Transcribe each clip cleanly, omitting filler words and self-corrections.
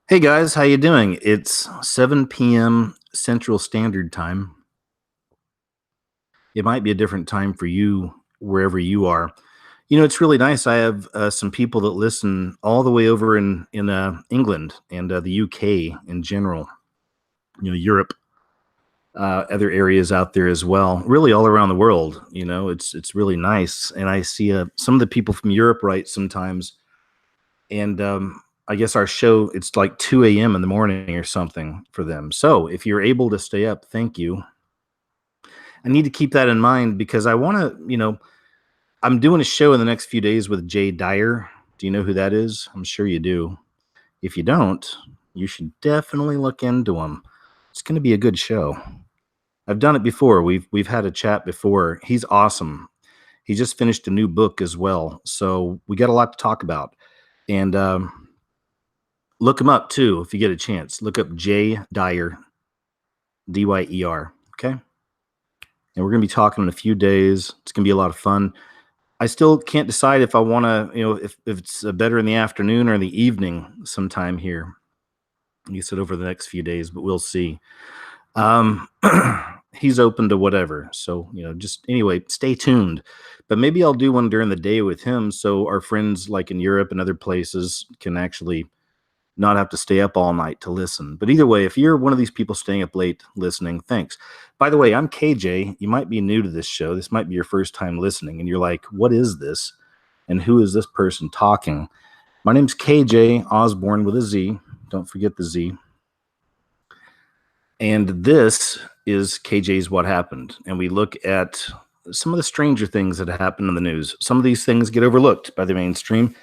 Hey guys, how you doing? It's 7 p.m. Central Standard Time. It might be a different time for you wherever you are. It's really nice. I have some people that listen all the way over in England and the UK in general. Europe, other areas out there as well. Really, all around the world. It's really nice. And I see some of the people from Europe write sometimes, and I guess our show, it's like 2 a.m. in the morning or something for them. So if you're able to stay up, thank you. I need to keep that in mind because I want to, I'm doing a show in the next few days with Jay Dyer. Do you know who that is? I'm sure you do. If you don't, you should definitely look into him. It's going to be a good show. I've done it before. We've had a chat before. He's awesome. He just finished a new book as well. So we got a lot to talk about. And look him up too if you get a chance. Look up Jay Dyer, Dyer. Okay. And we're going to be talking in a few days. It's going to be a lot of fun. I still can't decide if I want to, if it's better in the afternoon or in the evening sometime here. You said over the next few days, but we'll see. He's open to whatever. So, just anyway, stay tuned. But maybe I'll do one during the day with him so our friends like in Europe and other places can actually not have to stay up all night to listen. But either way, if you're one of these people staying up late listening, thanks. By the way, I'm KJ. You might be new to this show. This might be your first time listening, and you're like, what is this? And who is this person talking? My name's KJ Osborne with a Z. Don't forget the Z. And this is KJ's What Happened. And we look at some of the stranger things that happen in the news. Some of these things get overlooked by the mainstream.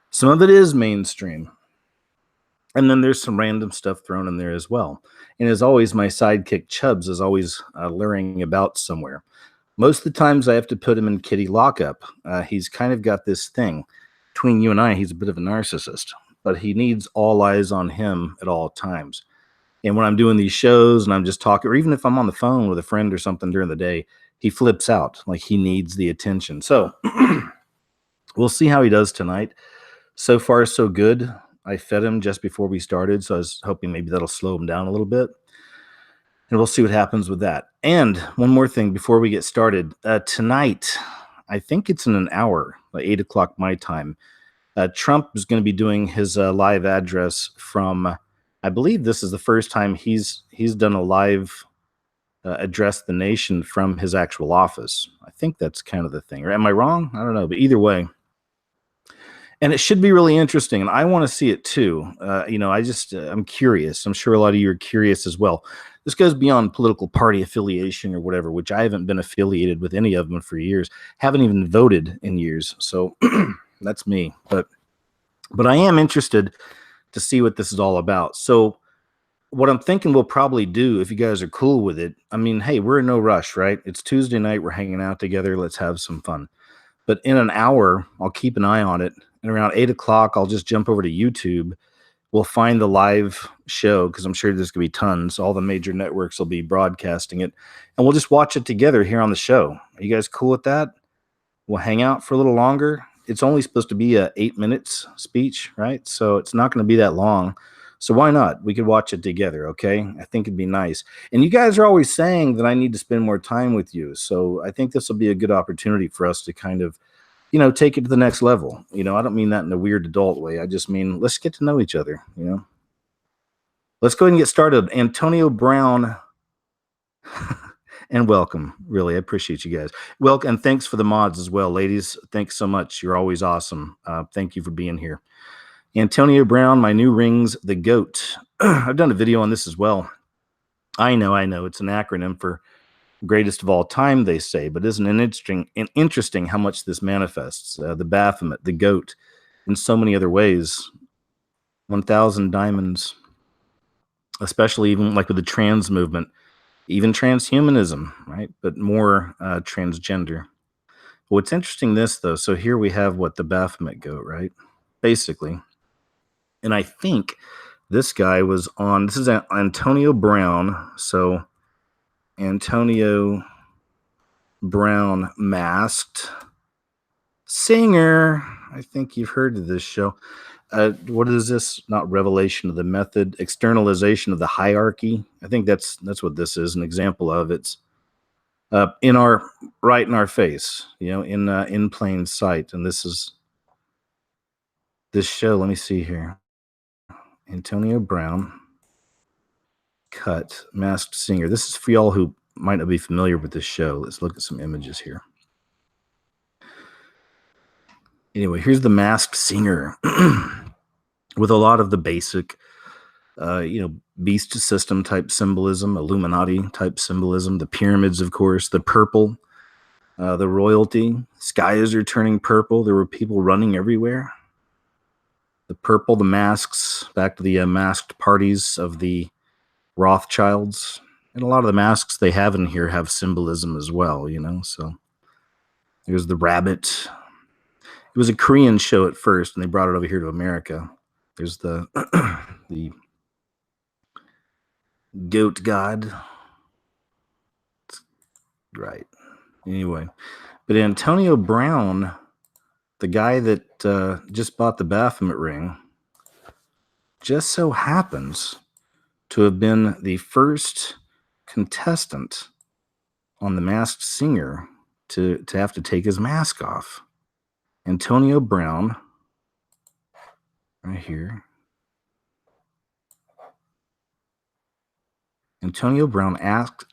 Some of it is mainstream. And then there's some random stuff thrown in there as well. And as always, my sidekick Chubs is always luring about somewhere. Most of the times I have to put him in kitty lockup. He's kind of got this thing. Between you and I, he's a bit of a narcissist. But he needs all eyes on him at all times. And when I'm doing these shows and I'm just talking, or even if I'm on the phone with a friend or something during the day, he flips out like he needs the attention. So we'll see how he does tonight. So far, so good. I fed him just before we started, so I was hoping maybe that'll slow him down a little bit. And we'll see what happens with that. And one more thing before we get started. Tonight, I think it's in an hour, like 8 o'clock my time, Trump is going to be doing his live address from, I believe this is the first time he's done a live address the nation from his actual office. I think that's kind of the thing. Or am I wrong? I don't know. But either way, and it should be really interesting, and I want to see it too. I'm curious. I'm sure a lot of you are curious as well. This goes beyond political party affiliation or whatever, which I haven't been affiliated with any of them for years. Haven't even voted in years. So that's me. But I am interested to see what this is all about. So what I'm thinking we'll probably do, if you guys are cool with it, I mean, hey, we're in no rush, right? It's Tuesday night. We're hanging out together. Let's have some fun. But in an hour, I'll keep an eye on it. And around 8 o'clock, I'll just jump over to YouTube. We'll find the live show because I'm sure there's going to be tons. All the major networks will be broadcasting it. And we'll just watch it together here on the show. Are you guys cool with that? We'll hang out for a little longer. It's only supposed to be a 8 minutes speech, right? So it's not going to be that long. So why not? We could watch it together, okay? I think it'd be nice. And you guys are always saying that I need to spend more time with you. So I think this will be a good opportunity for us to kind of, take it to the next level. I don't mean that in a weird adult way. I just mean, let's get to know each other, Let's go ahead and get started. Antonio Brown, and welcome. Really, I appreciate you guys. Welcome, and thanks for the mods as well, ladies. Thanks so much. You're always awesome. Thank you for being here. Antonio Brown, my new rings, the GOAT. I've done a video on this as well. I know. It's an acronym for greatest of all time, they say, but isn't it interesting how much this manifests? The Baphomet, the GOAT, in so many other ways. 1,000 diamonds, especially even like with the trans movement, even transhumanism, right? But more transgender. What's interesting this, though, so here we have the Baphomet GOAT, right? Basically. And I think this guy was on, this is Antonio Brown. So Antonio Brown, masked singer. I think you've heard of this show. What is this? Not revelation of the method, externalization of the hierarchy. I think that's what this is. An example of it's in our right in our face, in plain sight. And this is this show. Let me see here. Antonio Brown, cut, masked singer. This is for y'all who might not be familiar with this show. Let's look at some images here. Anyway, here's the masked singer with a lot of the basic, beast system type symbolism, Illuminati type symbolism, the pyramids, of course, the purple, the royalty. Skies are turning purple. There were people running everywhere. The purple, the masks, back to the masked parties of the Rothschilds. And a lot of the masks they have in here have symbolism as well, So there's the rabbit. It was a Korean show at first, and they brought it over here to America. There's the the goat god. Right. Anyway, but Antonio Brown, the guy that just bought the Baphomet ring, just so happens to have been the first contestant on The Masked Singer to have to take his mask off. Antonio Brown, right here. Antonio Brown asked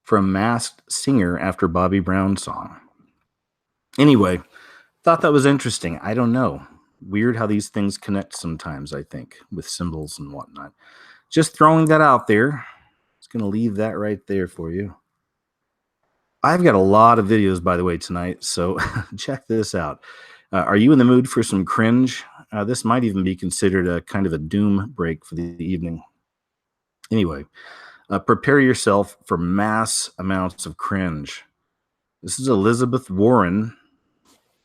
for a masked singer after Bobby Brown song. Anyway, thought that was interesting. I don't know. Weird how these things connect sometimes, I think, with symbols and whatnot. Just throwing that out there. Just going to leave that right there for you. I've got a lot of videos, by the way, tonight, so check this out. Are you in the mood for some cringe? This might even be considered a kind of a doom break for the evening. Anyway, prepare yourself for mass amounts of cringe. This is Elizabeth Warren.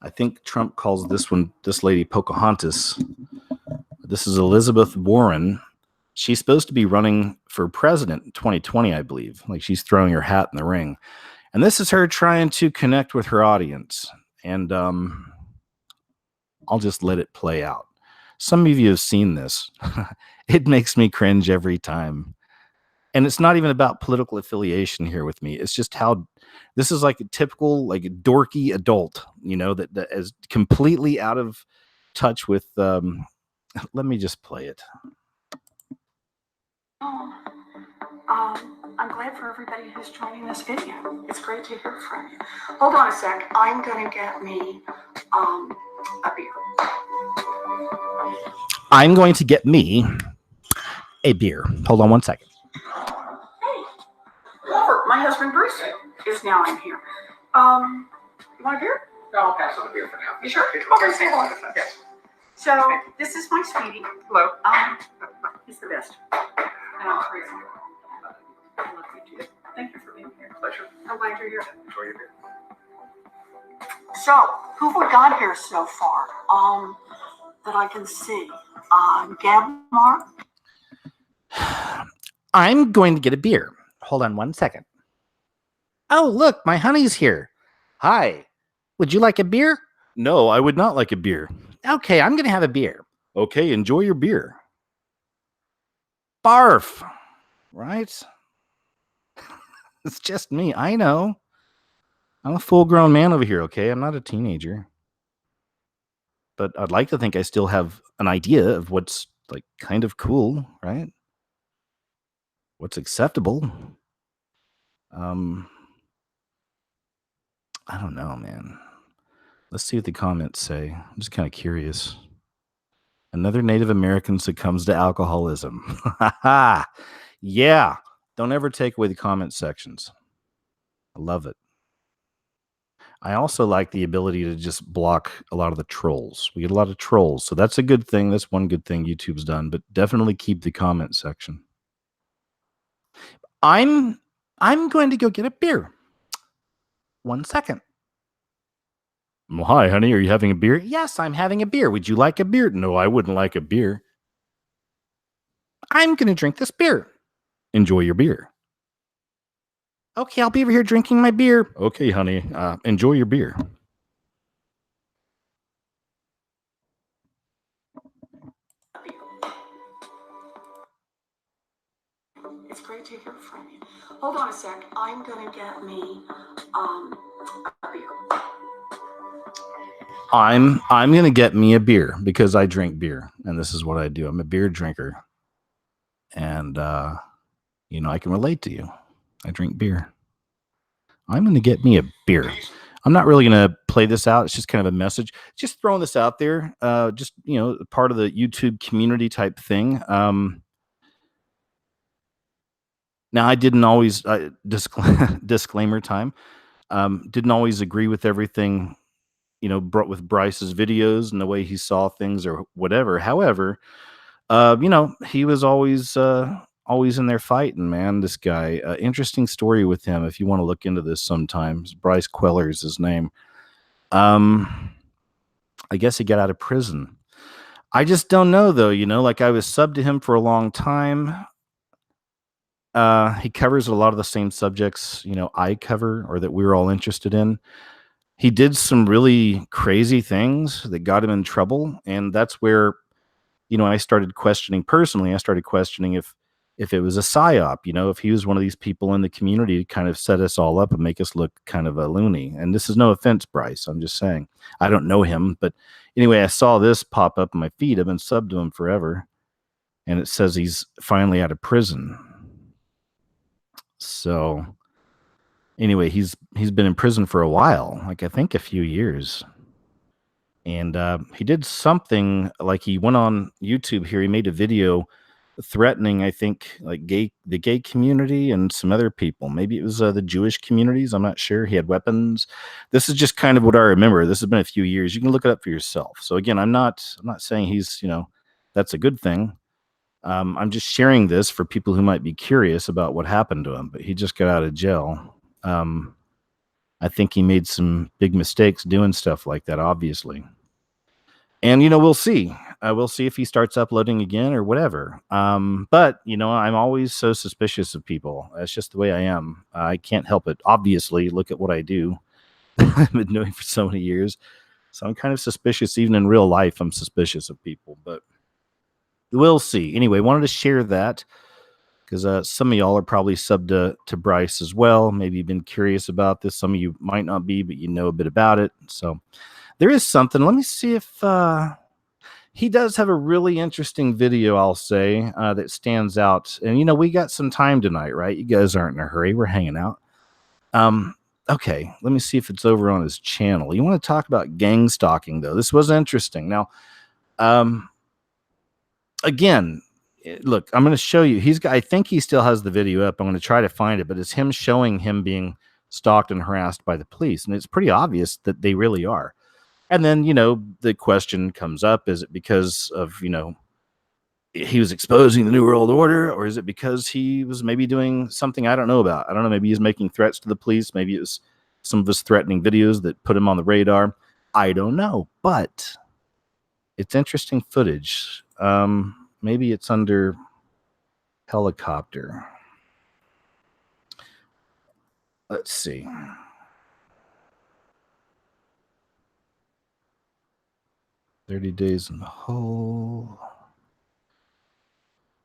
I think Trump calls this lady Pocahontas. This is Elizabeth Warren. She's supposed to be running for president in 2020, I believe. Like she's throwing her hat in the ring. And this is her trying to connect with her audience. And I'll just let it play out. Some of you have seen this. It makes me cringe every time. And it's not even about political affiliation here with me. It's just how this is like a typical, like dorky adult, that is completely out of touch with. Let me just play it. I'm glad for everybody who's joining this video. It's great to hear from you. Hold on a sec. I'm going to get me a beer. I'm going to get me a beer. Hold on one second. Hey, Robert, my husband Bruce is now in here. You want a beer? No, I'll pass on the beer for now. You sure? Okay, say hello. Yes. So, this is my sweetie. Hello. He's the best. And I'm crazy. I love you too. Thank you for being here. Pleasure. I'm glad you're here. Enjoy your beer. So, who have we got here so far? That I can see. Gabmar. I'm going to get a beer. Hold on one second. Oh, look, my honey's here. Hi. Would you like a beer? No, I would not like a beer. Okay, I'm going to have a beer. Okay, enjoy your beer. Barf. Right? It's just me. I know. I'm a full-grown man over here, okay? I'm not a teenager. But I'd like to think I still have an idea of what's like kind of cool, right? What's acceptable. I don't know, man. Let's see what the comments say. I'm just kind of curious. Another Native American succumbs to alcoholism. Yeah. Don't ever take away the comment sections. I love it. I also like the ability to just block a lot of the trolls. We get a lot of trolls, so that's a good thing. That's one good thing YouTube's done, but definitely keep the comment section. I'm going to go get a beer. 1 second. Well, hi, honey. Are you having a beer? Yes, I'm having a beer. Would you like a beer? No, I wouldn't like a beer. I'm going to drink this beer. Enjoy your beer. Okay, I'll be over here drinking my beer. Okay, honey. Enjoy your beer. It's great to hear from you. Hold on a sec. I'm gonna get me a beer. I'm gonna get me a beer because I drink beer, and this is what I do. I'm a beer drinker, and I can relate to you. I drink beer. I'm gonna get me a beer. I'm not really gonna play this out. It's just kind of a message. Just throwing this out there. Just part of the YouTube community type thing. Now I didn't always disclaimer time. Didn't always agree with everything brought with Bryce's videos and the way he saw things or whatever. However, he was always in there fighting, man. This guy, interesting story with him. If you want to look into this sometimes, Bryce Cuellar is his name. I guess he got out of prison. I just don't know though, like I was subbed to him for a long time. He covers a lot of the same subjects, I cover or that we're all interested in. He did some really crazy things that got him in trouble. And that's where, I started questioning personally. I started questioning if it was a psyop, if he was one of these people in the community to kind of set us all up and make us look kind of a loony. And this is no offense, Bryce. I'm just saying, I don't know him. But anyway, I saw this pop up in my feed. I've been subbed to him forever. And it says he's finally out of prison. So anyway, he's been in prison for a while, like I think a few years. And he did something like he went on YouTube here. He made a video threatening, I think, like the gay community and some other people. Maybe it was the Jewish communities. I'm not sure. He had weapons. This is just kind of what I remember. This has been a few years. You can look it up for yourself. So again, I'm not saying he's, that's a good thing. I'm just sharing this for people who might be curious about what happened to him, but he just got out of jail. I think he made some big mistakes doing stuff like that, obviously. And, we'll see. We'll see if he starts uploading again or whatever. But, I'm always so suspicious of people. That's just the way I am. I can't help it. Obviously, look at what I do. I've been doing for so many years. So I'm kind of suspicious. Even in real life, I'm suspicious of people. But we'll see. Anyway, wanted to share that because some of y'all are probably subbed to Bryce as well. Maybe you've been curious about this. Some of you might not be, but you know a bit about it. So there is something. Let me see if he does have a really interesting video, I'll say, that stands out. And, we got some time tonight, right? You guys aren't in a hurry. We're hanging out. Okay, let me see if it's over on his channel. You want to talk about gang stalking, though. This was interesting. Now, again, look, I'm going to show you. I think he still has the video up. I'm going to try to find it, but it's him showing him being stalked and harassed by the police. And it's pretty obvious that they really are. And then, the question comes up, is it because of, he was exposing the New World Order, or is it because he was maybe doing something I don't know about? I don't know. Maybe he's making threats to the police. Maybe it was some of his threatening videos that put him on the radar. I don't know, but it's interesting footage. Maybe it's under helicopter. Let's see. "30 days in the hole."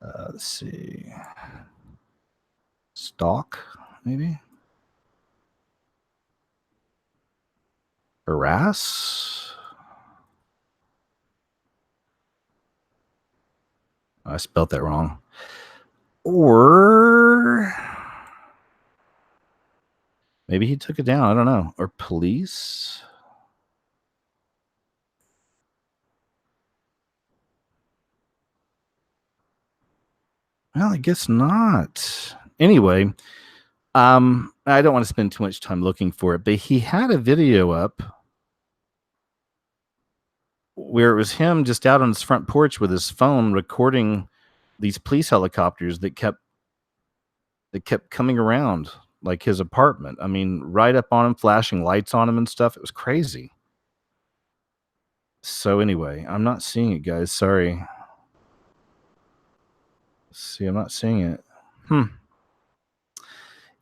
Let's see. Stalk, maybe? Harass? I spelled that wrong. Or maybe he took it down. I don't know. Or police? Well, I guess not. Anyway, I don't want to spend too much time looking for it, but he had a video up where it was him just out on his front porch with his phone recording these police helicopters that kept coming around like his apartment. I mean, right up on him, flashing lights on him and stuff. It was crazy. So anyway, I'm not seeing it, guys. Sorry. See, I'm not seeing it.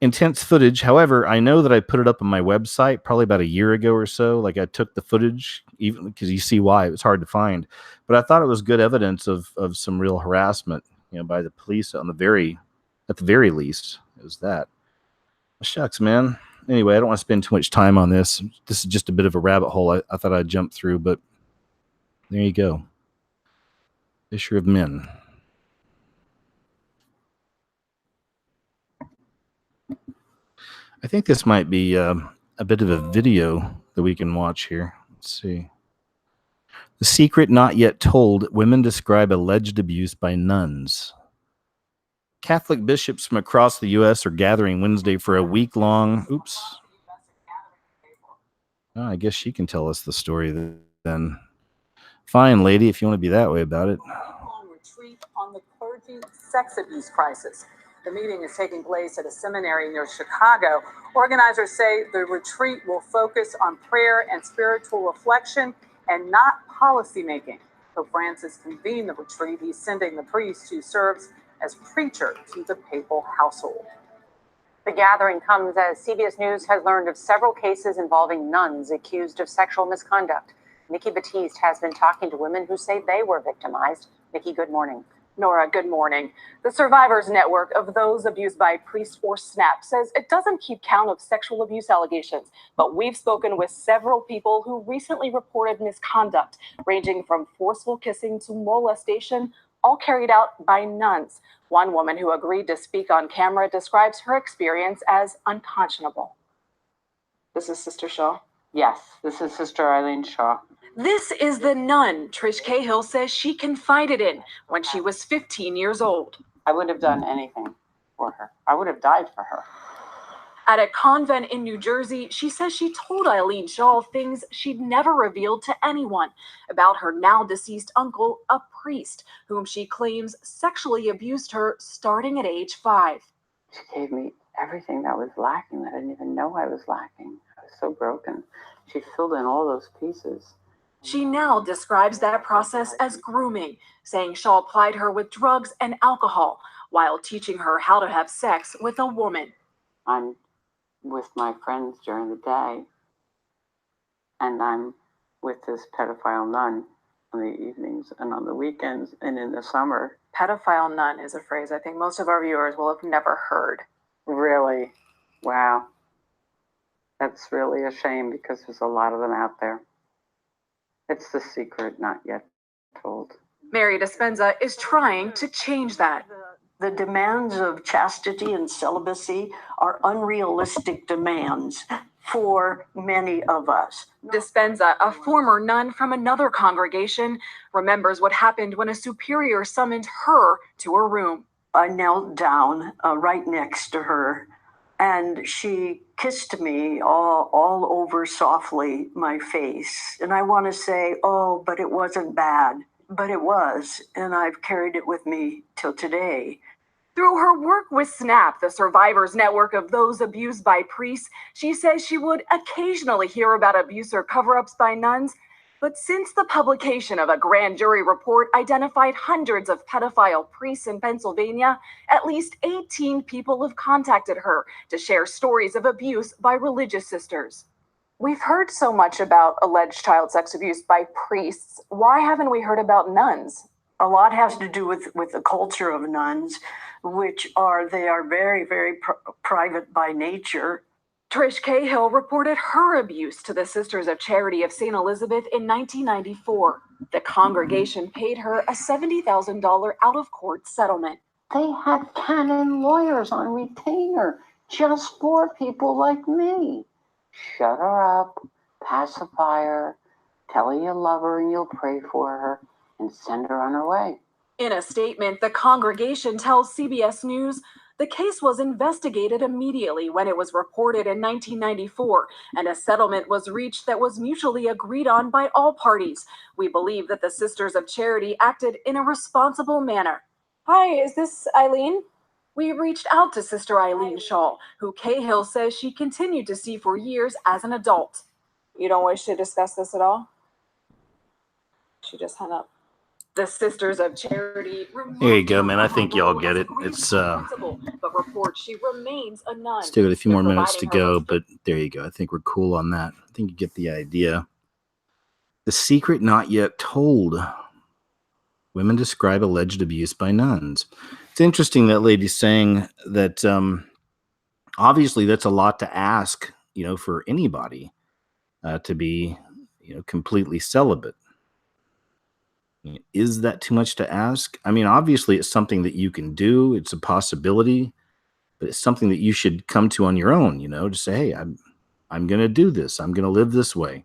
Intense footage. However, I know that I put it up on my website probably about a year ago or so. Like I took the footage, even because you see why it was hard to find. But I thought it was good evidence of some real harassment, by the police on the very At the very least, it was that. Shucks, man. Anyway, I don't want to spend too much time on this. This is just a bit of a rabbit hole I thought I'd jump through, but there you go. Fisher of men. I think this might be a bit of a video that we can watch here. Let's see. The secret not yet told. Women describe alleged abuse by nuns. Catholic bishops from across the U.S. are gathering Wednesday for a week-long... Oops. Oh, I guess she can tell us the story then. Fine, lady, if you want to be that way about it. Retreat on the clergy sex abuse crisis. The meeting is taking place at a seminary near Chicago. Organizers say the retreat will focus on prayer and spiritual reflection and not policymaking. Pope Francis convened the retreat. He's sending the priest who serves as preacher to the papal household. The gathering comes as CBS News has learned of several cases involving nuns accused of sexual misconduct. Nikki Batiste has been talking to women who say they were victimized. Nikki, good morning. Nora, good morning. The Survivors Network of Those Abused by Priests, or SNAP, says it doesn't keep count of sexual abuse allegations, but we've spoken with several people who recently reported misconduct, ranging from forceful kissing to molestation, all carried out by nuns. One woman who agreed to speak on camera describes her experience as unconscionable. This is Sister Shaw. Yes, this is Sister Eileen Shaw. This is the nun Trish Cahill says she confided in when she was 15 years old. I would have done anything for her. I would have died for her. At a convent in New Jersey, she says she told Eileen Shaw things she'd never revealed to anyone about her now deceased uncle, a priest, whom she claims sexually abused her starting at age 5. She gave me everything that was lacking that I didn't even know I was lacking. I was so broken. She filled in all those pieces. She now describes that process as grooming, saying Shaw plied her with drugs and alcohol while teaching her how to have sex with a woman. I'm with my friends during the day, and I'm with this pedophile nun on the evenings and on the weekends and in the summer. Pedophile nun is a phrase I think most of our viewers will have never heard. Really? Wow. That's really a shame because there's a lot of them out there. It's the secret not yet told. Mary Dispenza is trying to change that. The demands of chastity and celibacy are unrealistic demands for many of us. Dispenza, a former nun from another congregation, remembers what happened when a superior summoned her to her room. I knelt down right next to her, and she kissed me all over softly my face. And I want to say, oh, but it wasn't bad. But it was, and I've carried it with me till today. Through her work with SNAP, the Survivors Network of Those Abused by Priests, she says she would occasionally hear about abuse or cover-ups by nuns. But since the publication of a grand jury report identified hundreds of pedophile priests in Pennsylvania, at least 18 people have contacted her to share stories of abuse by religious sisters. We've heard so much about alleged child sex abuse by priests. Why haven't we heard about nuns? A lot has to do with the culture of nuns, they are very, very private by nature. Trish Cahill reported her abuse to the Sisters of Charity of St. Elizabeth in 1994. The congregation paid her a $70,000 out-of-court settlement. They had canon lawyers on retainer just for people like me. Shut her up, pacify her, tell her you love her and you'll pray for her, and send her on her way. In a statement, the congregation tells CBS News the case was investigated immediately when it was reported in 1994, and a settlement was reached that was mutually agreed on by all parties. We believe that the Sisters of Charity acted in a responsible manner. Hi, is this Eileen? We reached out to Sister Eileen Shaw, who Cahill says she continued to see for years as an adult. You don't wish to discuss this at all? She just hung up. The Sisters of Charity. There you go, man. I think y'all get it. It's but reports she remains a nun. Still got a few more minutes to go, but there you go. I think we're cool on that. I think you get the idea. The secret not yet told. Women describe alleged abuse by nuns. It's interesting that lady's saying that obviously that's a lot to ask, for anybody to be, completely celibate. Is that too much to ask? I mean, obviously it's something that you can do. It's a possibility, but it's something that you should come to on your own, to say, hey, I'm going to do this. I'm going to live this way.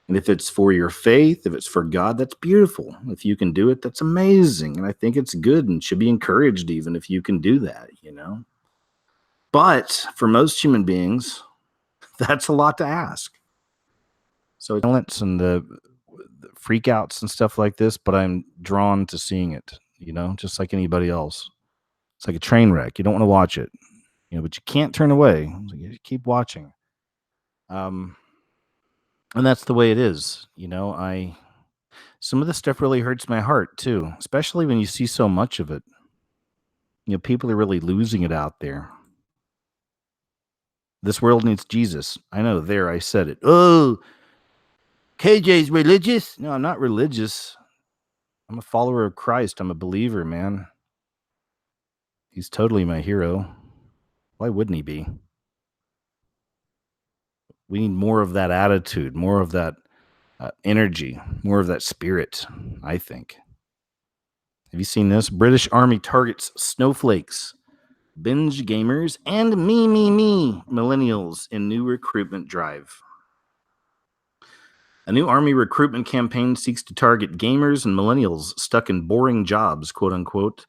And if it's for your faith, if it's for God, that's beautiful. If you can do it, that's amazing. And I think it's good and should be encouraged even if you can do that, But for most human beings, that's a lot to ask. So violence and the freakouts and stuff like this, but I'm drawn to seeing it, just like anybody else. It's like a train wreck. You don't want to watch it, but you can't turn away. You keep watching. And that's the way it is. Some of this stuff really hurts my heart too, especially when you see so much of it. People are really losing it out there. This world needs Jesus. I know, there, I said it. Oh, KJ's religious? No, I'm not religious. I'm a follower of Christ. I'm a believer, man. He's totally my hero. Why wouldn't he be? We need more of that attitude, more of that energy, more of that spirit, I think. Have you seen this? British Army targets snowflakes, binge gamers, and me millennials in new recruitment drive. A new Army recruitment campaign seeks to target gamers and millennials stuck in boring jobs, quote unquote.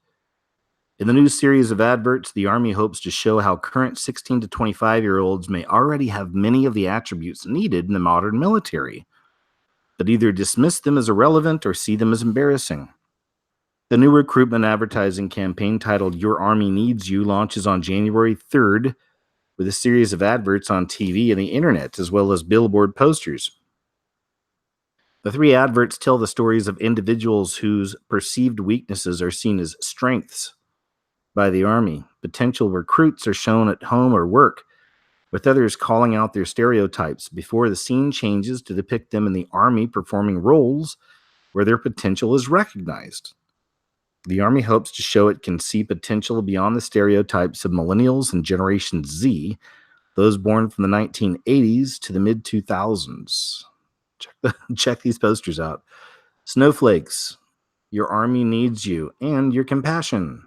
In the new series of adverts, the Army hopes to show how current 16 to 25-year-olds may already have many of the attributes needed in the modern military, but either dismiss them as irrelevant or see them as embarrassing. The new recruitment advertising campaign titled Your Army Needs You launches on January 3rd with a series of adverts on TV and the internet, as well as billboard posters. The 3 adverts tell the stories of individuals whose perceived weaknesses are seen as strengths by the Army. Potential recruits are shown at home or work, with others calling out their stereotypes before the scene changes to depict them in the Army performing roles where their potential is recognized. The Army hopes to show it can see potential beyond the stereotypes of millennials and Generation Z, those born from the 1980s to the mid-2000s. Check these posters out. Snowflakes, your Army needs you, and your compassion.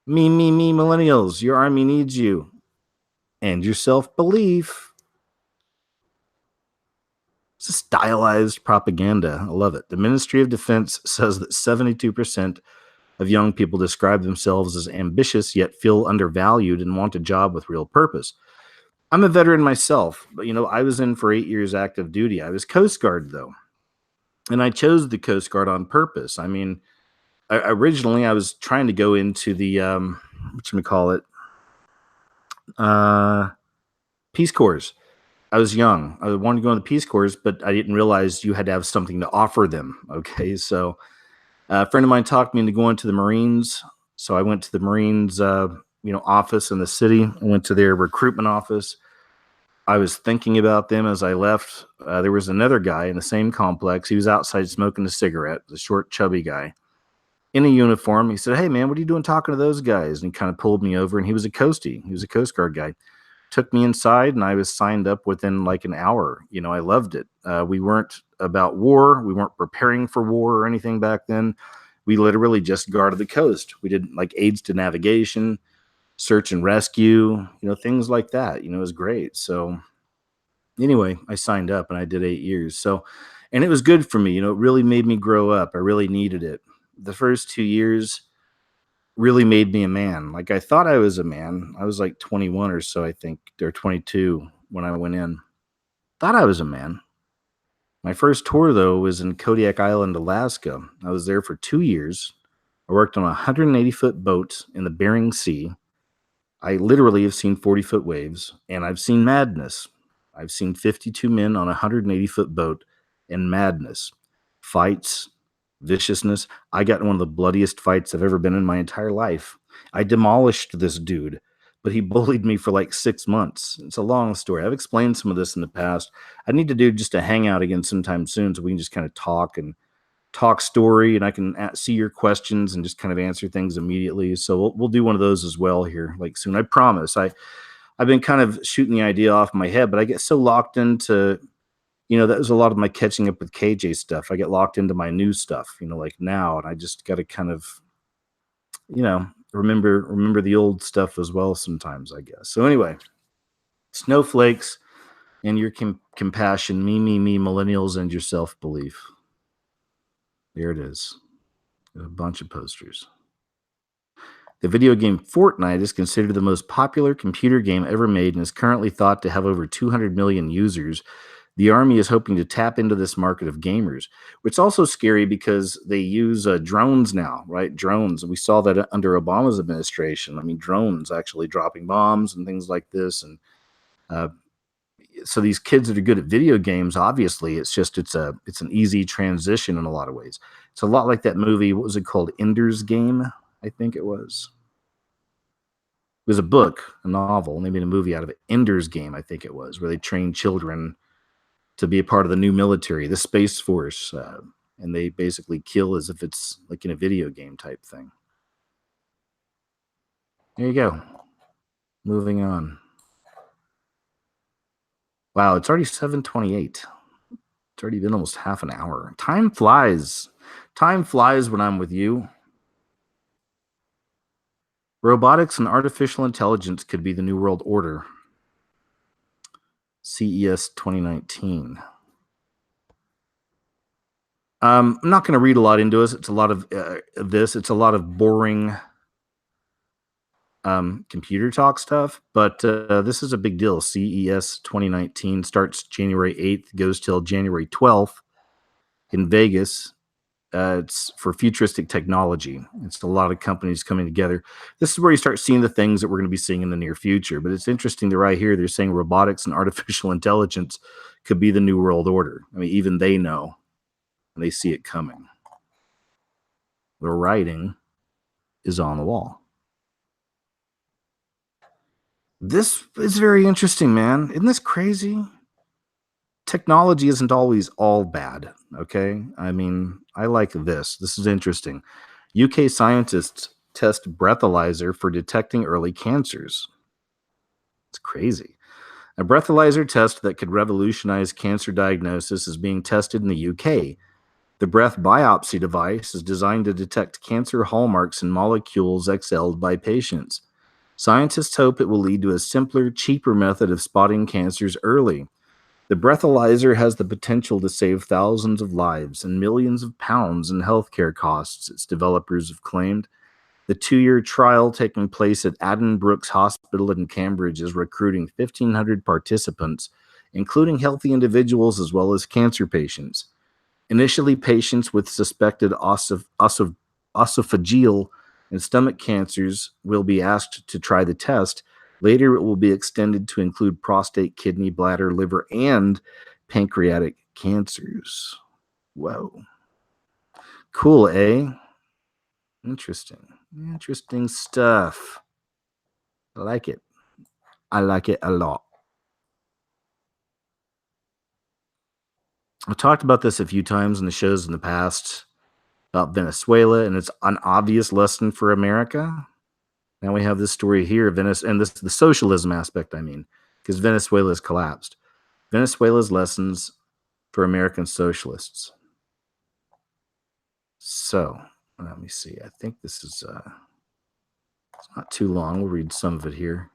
Me, millennials, your Army needs you, and your self-belief. It's a stylized propaganda. I love it. The Ministry of Defense says that 72% of young people describe themselves as ambitious yet feel undervalued and want a job with real purpose. I'm a veteran myself, but I was in for 8 years active duty. I was Coast Guard though, and I chose the Coast Guard on purpose. I mean, originally I was trying to go into the Peace Corps. I was young. I wanted to go in the Peace Corps, but I didn't realize you had to have something to offer them. Okay, so a friend of mine talked me into going to the Marines. So I went to the Marines, office in the city. I went to their recruitment office. I was thinking about them as I left. There was another guy in the same complex. He was outside smoking a cigarette, the short, chubby guy in a uniform. He said, "Hey, man, what are you doing talking to those guys?" And he kind of pulled me over, and he was a Coastie. He was a Coast Guard guy. Took me inside, and I was signed up within like an hour. I loved it. We weren't about war. We weren't preparing for war or anything back then. We literally just guarded the coast. We did like aids to navigation, search and rescue, things like that. It was great. So anyway, I signed up and I did 8 years. So, and it was good for me. It really made me grow up. I really needed it. The first 2 years really made me a man. Like I thought I was a man. I was like 21 or so, I think, or 22 when I went in. Thought I was a man. My first tour, though, was in Kodiak Island, Alaska. I was there for 2 years. I worked on a 180-foot boat in the Bering Sea. I literally have seen 40-foot waves, and I've seen madness. I've seen 52 men on a 180-foot boat in madness. Fights, viciousness. I got in one of the bloodiest fights I've ever been in my entire life. I demolished this dude, but he bullied me for like 6 months. It's a long story. I've explained some of this in the past. I need to do just a hangout again sometime soon so we can just kind of talk and talk story, and I can see your questions and just kind of answer things immediately. So we'll do one of those as well here, like soon. I promise. I've been kind of shooting the idea off my head, but I get so locked into, that was a lot of my catching up with KJ stuff. I get locked into my new stuff, like now, and I just got to kind of, remember the old stuff as well sometimes, I guess. So anyway, snowflakes and your compassion, me, millennials, and your self-belief. There it is. A bunch of posters. The video game Fortnite is considered the most popular computer game ever made and is currently thought to have over 200 million users. The Army is hoping to tap into this market of gamers, which is also scary because they use drones now, right? Drones. And we saw that under Obama's administration. I mean, drones actually dropping bombs and things like this. And so these kids that are good at video games, obviously, it's an easy transition in a lot of ways. It's a lot like that movie. What was it called? Ender's Game, I think it was. It was a book, a novel, and they made a movie out of it. Ender's Game, I think it was, where they trained children to be a part of the new military, the Space Force, and they basically kill as if it's like in a video game type thing. There you go. Moving on. Wow, it's already 7:28. It's already been almost half an hour. Time flies. Time flies when I'm with you. Robotics and artificial intelligence could be the new world order. CES 2019. I'm not going to read a lot into this. It's a lot of this. It's a lot of boring computer talk stuff, but this is a big deal. CES 2019 starts January 8th, goes till January 12th in Vegas. It's for futuristic technology. It's a lot of companies coming together. This is where you start seeing the things that we're going to be seeing in the near future. But it's interesting that right here, they're saying robotics and artificial intelligence could be the new world order. I mean, even they know, and they see it coming. The writing is on the wall. This is very interesting, man. Isn't this crazy? Technology isn't always all bad, okay? I mean, I like this. This is interesting. UK scientists test breathalyzer for detecting early cancers. It's crazy. A breathalyzer test that could revolutionize cancer diagnosis is being tested in the UK. The breath biopsy device is designed to detect cancer hallmarks in molecules exhaled by patients. Scientists hope it will lead to a simpler, cheaper method of spotting cancers early. The breathalyzer has the potential to save thousands of lives and millions of pounds in healthcare costs, its developers have claimed. The 2-year trial taking place at Addenbrooke's Hospital in Cambridge is recruiting 1,500 participants, including healthy individuals as well as cancer patients. Initially, patients with suspected esophageal and stomach cancers will be asked to try the test. Later, it will be extended to include prostate, kidney, bladder, liver, and pancreatic cancers. Whoa. Cool, eh? Interesting. Interesting stuff. I like it. I like it a lot. I've talked about this a few times in the shows in the past about Venezuela, and it's an obvious lesson for America. Now we have this story here, and this the socialism aspect, I mean, because Venezuela has collapsed. Venezuela's lessons for American socialists. So, let me see. I think this is it's not too long. We'll read some of it here.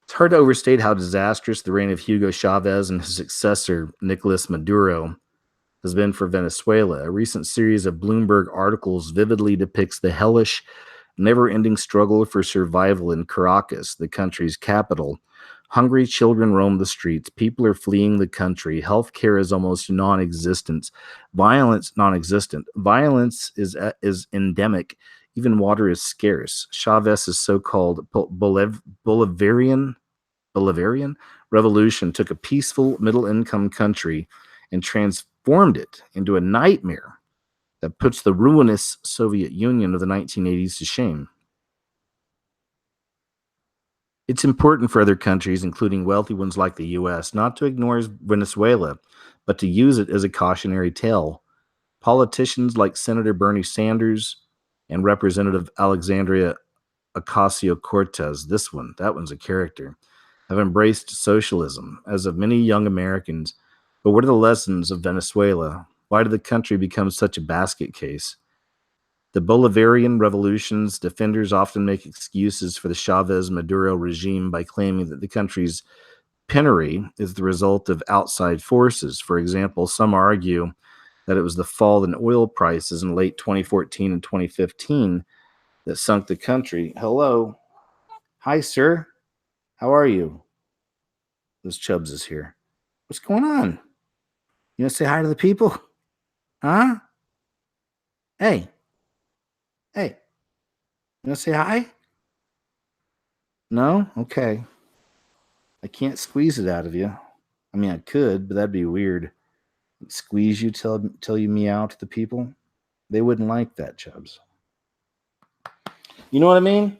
It's hard to overstate how disastrous the reign of Hugo Chavez and his successor, Nicolas Maduro, has been for Venezuela. A recent series of Bloomberg articles vividly depicts the hellish, never-ending struggle for survival in Caracas, the country's capital. Hungry children roam the streets. People are fleeing the country. Healthcare is almost non-existent. Violence is endemic. Even water is scarce. Chavez's so-called Bolivarian revolution took a peaceful middle-income country and transformed it into a nightmare that puts the ruinous Soviet Union of the 1980s to shame. It's important for other countries, including wealthy ones like the U.S., not to ignore Venezuela, but to use it as a cautionary tale. Politicians like Senator Bernie Sanders and Representative Alexandria Ocasio-Cortez, that one's a character, have embraced socialism, as have many young Americans. But what are the lessons of Venezuela? Why did the country become such a basket case? The Bolivarian revolution's defenders often make excuses for the Chavez-Maduro regime by claiming that the country's penury is the result of outside forces. For example, some argue that it was the fall in oil prices in late 2014 and 2015 that sunk the country. Hello. Hi, sir. How are you? This Chubs is here. What's going on? You want to say hi to the people? Huh? Hey. You want to say hi? No? Okay. I can't squeeze it out of you. I mean, I could, but that'd be weird. Squeeze you till you meow to the people? They wouldn't like that, Chubs. You know what I mean?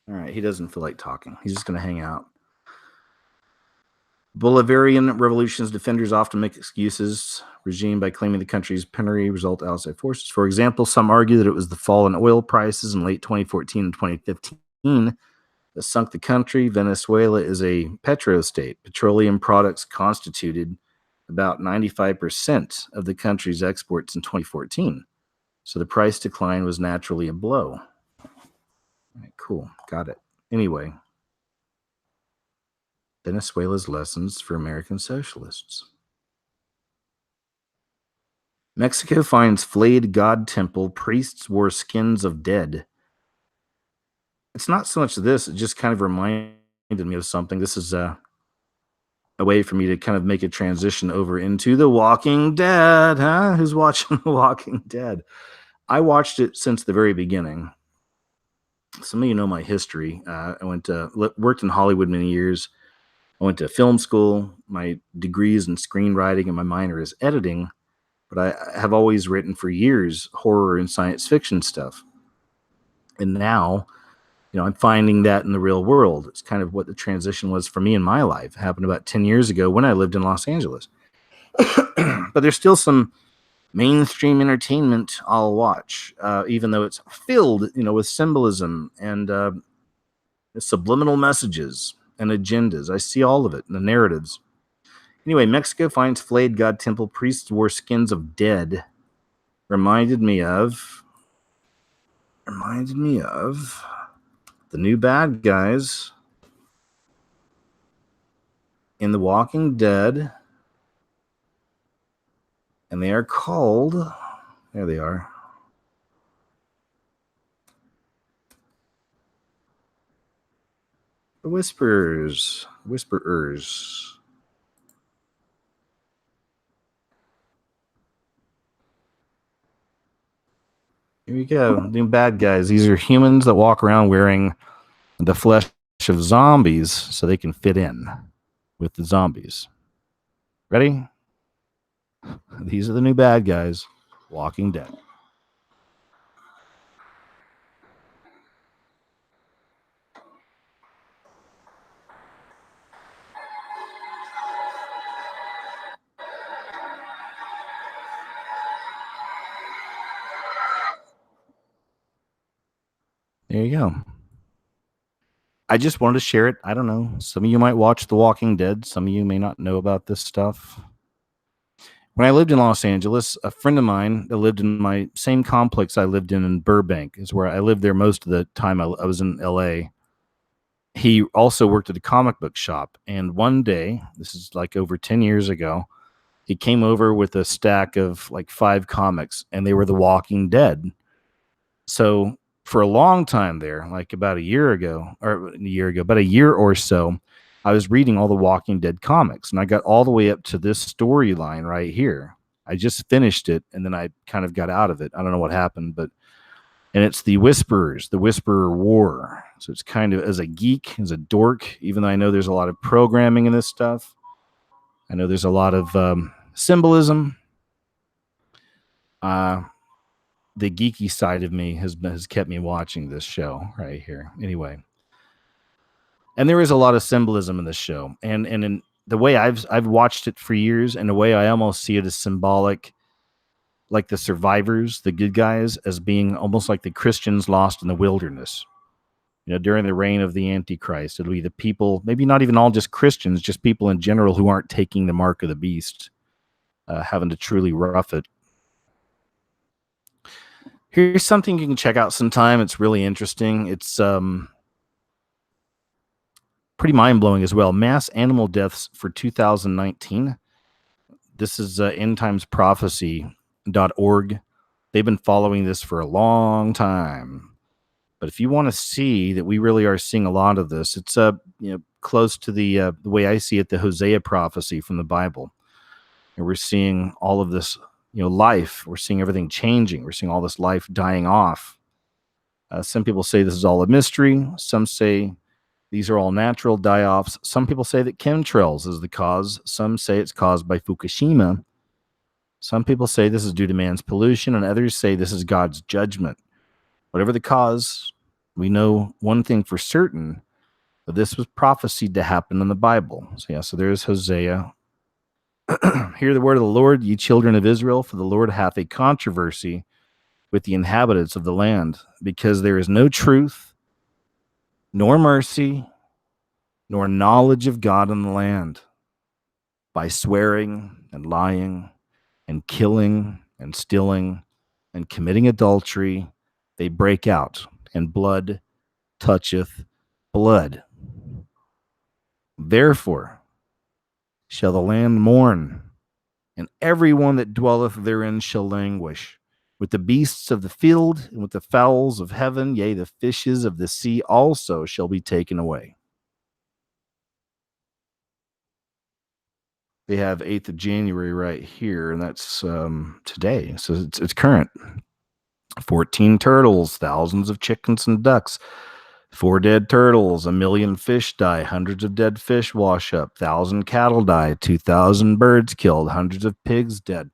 All right, he doesn't feel like talking. He's just going to hang out. Bolivarian revolution's defenders often make excuses regime by claiming the country's penury result outside forces. For example, some argue that it was the fall in oil prices in late 2014 and 2015 that sunk the country. Venezuela is a petrostate. Petroleum products constituted about 95% of the country's exports in 2014. So the price decline was naturally a blow. All right, cool. Got it. Anyway, Venezuela's lessons for American socialists. Mexico finds flayed god temple. Priests wore skins of dead. It's not so much this. It just kind of reminded me of something. This is a way for me to kind of make a transition over into The Walking Dead. Huh? Who's watching The Walking Dead? I watched it since the very beginning. Some of you know my history. I worked in Hollywood many years. I went to film school. My degree is in screenwriting and my minor is editing. But I have always written for years horror and science fiction stuff. And now, I'm finding that in the real world. It's kind of what the transition was for me in my life. It happened about 10 years ago when I lived in Los Angeles. But there's still some mainstream entertainment I'll watch, even though it's filled, with symbolism and subliminal messages and agendas. I see all of it in the narratives. Anyway, Mexico finds flayed god temple. Priests wore skins of dead. Reminded me of the new bad guys in The Walking Dead. And they are called, there they are, the Whisperers. Here we go. New bad guys. These are humans that walk around wearing the flesh of zombies so they can fit in with the zombies. Ready? These are the new bad guys. Walking Dead. There you go. I just wanted to share it. I don't know. Some of you might watch The Walking Dead. Some of you may not know about this stuff. When I lived in Los Angeles, a friend of mine that lived in my same complex I lived in Burbank, is where I lived there most of the time I was in LA. He also worked at a comic book shop. And one day, this is like over 10 years ago, he came over with a stack of like 5 comics, and they were The Walking Dead. So for a long time there, like about a year or so, I was reading all the Walking Dead comics, and I got all the way up to this storyline right here. I just finished it, and then I kind of got out of it. I don't know what happened, and it's the Whisperers, the Whisperer War. So it's kind of, as a geek, as a dork, even though I know there's a lot of programming in this stuff, I know there's a lot of symbolism. The geeky side of me has kept me watching this show right here. Anyway. And there is a lot of symbolism in this show. And in the way I've watched it for years, and the way I almost see it as symbolic, like the survivors, the good guys, as being almost like the Christians lost in the wilderness. During the reign of the Antichrist, it'll be the people, maybe not even all just Christians, just people in general who aren't taking the mark of the beast, having to truly rough it. Here's something you can check out sometime. It's really interesting. It's pretty mind-blowing as well. Mass animal deaths for 2019. This is endtimesprophecy.org. They've been following this for a long time. But if you want to see that we really are seeing a lot of this, it's close to the way I see it, the Hosea prophecy from the Bible. And we're seeing all of this, life. We're seeing everything changing. We're seeing all this life dying off. Some people say this is all a mystery. Some say these are all natural die-offs. Some people say that chemtrails is the cause. Some say it's caused by Fukushima. Some people say this is due to man's pollution, and others say this is God's judgment. Whatever the cause, we know one thing for certain, that this was prophesied to happen in the Bible. So there's Hosea. Hear the word of the Lord, ye children of Israel, for the Lord hath a controversy with the inhabitants of the land, because there is no truth, nor mercy, nor knowledge of God in the land. By swearing and lying and killing and stealing and committing adultery, they break out, and blood toucheth blood. Therefore shall the land mourn, and every one that dwelleth therein shall languish, with the beasts of the field and with the fowls of heaven, yea, the fishes of the sea also shall be taken away. They have 8th of January right here, and that's today, so it's current. 14 turtles, thousands of chickens and ducks, 4 dead turtles, 1 million fish die, hundreds of dead fish wash up, 1,000 cattle die, 2,000 birds killed, hundreds of pigs dead.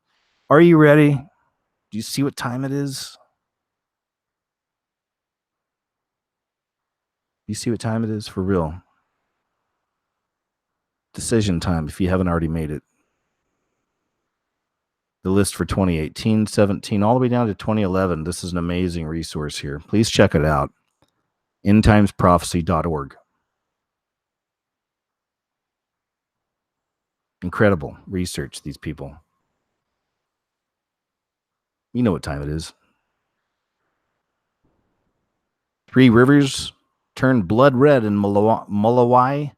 Are you ready? Do you see what time it is? You see what time it is for real? Decision time if you haven't already made it. The list for 2018, 17, all the way down to 2011. This is an amazing resource here. Please check it out. endtimesprophecy.org. Incredible research, these people. You know what time it is. 3 rivers turned blood red in Malawi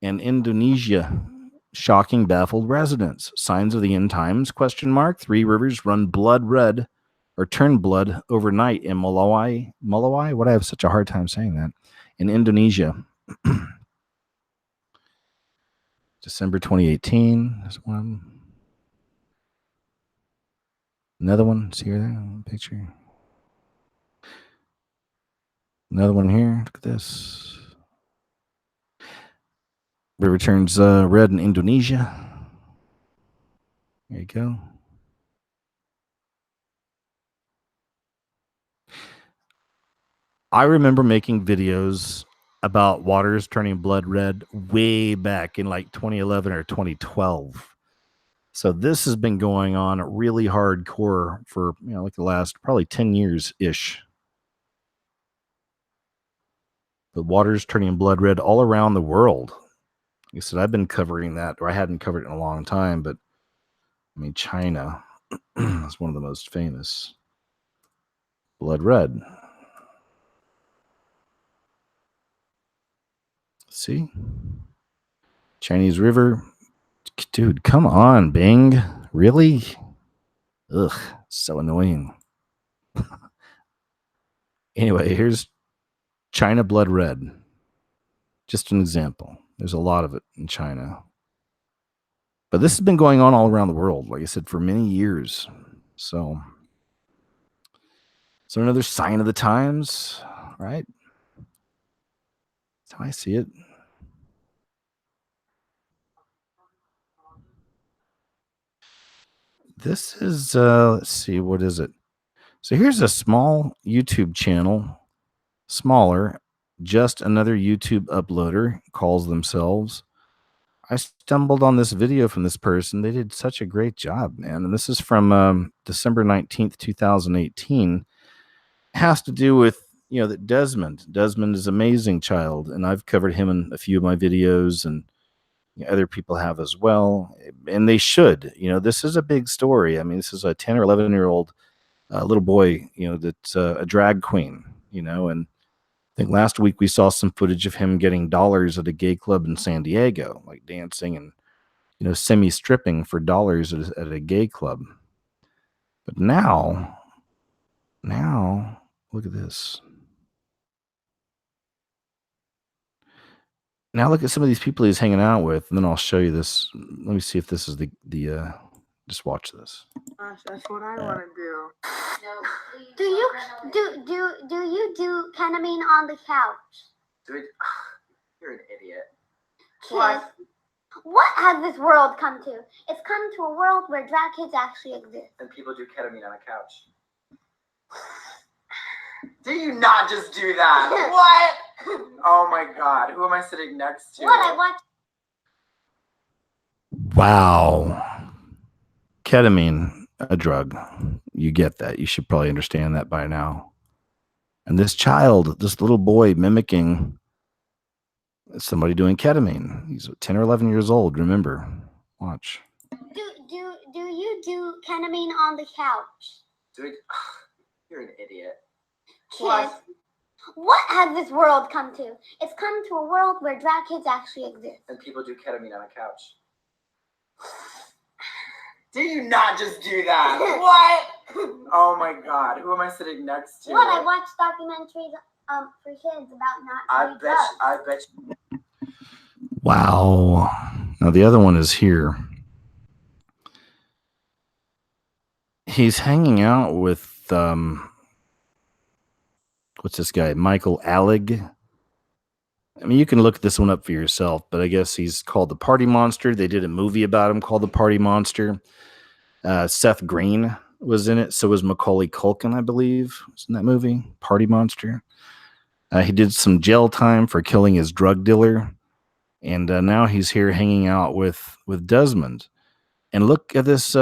and Indonesia. Shocking, baffled residents. Signs of the end times, ? 3 rivers run blood red or turn blood overnight in Malawi. Malawi? What? I have such a hard time saying that. In Indonesia. December 2018. There's one. Another one. See here, picture. Another one here. Look at this. River turns red in Indonesia. There you go. I remember making videos about waters turning blood red way back in like 2011 or 2012. So this has been going on really hardcore for, like the last probably 10 years-ish. The water's turning blood red all around the world. Like I said, I've been covering that, or I hadn't covered it in a long time, but China is one of the most famous. Blood red. See? Chinese river. Dude, come on, Bing. Really? Ugh, so annoying. Anyway, here's China blood red. Just an example. There's a lot of it in China. But this has been going on all around the world, like I said, for many years. So another sign of the times, right? That's how I see it. This is, let's see, what is it? So here's a small YouTube channel, smaller, just another YouTube uploader, calls themselves I stumbled on this video from this person. They did such a great job, man. And this is from December 19th, 2018. It has to do with, that Desmond. Desmond is an amazing child, and I've covered him in a few of my videos, and other people have as well. And they should. This is a big story. I mean, this is a 10 or 11-year-old little boy, that's a drag queen, and I think last week we saw some footage of him getting dollars at a gay club in San Diego, like dancing and, semi-stripping for dollars at a gay club. But now, look at this. Now look at some of these people he's hanging out with, and then I'll show you this. Let me see if this is the just watch this. Gosh, that's what I want to do. Do you do ketamine on the couch? Dude, you're an idiot. Kid, what has this world come to? It's come to a world where drag kids actually exist. And people do ketamine on a couch. Do you not just do that? What? Oh my God, who am I sitting next to? What I watch. Wow. Ketamine, a drug. You get that. You should probably understand that by now. And this child, this little boy mimicking somebody doing ketamine. He's 10 or 11 years old, remember. Watch. Do you do ketamine on the couch? Dude, you're an idiot. Kid, what has this world come to? It's come to a world where drag kids actually exist. And people do ketamine on a couch. Do you not just do that? What? Oh my God, who am I sitting next to? What I watch documentaries for kids about not doing drugs. I bet you. Wow. Now the other one is here. He's hanging out with what's this guy? Michael Allig. I mean, you can look this one up for yourself, but I guess he's called the Party Monster. They did a movie about him called The Party Monster. Seth Green was in it. So was Macaulay Culkin, I believe, was in that movie, Party Monster. He did some jail time for killing his drug dealer. And now he's here hanging out with Desmond. And look at this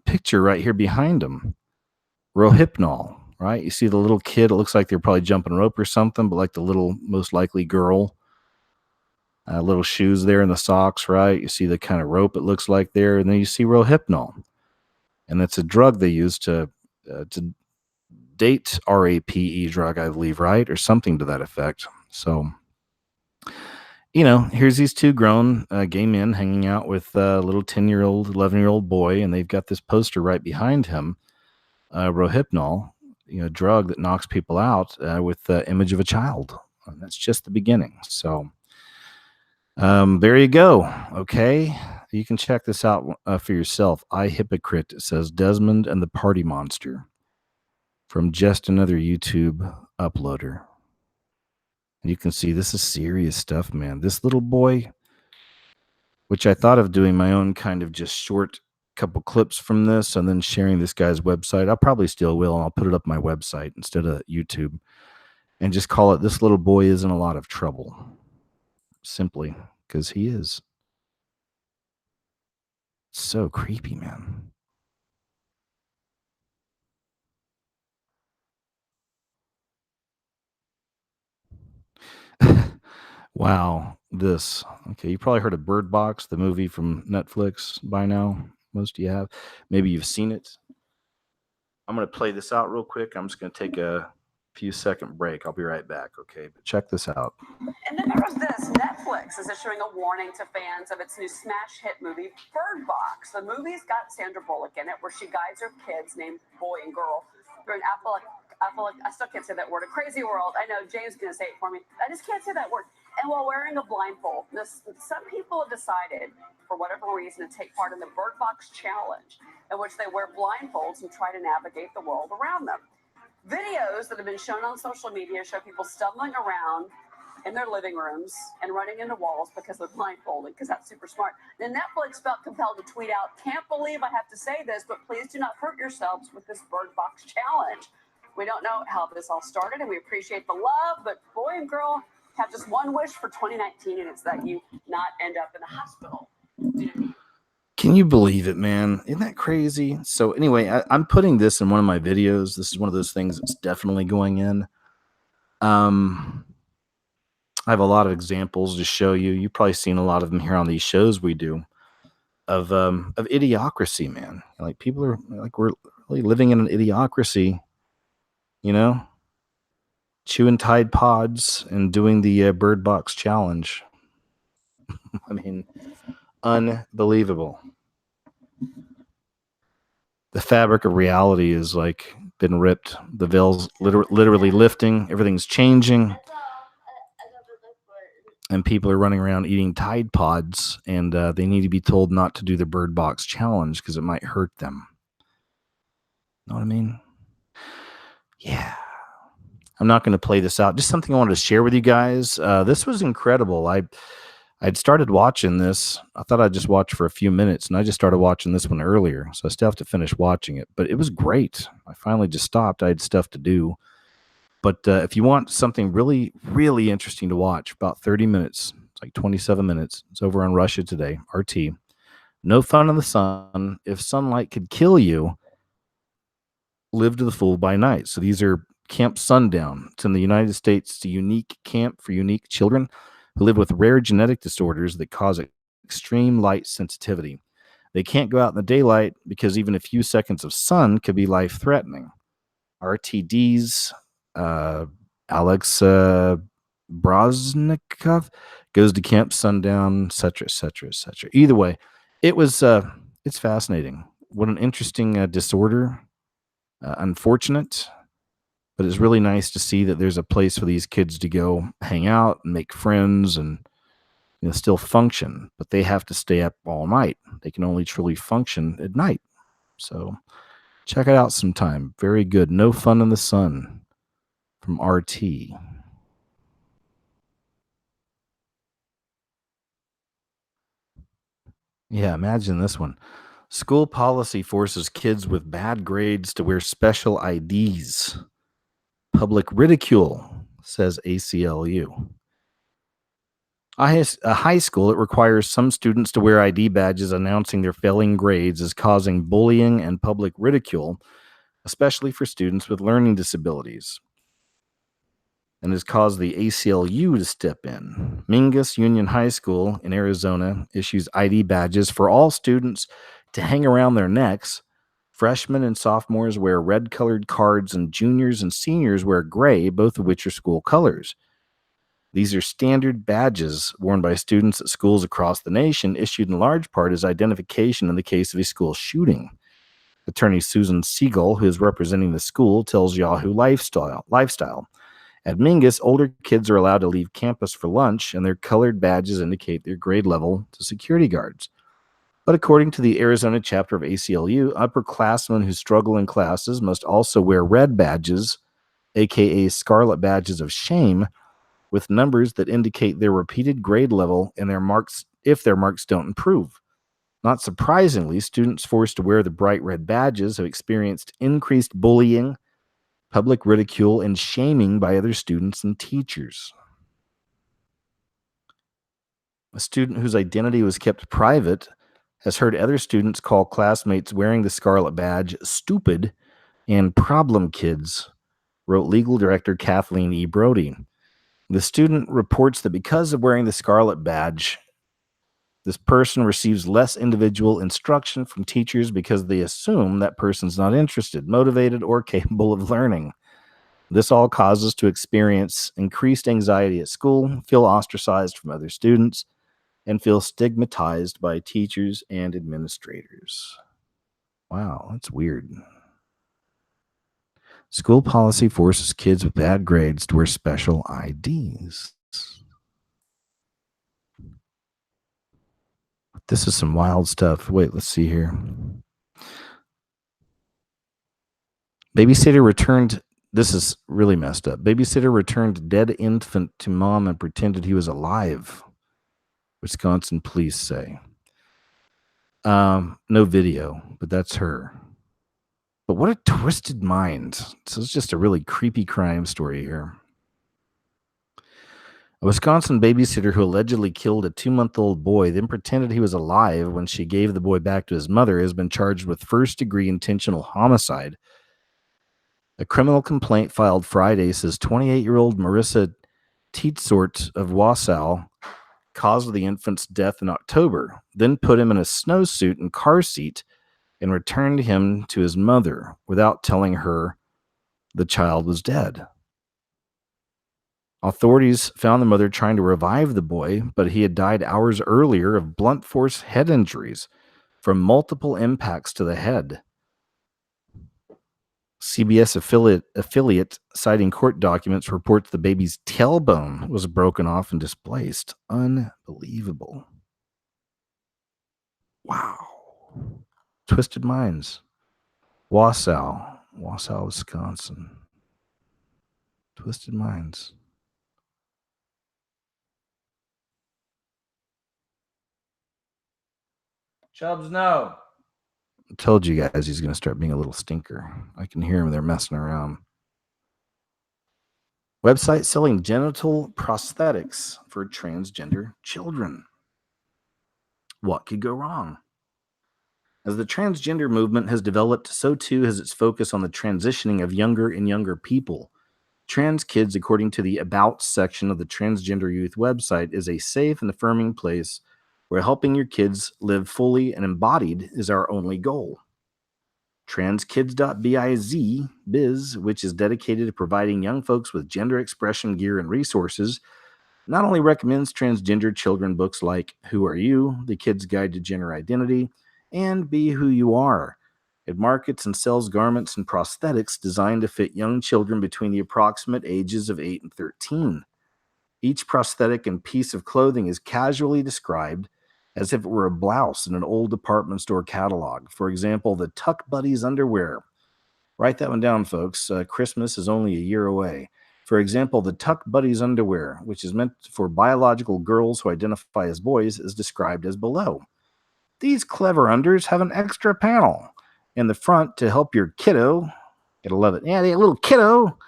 picture right here behind him. Rohypnol, right? You see the little kid. It looks like they're probably jumping rope or something, but like the little, most likely girl. Little shoes there and the socks, right? You see the kind of rope it looks like there. And then you see Rohypnol. And that's a drug they use to date, RAPE drug, I believe, right? Or something to that effect. So, here's these two grown gay men hanging out with a little 10-year-old, 11-year-old boy, and they've got this poster right behind him, Rohypnol, a drug that knocks people out with the image of a child. And that's just the beginning. So there you go. Okay. You can check this out for yourself. I Hypocrite says Desmond and the Party Monster from just another YouTube uploader. And you can see this is serious stuff, man. This little boy, which I thought of doing my own kind of just short couple clips from this and then sharing this guy's website. I probably still will, and I'll put it up my website instead of YouTube and just call it This Little Boy Is in a Lot of Trouble. Simply because he is. So creepy, man. Wow, this. Okay, you probably heard of Bird Box, the movie from Netflix by now. Most of you have. Maybe you've seen it. I'm going to play this out real quick. I'm just going to take a few second break. I'll be right back, okay? But check this out. And then there was this. Netflix is issuing a warning to fans of its new smash hit movie, Bird Box. The movie's got Sandra Bullock in it, where she guides her kids named Boy and Girl through an I still can't say that word, a crazy world. I know James is going to say it for me. I just can't say that word. And while wearing a blindfold, some people have decided, for whatever reason, to take part in the Bird Box Challenge, in which they wear blindfolds and try to navigate the world around them. Videos that have been shown on social media show people stumbling around in their living rooms and running into walls because they're blindfolded, because that's super smart. Then Netflix felt compelled to tweet out, "Can't believe I have to say this, but please do not hurt yourselves with this Bird Box Challenge. We don't know how this all started, and we appreciate the love, but boy and girl, have just one wish for 2019, and it's that you not end up in the hospital. Can you believe it, man? Isn't that crazy? So anyway, I'm putting this in one of my videos. This is one of those things that's definitely going in. I have a lot of examples to show you. You've probably seen a lot of them here on these shows we do of idiocracy, man. Like people are like, we're really living in an idiocracy, you know, chewing Tide Pods and doing the Bird Box challenge. I mean, unbelievable. The fabric of reality is like been ripped. The veil's literally lifting. Everything's changing. And people are running around eating Tide Pods, and they need to be told not to do the Bird Box challenge because it might hurt them. Know what I mean? Yeah. I'm not going to play this out. Just something I wanted to share with you guys. This was incredible. I'd started watching this. I thought I'd just watch for a few minutes, and I just started watching this one earlier, so I still have to finish watching it. But it was great. I finally just stopped. I had stuff to do. But if you want something really, really interesting to watch, about 30 minutes, it's like 27 minutes. It's over on Russia Today, RT. No fun in the sun. If sunlight could kill you, live to the full by night. So these are Camp Sundown. It's in the United States. It's a unique camp for unique children who live with rare genetic disorders that cause extreme light sensitivity. They can't go out in the daylight because even a few seconds of sun could be life-threatening. RTD's Alex Broznikov goes to Camp Sundown, etc., etc., etc. Either way, it was it's fascinating. What an interesting disorder. Unfortunate, but it's really nice to see that there's a place for these kids to go hang out and make friends and still function, but they have to stay up all night. They can only truly function at night. So check it out sometime. Very good. No Fun in the Sun from RT. Yeah, imagine this one. School policy forces kids with bad grades to wear special IDs. Public ridicule, says ACLU. A high school, it requires some students to wear ID badges announcing their failing grades is causing bullying and public ridicule, especially for students with learning disabilities, and has caused the ACLU to step in. Mingus Union High School in Arizona issues ID badges for all students to hang around their necks. Freshmen and sophomores wear red-colored cards, and juniors and seniors wear gray, both of which are school colors. These are standard badges worn by students at schools across the nation, issued in large part as identification in the case of a school shooting. Attorney Susan Siegel, who is representing the school, tells Yahoo Lifestyle. At Mingus, older kids are allowed to leave campus for lunch, and their colored badges indicate their grade level to security guards. But according to the Arizona chapter of ACLU, upperclassmen who struggle in classes must also wear red badges, aka scarlet badges of shame, with numbers that indicate their repeated grade level and their marks if their marks don't improve. Not surprisingly, students forced to wear the bright red badges have experienced increased bullying, public ridicule, and shaming by other students and teachers. A student whose identity was kept private has heard other students call classmates wearing the scarlet badge stupid and problem kids, wrote legal director Kathleen E. Brody. The student reports that because of wearing the scarlet badge, this person receives less individual instruction from teachers because they assume that person's not interested, motivated, or capable of learning. This all causes to experience increased anxiety at school, feel ostracized from other students, and feel stigmatized by teachers and administrators. Wow, that's weird. School policy forces kids with bad grades to wear special IDs. This is some wild stuff. Wait, let's see here. Babysitter returned. This is really messed up. Babysitter returned dead infant to mom and pretended he was alive. Wisconsin police say. No video, but that's her. But what a twisted mind. So it's just a really creepy crime story here. A Wisconsin babysitter who allegedly killed a 2-month-old boy, then pretended he was alive when she gave the boy back to his mother, has been charged with first-degree intentional homicide. A criminal complaint filed Friday says 28-year-old Marissa Teetsort of Wausau caused the infant's death in October, then put him in a snowsuit and car seat and returned him to his mother without telling her the child was dead. Authorities found the mother trying to revive the boy, but he had died hours earlier of blunt force head injuries from multiple impacts to the head. CBS affiliate citing court documents reports the baby's tailbone was broken off and displaced. Unbelievable. Wow. Twisted minds. Wausau, Wisconsin. Twisted minds. Chubs, no. I told you guys he's going to start being a little stinker. I can hear him. They're messing around. Website selling genital prosthetics for transgender children. What could go wrong? As the transgender movement has developed, so too has its focus on the transitioning of younger and younger people. Trans kids, according to the About section of the Transgender Youth website, is a safe and affirming place where helping your kids live fully and embodied is our only goal. Transkids.biz, which is dedicated to providing young folks with gender expression gear and resources, not only recommends transgender children books like Who Are You? The Kid's Guide to Gender Identity, and Be Who You Are. It markets and sells garments and prosthetics designed to fit young children between the approximate ages of 8 and 13. Each prosthetic and piece of clothing is casually described as if it were a blouse in an old department store catalog. For example, the Tuck Buddies underwear. Write that one down, folks. Christmas is only a year away. For example, the Tuck Buddies underwear, which is meant for biological girls who identify as boys, is described as below. These clever unders have an extra panel in the front to help your kiddo. Gotta love it. Yeah, they little kiddo.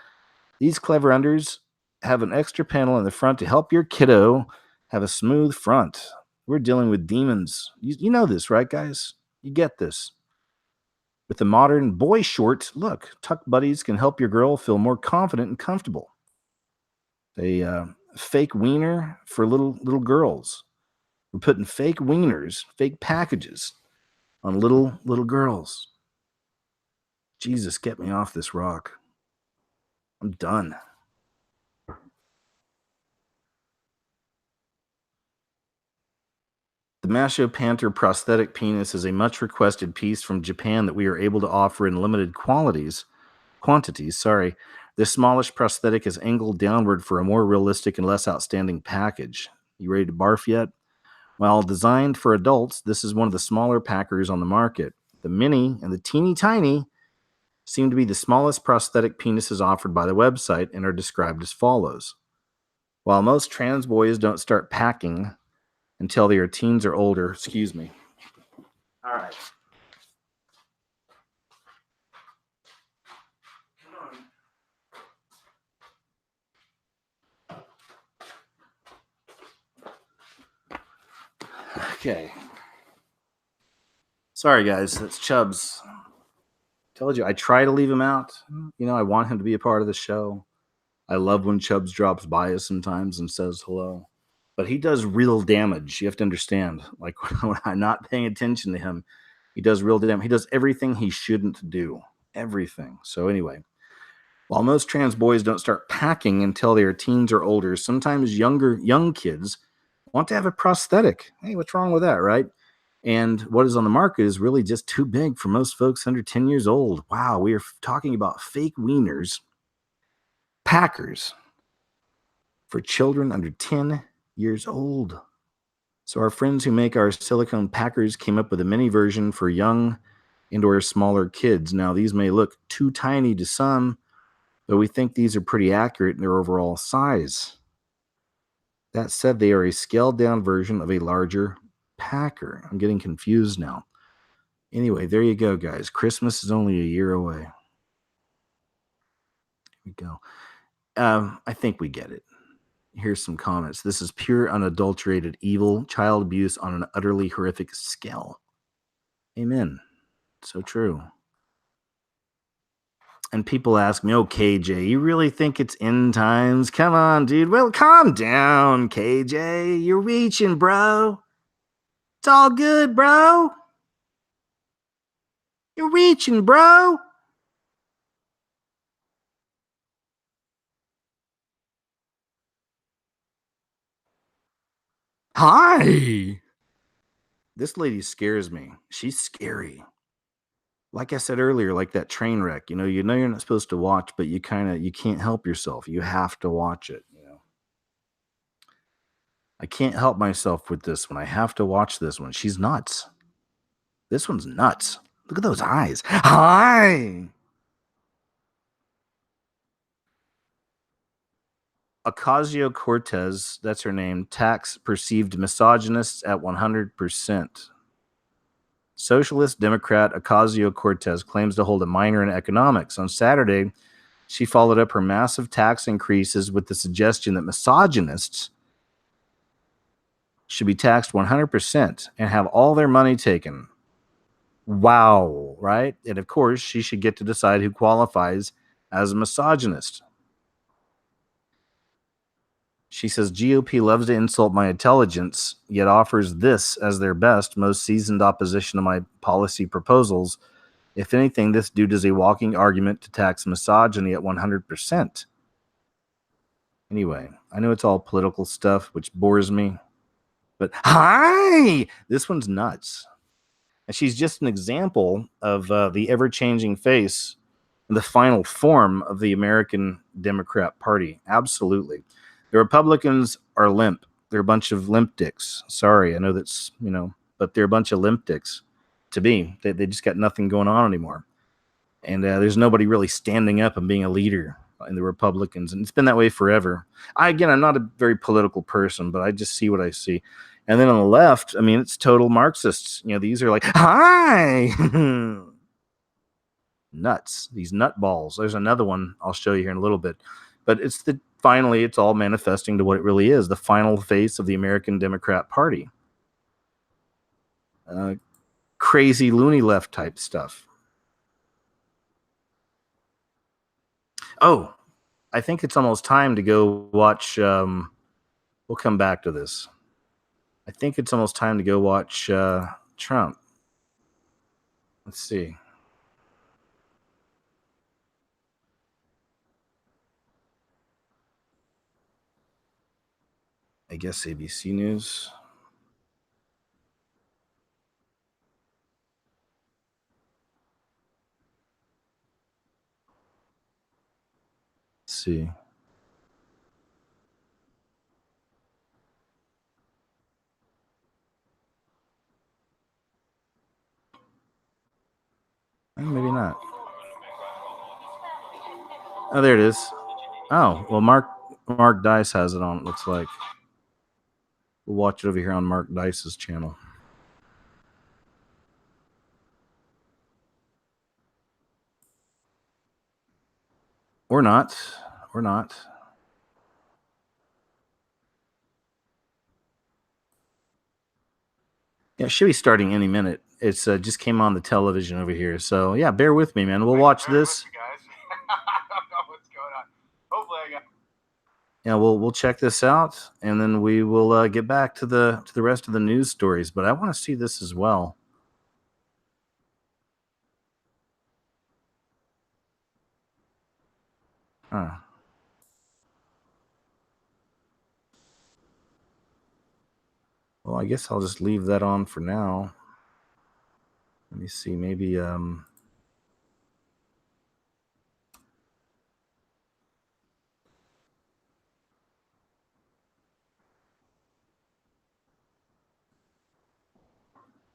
These clever unders have an extra panel in the front to help your kiddo have a smooth front. We're dealing with demons. You know this, right, guys? You get this. With the modern boy short, look, Tuck Buddies can help your girl feel more confident and comfortable. A fake wiener for little girls. We're putting fake wieners, fake packages on little girls. Jesus, get me off this rock. I'm done. The Macho Panther prosthetic penis is a much requested piece from Japan that we are able to offer in limited quantities. This smallish prosthetic is angled downward for a more realistic and less outstanding package. You ready to barf yet? While designed for adults, this is one of the smaller packers on the market. The mini and the teeny tiny seem to be the smallest prosthetic penises offered by the website and are described as follows. While most trans boys don't start packing until they are teens or older, excuse me. All right. Okay. Sorry, guys. That's Chubs. Told you, I try to leave him out. You know, I want him to be a part of the show. I love when Chubs drops by us sometimes and says hello. But he does real damage. You have to understand. Like, when I'm not paying attention to him, he does real damage. He does everything he shouldn't do. Everything. So anyway, while most trans boys don't start packing until they are teens or older, sometimes young kids want to have a prosthetic. Hey, what's wrong with that, right? And what is on the market is really just too big for most folks under 10 years old. Wow, we are talking about fake wieners, packers, for children under 10 years old. So our friends who make our silicone packers came up with a mini version for young and or smaller kids. Now, these may look too tiny to some, but we think these are pretty accurate in their overall size. That said, they are a scaled-down version of a larger packer. I'm getting confused now. Anyway, there you go, guys. Christmas is only a year away. Here we go. I think we get it. Here's some comments. This is pure, unadulterated evil, child abuse on an utterly horrific scale. Amen. So true. And people ask me, oh, KJ, you really think it's end times? Come on, dude. Well, calm down, KJ. You're reaching, bro. It's all good, bro. You're reaching, bro. Hi. This lady scares me. She's scary. Like I said earlier, like that train wreck, you know you're not supposed to watch, but you can't help yourself. You have to watch it, you know. I can't help myself with this one. I have to watch this one. She's nuts. This one's nuts. Look at those eyes. Hi. Ocasio-Cortez, that's her name, tax perceived misogynists at 100%. Socialist Democrat Ocasio-Cortez claims to hold a minor in economics. On Saturday, she followed up her massive tax increases with the suggestion that misogynists should be taxed 100% and have all their money taken. Wow, right? And of course, she should get to decide who qualifies as a misogynist. She says GOP loves to insult my intelligence, yet offers this as their best, most seasoned opposition to my policy proposals. If anything, this dude is a walking argument to tax misogyny at 100%. Anyway, I know it's all political stuff, which bores me. But hi! This one's nuts. And she's just an example of the ever-changing face and the final form of the American Democrat Party. Absolutely. The Republicans are limp. They're a bunch of limp dicks. Sorry, I know that's, but they're a bunch of limp dicks to me. They just got nothing going on anymore. And there's nobody really standing up and being a leader in the Republicans. And it's been that way forever. I'm not a very political person, but I just see what I see. And then on the left, it's total Marxists. These are like, hi! Nuts. These nut balls. There's another one I'll show you here in a little bit. But finally, it's all manifesting to what it really is, the final face of the American Democrat Party. Crazy loony left type stuff. Oh, I think it's almost time to go watch, we'll come back to this. I think it's almost time to go watch Trump. Let's see. I guess ABC News. Let's see. Maybe not. Oh, there it is. Oh, well, Mark Dice has it on, it looks like. We'll watch it over here on Mark Dice's channel. Or not. Yeah, it should be starting any minute. It's just came on the television over here. So, yeah, bear with me, man. We'll watch this. I don't know what's going on. Hopefully I got... Yeah, we'll check this out, and then we will get back to the rest of the news stories. But I want to see this as well. Huh. Well, I guess I'll just leave that on for now. Let me see, maybe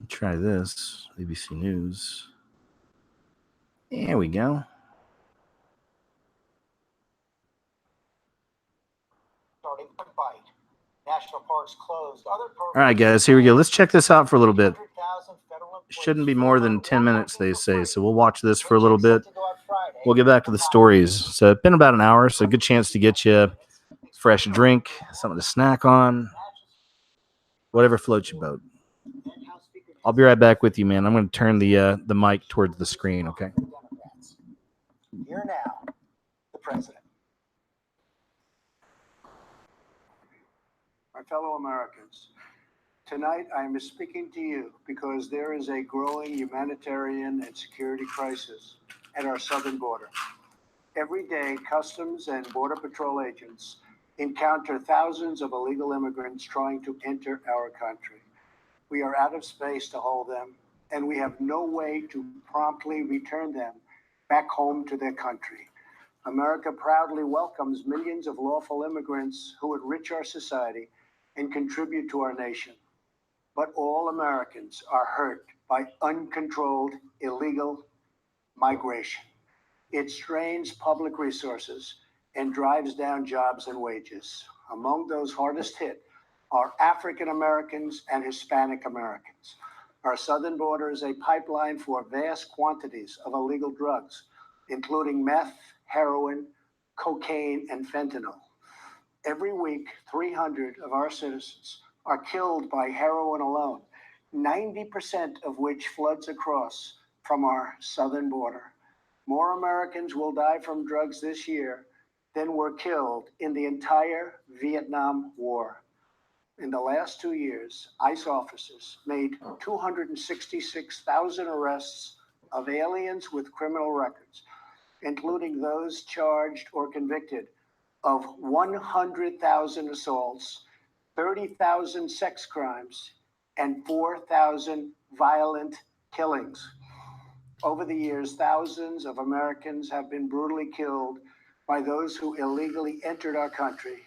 try this. ABC News. There we go. National parks closed. All right, guys, here we go. Let's check this out for a little bit. Shouldn't be more than 10 minutes, they say. So we'll watch this for a little bit. We'll get back to the stories. So it's been about an hour, so good chance to get you fresh drink, something to snack on, whatever floats your boat. I'll be right back with you, man. I'm going to turn the mic towards the screen, okay? Here now, the president. My fellow Americans, tonight I am speaking to you because there is a growing humanitarian and security crisis at our southern border. Every day, Customs and Border Patrol agents encounter thousands of illegal immigrants trying to enter our country. We are out of space to hold them, and we have no way to promptly return them back home to their country. America proudly welcomes millions of lawful immigrants who enrich our society and contribute to our nation. But all Americans are hurt by uncontrolled illegal migration. It strains public resources and drives down jobs and wages. Among those hardest hit are African Americans and Hispanic Americans. Our southern border is a pipeline for vast quantities of illegal drugs, including meth, heroin, cocaine, and fentanyl. Every week, 300 of our citizens are killed by heroin alone, 90% of which floods across from our southern border. More Americans will die from drugs this year than were killed in the entire Vietnam War. In the last 2 years, ICE officers made 266,000 arrests of aliens with criminal records, including those charged or convicted of 100,000 assaults, 30,000 sex crimes, and 4,000 violent killings. Over the years, thousands of Americans have been brutally killed by those who illegally entered our country,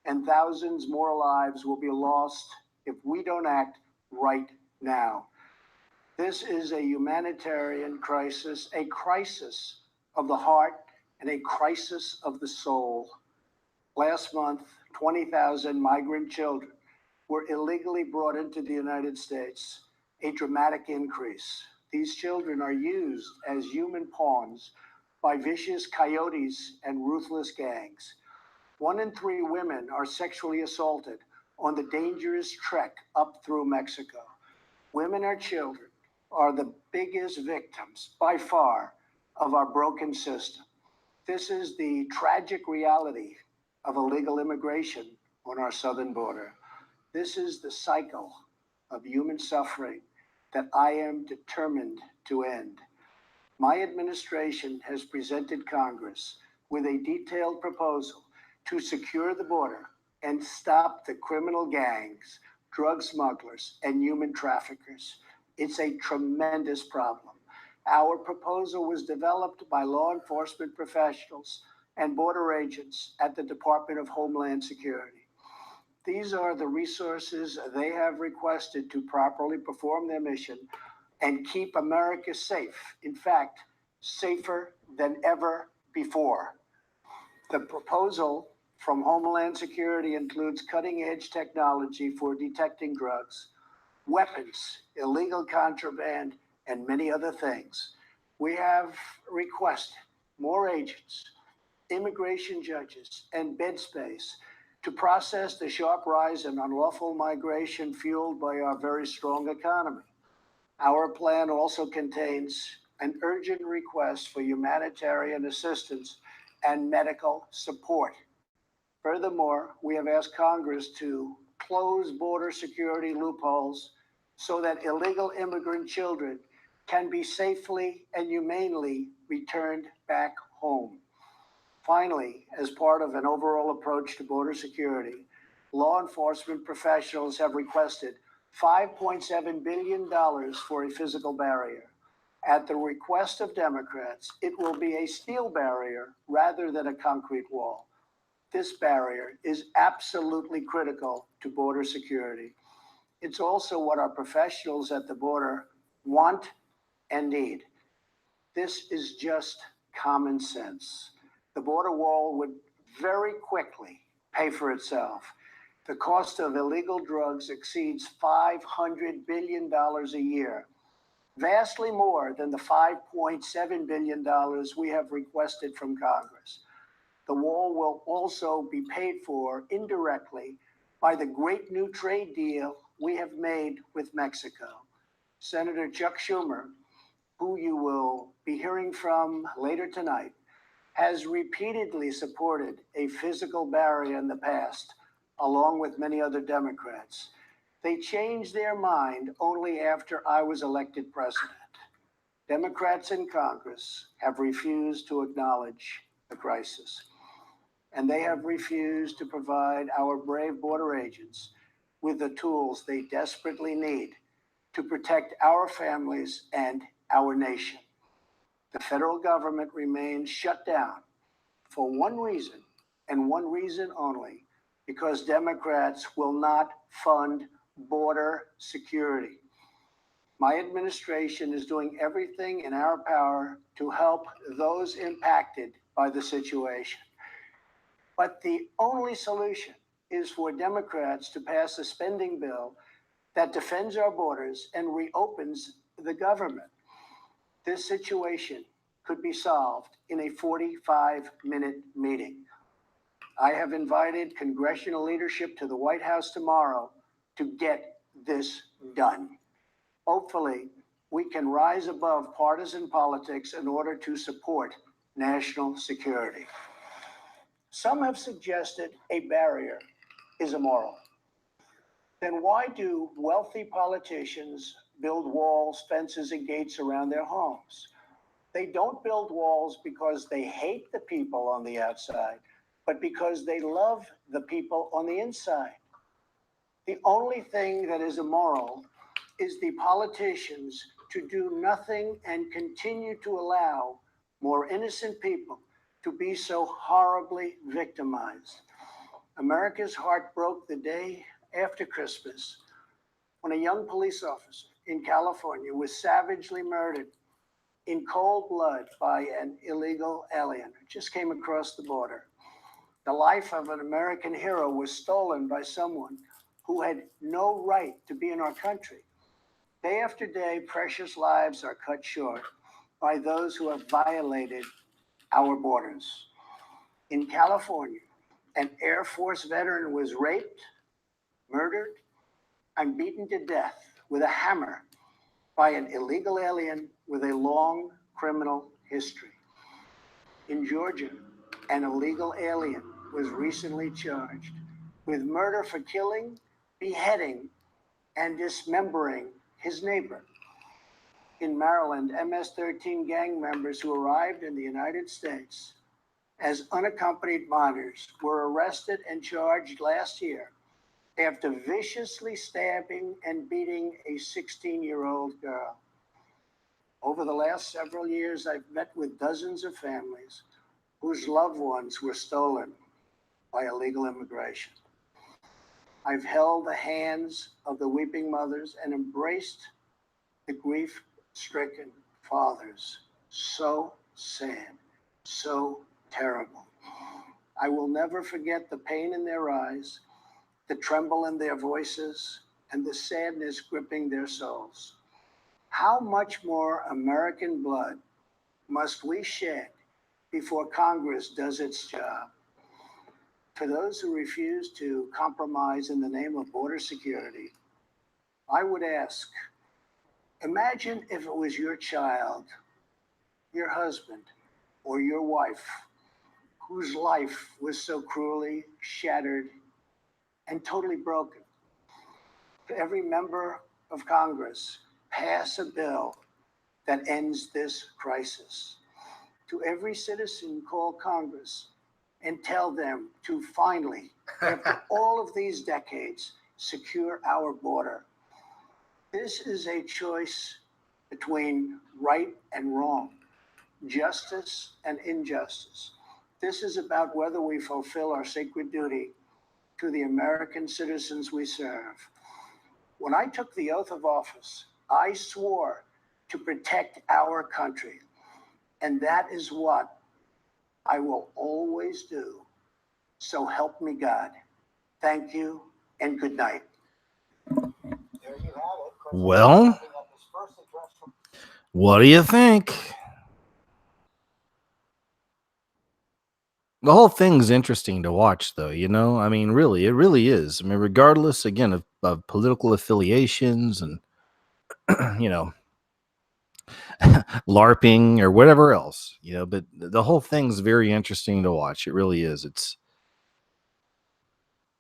and thousands more lives will be lost if we don't act right now. This is a humanitarian crisis, a crisis of the heart, and a crisis of the soul. Last month, 20,000 migrant children were illegally brought into the United States, a dramatic increase. These children are used as human pawns by vicious coyotes and ruthless gangs. 1 in 3 women are sexually assaulted on the dangerous trek up through Mexico. Women and children are the biggest victims, by far, of our broken system. This is the tragic reality of illegal immigration on our southern border. This is the cycle of human suffering that I am determined to end. My administration has presented Congress with a detailed proposal to secure the border and stop the criminal gangs, drug smugglers, and human traffickers. It's a tremendous problem. Our proposal was developed by law enforcement professionals and border agents at the Department of Homeland Security. These are the resources they have requested to properly perform their mission and keep America safe. In fact, safer than ever before. The proposal from Homeland Security includes cutting-edge technology for detecting drugs, weapons, illegal contraband, and many other things. We have requested more agents, immigration judges, and bed space to process the sharp rise in unlawful migration fueled by our very strong economy. Our plan also contains an urgent request for humanitarian assistance and medical support. Furthermore, we have asked Congress to close border security loopholes so that illegal immigrant children can be safely and humanely returned back home. Finally, as part of an overall approach to border security, law enforcement professionals have requested $5.7 billion for a physical barrier. At the request of Democrats, it will be a steel barrier rather than a concrete wall. This barrier is absolutely critical to border security. It's also what our professionals at the border want and need. This is just common sense. The border wall would very quickly pay for itself. The cost of illegal drugs exceeds $500 billion a year, vastly more than the $5.7 billion we have requested from Congress. The wall will also be paid for indirectly by the great new trade deal we have made with Mexico. Senator Chuck Schumer, who you will be hearing from later tonight, has repeatedly supported a physical barrier in the past, along with many other Democrats. They changed their mind only after I was elected president. Democrats in Congress have refused to acknowledge the crisis, and they have refused to provide our brave border agents with the tools they desperately need to protect our families and our nation. The federal government remains shut down for one reason, and one reason only, because Democrats will not fund border security. My administration is doing everything in our power to help those impacted by the situation. But the only solution is for Democrats to pass a spending bill that defends our borders and reopens the government. This situation could be solved in a 45-minute meeting. I have invited congressional leadership to the White House tomorrow to get this done. Hopefully, we can rise above partisan politics in order to support national security. Some have suggested a barrier is immoral. Then why do wealthy politicians build walls, fences, and gates around their homes? They don't build walls because they hate the people on the outside, but because they love the people on the inside. The only thing that is immoral is the politicians to do nothing and continue to allow more innocent people to be so horribly victimized. America's heart broke the day after Christmas when a young police officer in California was savagely murdered in cold blood by an illegal alien who just came across the border. The life of an American hero was stolen by someone who had no right to be in our country. Day after day, precious lives are cut short by those who have violated our borders. In California, an Air Force veteran was raped, murdered, and beaten to death with a hammer by an illegal alien with a long criminal history. In Georgia, an illegal alien was recently charged with murder for killing, beheading, and dismembering his neighbor. In Maryland, MS-13 gang members who arrived in the United States as unaccompanied minors were arrested and charged last year after viciously stabbing and beating a 16-year-old girl. Over the last several years, I've met with dozens of families whose loved ones were stolen by illegal immigration. I've held the hands of the weeping mothers and embraced the grief-stricken fathers. So sad, so terrible. I will never forget the pain in their eyes, the tremble in their voices, and the sadness gripping their souls. How much more American blood must we shed before Congress does its job? For those who refuse to compromise in the name of border security, I would ask, imagine if it was your child, your husband, or your wife whose life was so cruelly shattered and totally broken. For every member of Congress, pass a bill that ends this crisis. To every citizen, call Congress and tell them to finally, after all of these decades, secure our border. This is a choice between right and wrong, justice and injustice. This is about whether we fulfill our sacred duty to the American citizens we serve. When I took the oath of office, I swore to protect our country, and that is what I will always do. So help me God. Thank you and good night. There you have it. Well, what do you think? The whole thing's interesting to watch, though. I mean, really, it really is. I mean, regardless, again, of political affiliations and you know, LARPing or whatever else, but the whole thing's very interesting to watch. It really is. It's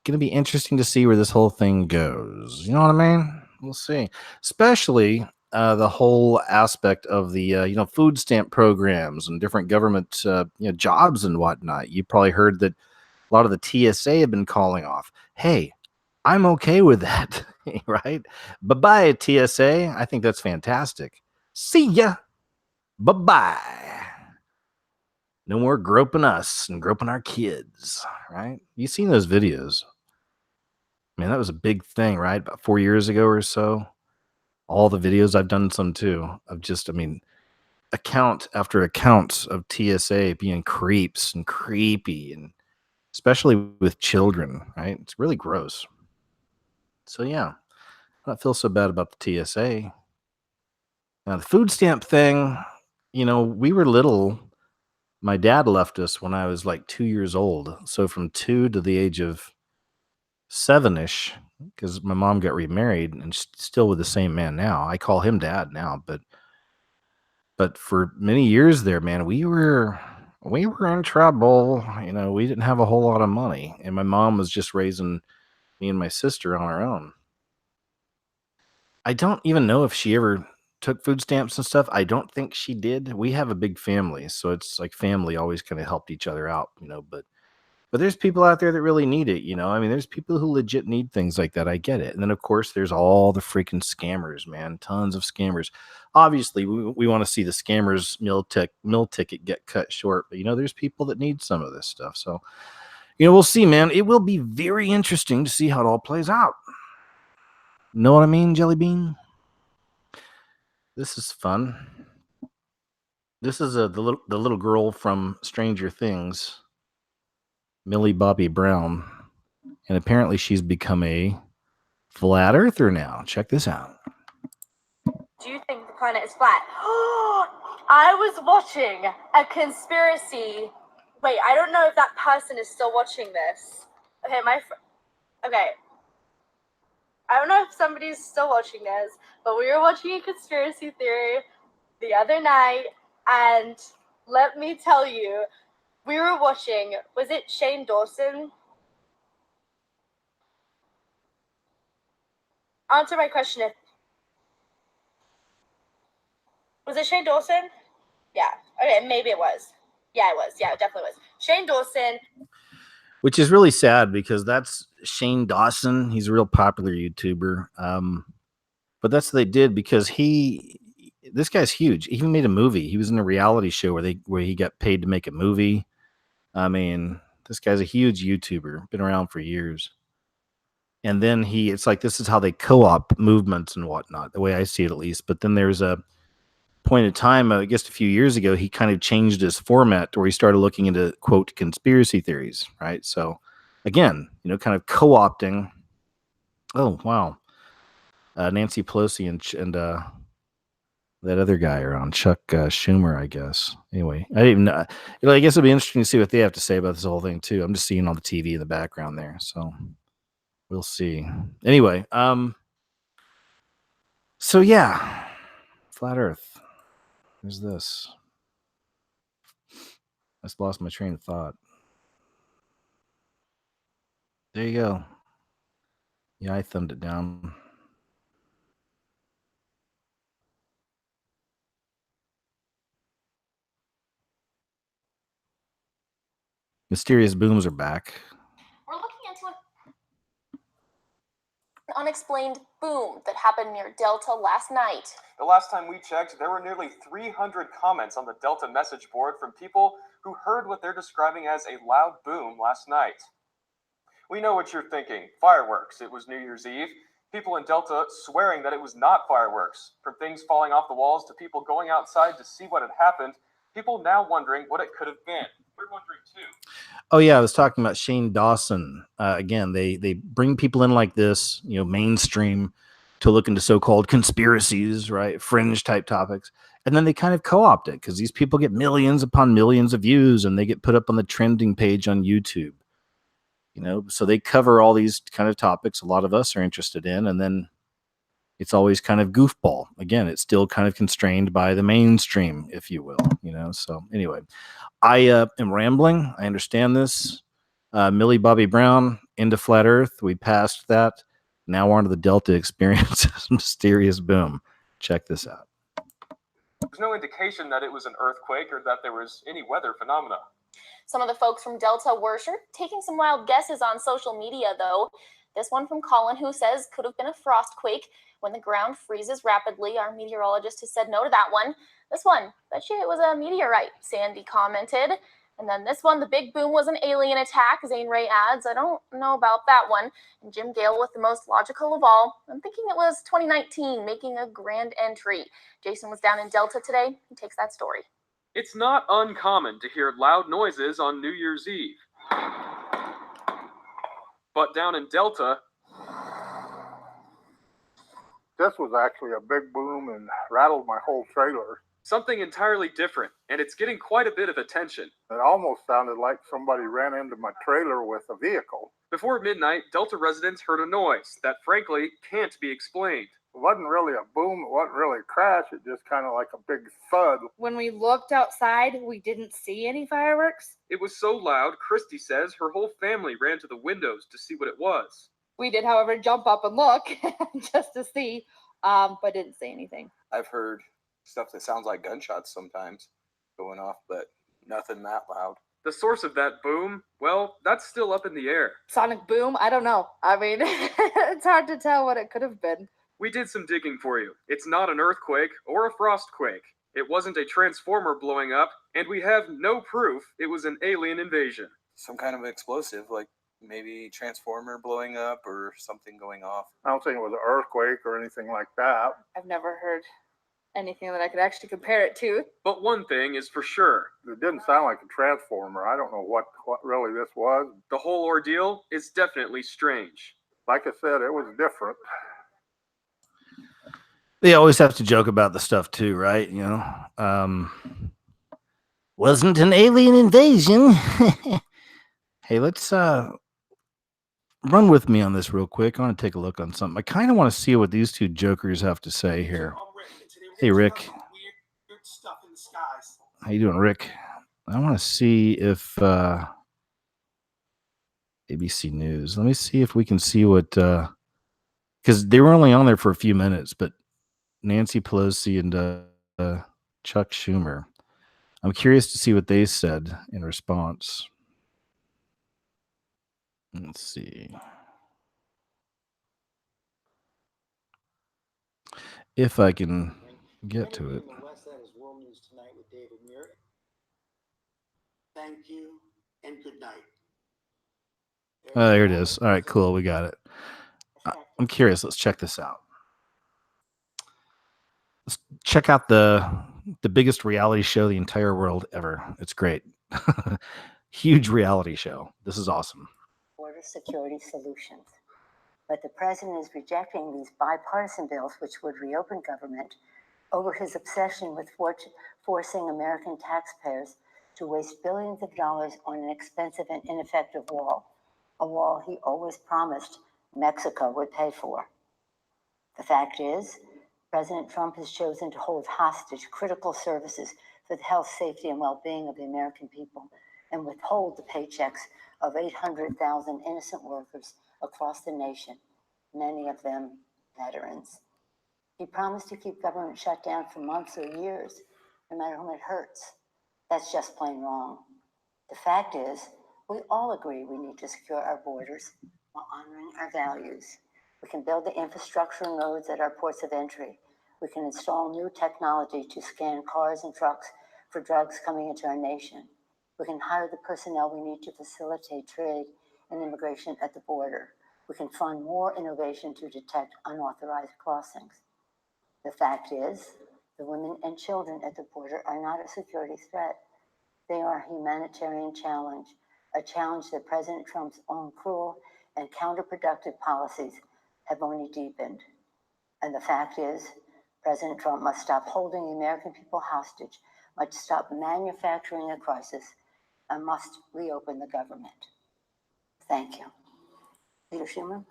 going to be interesting to see where this whole thing goes. You know what I mean? We'll see. Especially the whole aspect of the food stamp programs and different government jobs and whatnot. You probably heard that a lot of the TSA have been calling off. Hey, I'm okay with that, right? Bye-bye, TSA. I think that's fantastic. See ya. Bye-bye. No more groping us and groping our kids, right? You seen those videos? Man, that was a big thing, right? About 4 years ago or so. All the videos, I've done some too, of just, account after account of TSA being creeps and creepy, and especially with children, right? It's really gross. So yeah, I don't feel so bad about the TSA. Now the food stamp thing, we were little. My dad left us when I was like 2 years old. So from 2 to the age of 7-ish, because my mom got remarried and still with the same man now. I call him dad now, but for many years there, man, we were in trouble. We didn't have a whole lot of money, and my mom was just raising me and my sister on our own. I don't even know if she ever took food stamps and stuff. I don't think she did. We have a big family, so it's like family always kind of helped each other out, but there's people out there that really need it, there's people who legit need things like that. I get it. And then of course there's all the freaking scammers, man. Tons of scammers. Obviously we want to see the scammers meal ticket get cut short, but there's people that need some of this stuff. So, we'll see, man. It will be very interesting to see how it all plays out. Know what I mean, Jelly Bean? This is fun. This is the little girl from Stranger Things, Millie Bobby Brown, and apparently she's become a flat earther now. Check this out. Do you think the planet is flat? I was watching a conspiracy. Wait, I don't know if that person is still watching this. Okay, okay. I don't know if somebody's still watching this, but we were watching a conspiracy theory the other night, and let me tell you, we were watching, was it Shane Dawson? Answer my question if... Was it Shane Dawson? Yeah. Okay, maybe it was. Yeah, it was. Yeah, it definitely was. Shane Dawson. Which is really sad because that's Shane Dawson. He's a real popular YouTuber. But that's what they did because this guy's huge. He even made a movie. He was in a reality show where he got paid to make a movie. This guy's a huge YouTuber, been around for years. And then it's like, this is how they co-op movements and whatnot, the way I see it at least. But then there's a point in time, I guess a few years ago, he kind of changed his format where he started looking into, quote, conspiracy theories, right? So again, kind of co-opting. Oh, wow. Nancy Pelosi and that other guy are on, Chuck Schumer, I guess. Anyway, I didn't even know. I guess it'll be interesting to see what they have to say about this whole thing too. I'm just seeing all the TV in the background there, so we'll see. Anyway, so yeah, flat Earth. There's this. I just lost my train of thought. There you go. Yeah, I thumbed it down. Mysterious booms are back. We're looking into an unexplained boom that happened near Delta last night. The last time we checked, there were nearly 300 comments on the Delta message board from people who heard what they're describing as a loud boom last night. We know what you're thinking. Fireworks. It was New Year's Eve. People in Delta swearing that it was not fireworks. From things falling off the walls to people going outside to see what had happened, people now wondering what it could have been. We're wondering too. Oh yeah, I was talking about Shane Dawson. Again, they bring people in like this, mainstream, to look into so-called conspiracies, right? Fringe type topics. And then they kind of co-opt it because these people get millions upon millions of views and they get put up on the trending page on YouTube. So they cover all these kind of topics a lot of us are interested in, and then it's always kind of goofball. Again, it's still kind of constrained by the mainstream, if you will. So anyway, I am rambling. I understand this. Millie Bobby Brown into flat Earth. We passed that. Now we're on to the Delta experience. Mysterious boom. Check this out. There's no indication that it was an earthquake or that there was any weather phenomena. Some of the folks from Delta were sure taking some wild guesses on social media, though. This one from Colin, who says could have been a frostquake when the ground freezes rapidly. Our meteorologist has said no to that one. This one, bet you it was a meteorite, Sandy commented. And then this one, the big boom was an alien attack, Zane Ray adds. I don't know about that one. And Jim Gale with the most logical of all. I'm thinking it was 2019, making a grand entry. Jason was down in Delta today. He takes that story. It's not uncommon to hear loud noises on New Year's Eve. But down in Delta, this was actually a big boom and rattled my whole trailer. Something entirely different, and it's getting quite a bit of attention. It almost sounded like somebody ran into my trailer with a vehicle. Before midnight, Delta residents heard a noise that frankly can't be explained. It wasn't really a boom, it wasn't really a crash, it just kind of like a big thud. When we looked outside, we didn't see any fireworks. It was so loud, Christy says her whole family ran to the windows to see what it was. We did, however, jump up and look just to see, but didn't say anything. I've heard stuff that sounds like gunshots sometimes going off, but nothing that loud. The source of that boom, well, that's still up in the air. Sonic boom? I don't know. I mean, it's hard to tell what it could have been. We did some digging for you. It's not an earthquake or a frostquake. It wasn't a transformer blowing up, and we have no proof it was an alien invasion. Some kind of explosive, like maybe transformer blowing up or something going off. I don't think it was an earthquake or anything like that. I've never heard anything that I could actually compare it to. But one thing is for sure. It didn't sound like a transformer. I don't know what really this was. The whole ordeal is definitely strange. Like I said, it was different. They always have to joke about the stuff too, right? Wasn't an alien invasion. Hey, let's run with me on this real quick. I want to take a look on something. I kind of want to see what these two jokers have to say here. Hey, Rick. How you doing, Rick? I want to see if ABC News. Let me see if we can see what because they were only on there for a few minutes, but Nancy Pelosi and Chuck Schumer. I'm curious to see what they said in response. Let's see. If I can get to it. Thank you and good night. Oh, there it is. All right, cool. We got it. I'm curious. Let's check this out. Let's check out the biggest reality show the entire world ever. It's great. Huge reality show. This is awesome. Border security solutions. But the president is rejecting these bipartisan bills which would reopen government over his obsession with forcing American taxpayers to waste billions of dollars on an expensive and ineffective wall, a wall he always promised Mexico would pay for. The fact is, President Trump has chosen to hold hostage critical services for the health, safety, and well-being of the American people and withhold the paychecks of 800,000 innocent workers across the nation, many of them veterans. He promised to keep government shut down for months or years, no matter whom it hurts. That's just plain wrong. The fact is, we all agree we need to secure our borders while honoring our values. We can build the infrastructure and roads at our ports of entry. We can install new technology to scan cars and trucks for drugs coming into our nation. We can hire the personnel we need to facilitate trade and immigration at the border. We can fund more innovation to detect unauthorized crossings. The fact is, the women and children at the border are not a security threat. They are a humanitarian challenge, a challenge that President Trump's own cruel and counterproductive policies have only deepened. And the fact is, President Trump must stop holding the American people hostage, must stop manufacturing a crisis, and must reopen the government. Thank you. Leader Schumer?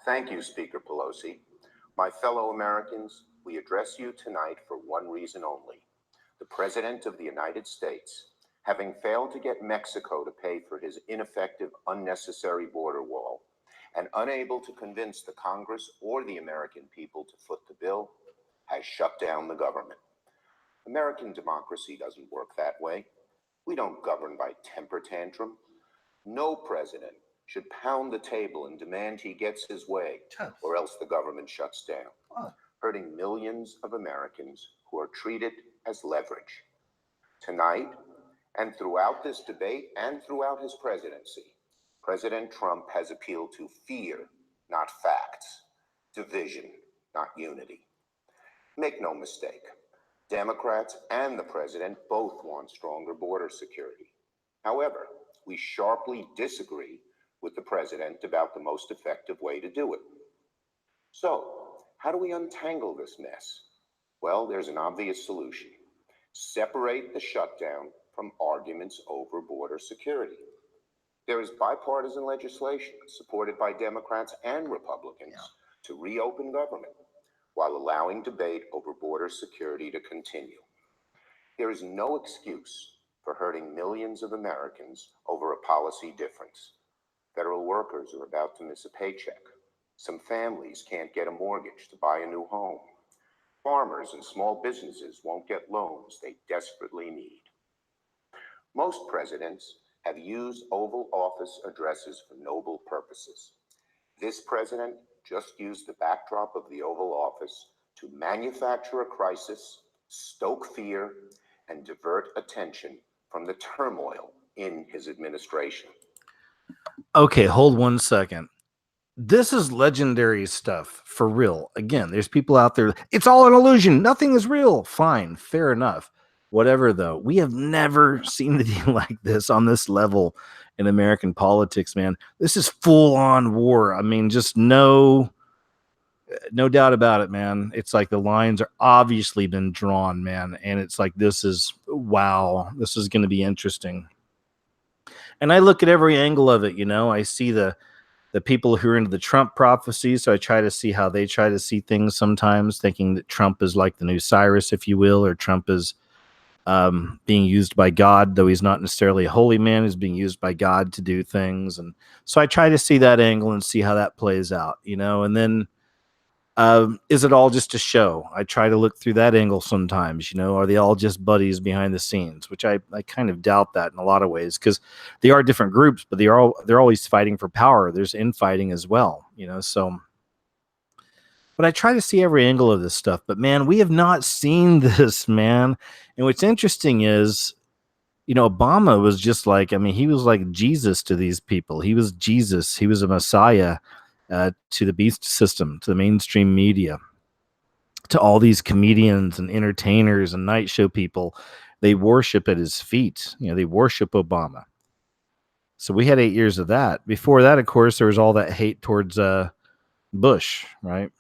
Thank you, Speaker Pelosi. My fellow Americans, we address you tonight for one reason only. The President of the United States, having failed to get Mexico to pay for his ineffective, unnecessary border wall, and unable to convince the Congress or the American people to foot the bill, has shut down the government. American democracy doesn't work that way. We don't govern by temper tantrum. No president should pound the table and demand he gets his way, or else the government shuts down, hurting millions of Americans who are treated as leverage. Tonight, and throughout this debate and throughout his presidency, President Trump has appealed to fear, not facts, division, not unity. Make no mistake, Democrats and the president both want stronger border security. However, we sharply disagree with the president about the most effective way to do it. So, how do we untangle this mess? Well, there's an obvious solution. Separate the shutdown from arguments over border security. There is bipartisan legislation supported by Democrats and Republicans to reopen government while allowing debate over border security to continue. There is no excuse for hurting millions of Americans over a policy difference. Federal workers are about to miss a paycheck. Some families can't get a mortgage to buy a new home. Farmers and small businesses won't get loans they desperately need. Most presidents have used Oval Office addresses for noble purposes. This president just used the backdrop of the Oval Office to manufacture a crisis, stoke fear, and divert attention from the turmoil in his administration. Okay, hold 1 second. This is legendary stuff for real. Again, there's people out there. It's all an illusion. Nothing is real. Fine. Fair enough. Whatever, though. We have never seen anything like this on this level in American politics, man. This is full on war. I mean, just no doubt about it, man. It's like the lines are obviously been drawn, man. And it's like, this is, wow, this is going to be interesting. And I look at every angle of it, you know. I see the people who are into the Trump prophecy, so I try to see how they try to see things sometimes, thinking that Trump is like the new Cyrus, if you will, or Trump is being used by God, though he's not necessarily a holy man, is being used by God to do things. And so I try to see that angle and see how that plays out, you know. And then is it all just a show? I try to look through that angle sometimes, you know. Are they all just buddies behind the scenes? Which I kind of doubt that in a lot of ways, because they are different groups, but they're always fighting for power. There's infighting as well, you know. So, but I try to see every angle of this stuff. But man, we have not seen this, man. And what's interesting is, you know, Obama was just like, I mean, he was like Jesus to these people. He was Jesus. He was a Messiah. To the beast system, to the mainstream media, to all these comedians and entertainers and night show people. They worship at his feet. You know, they worship Obama. So we had 8 years of that. Before that, of course, there was all that hate towards Bush, right?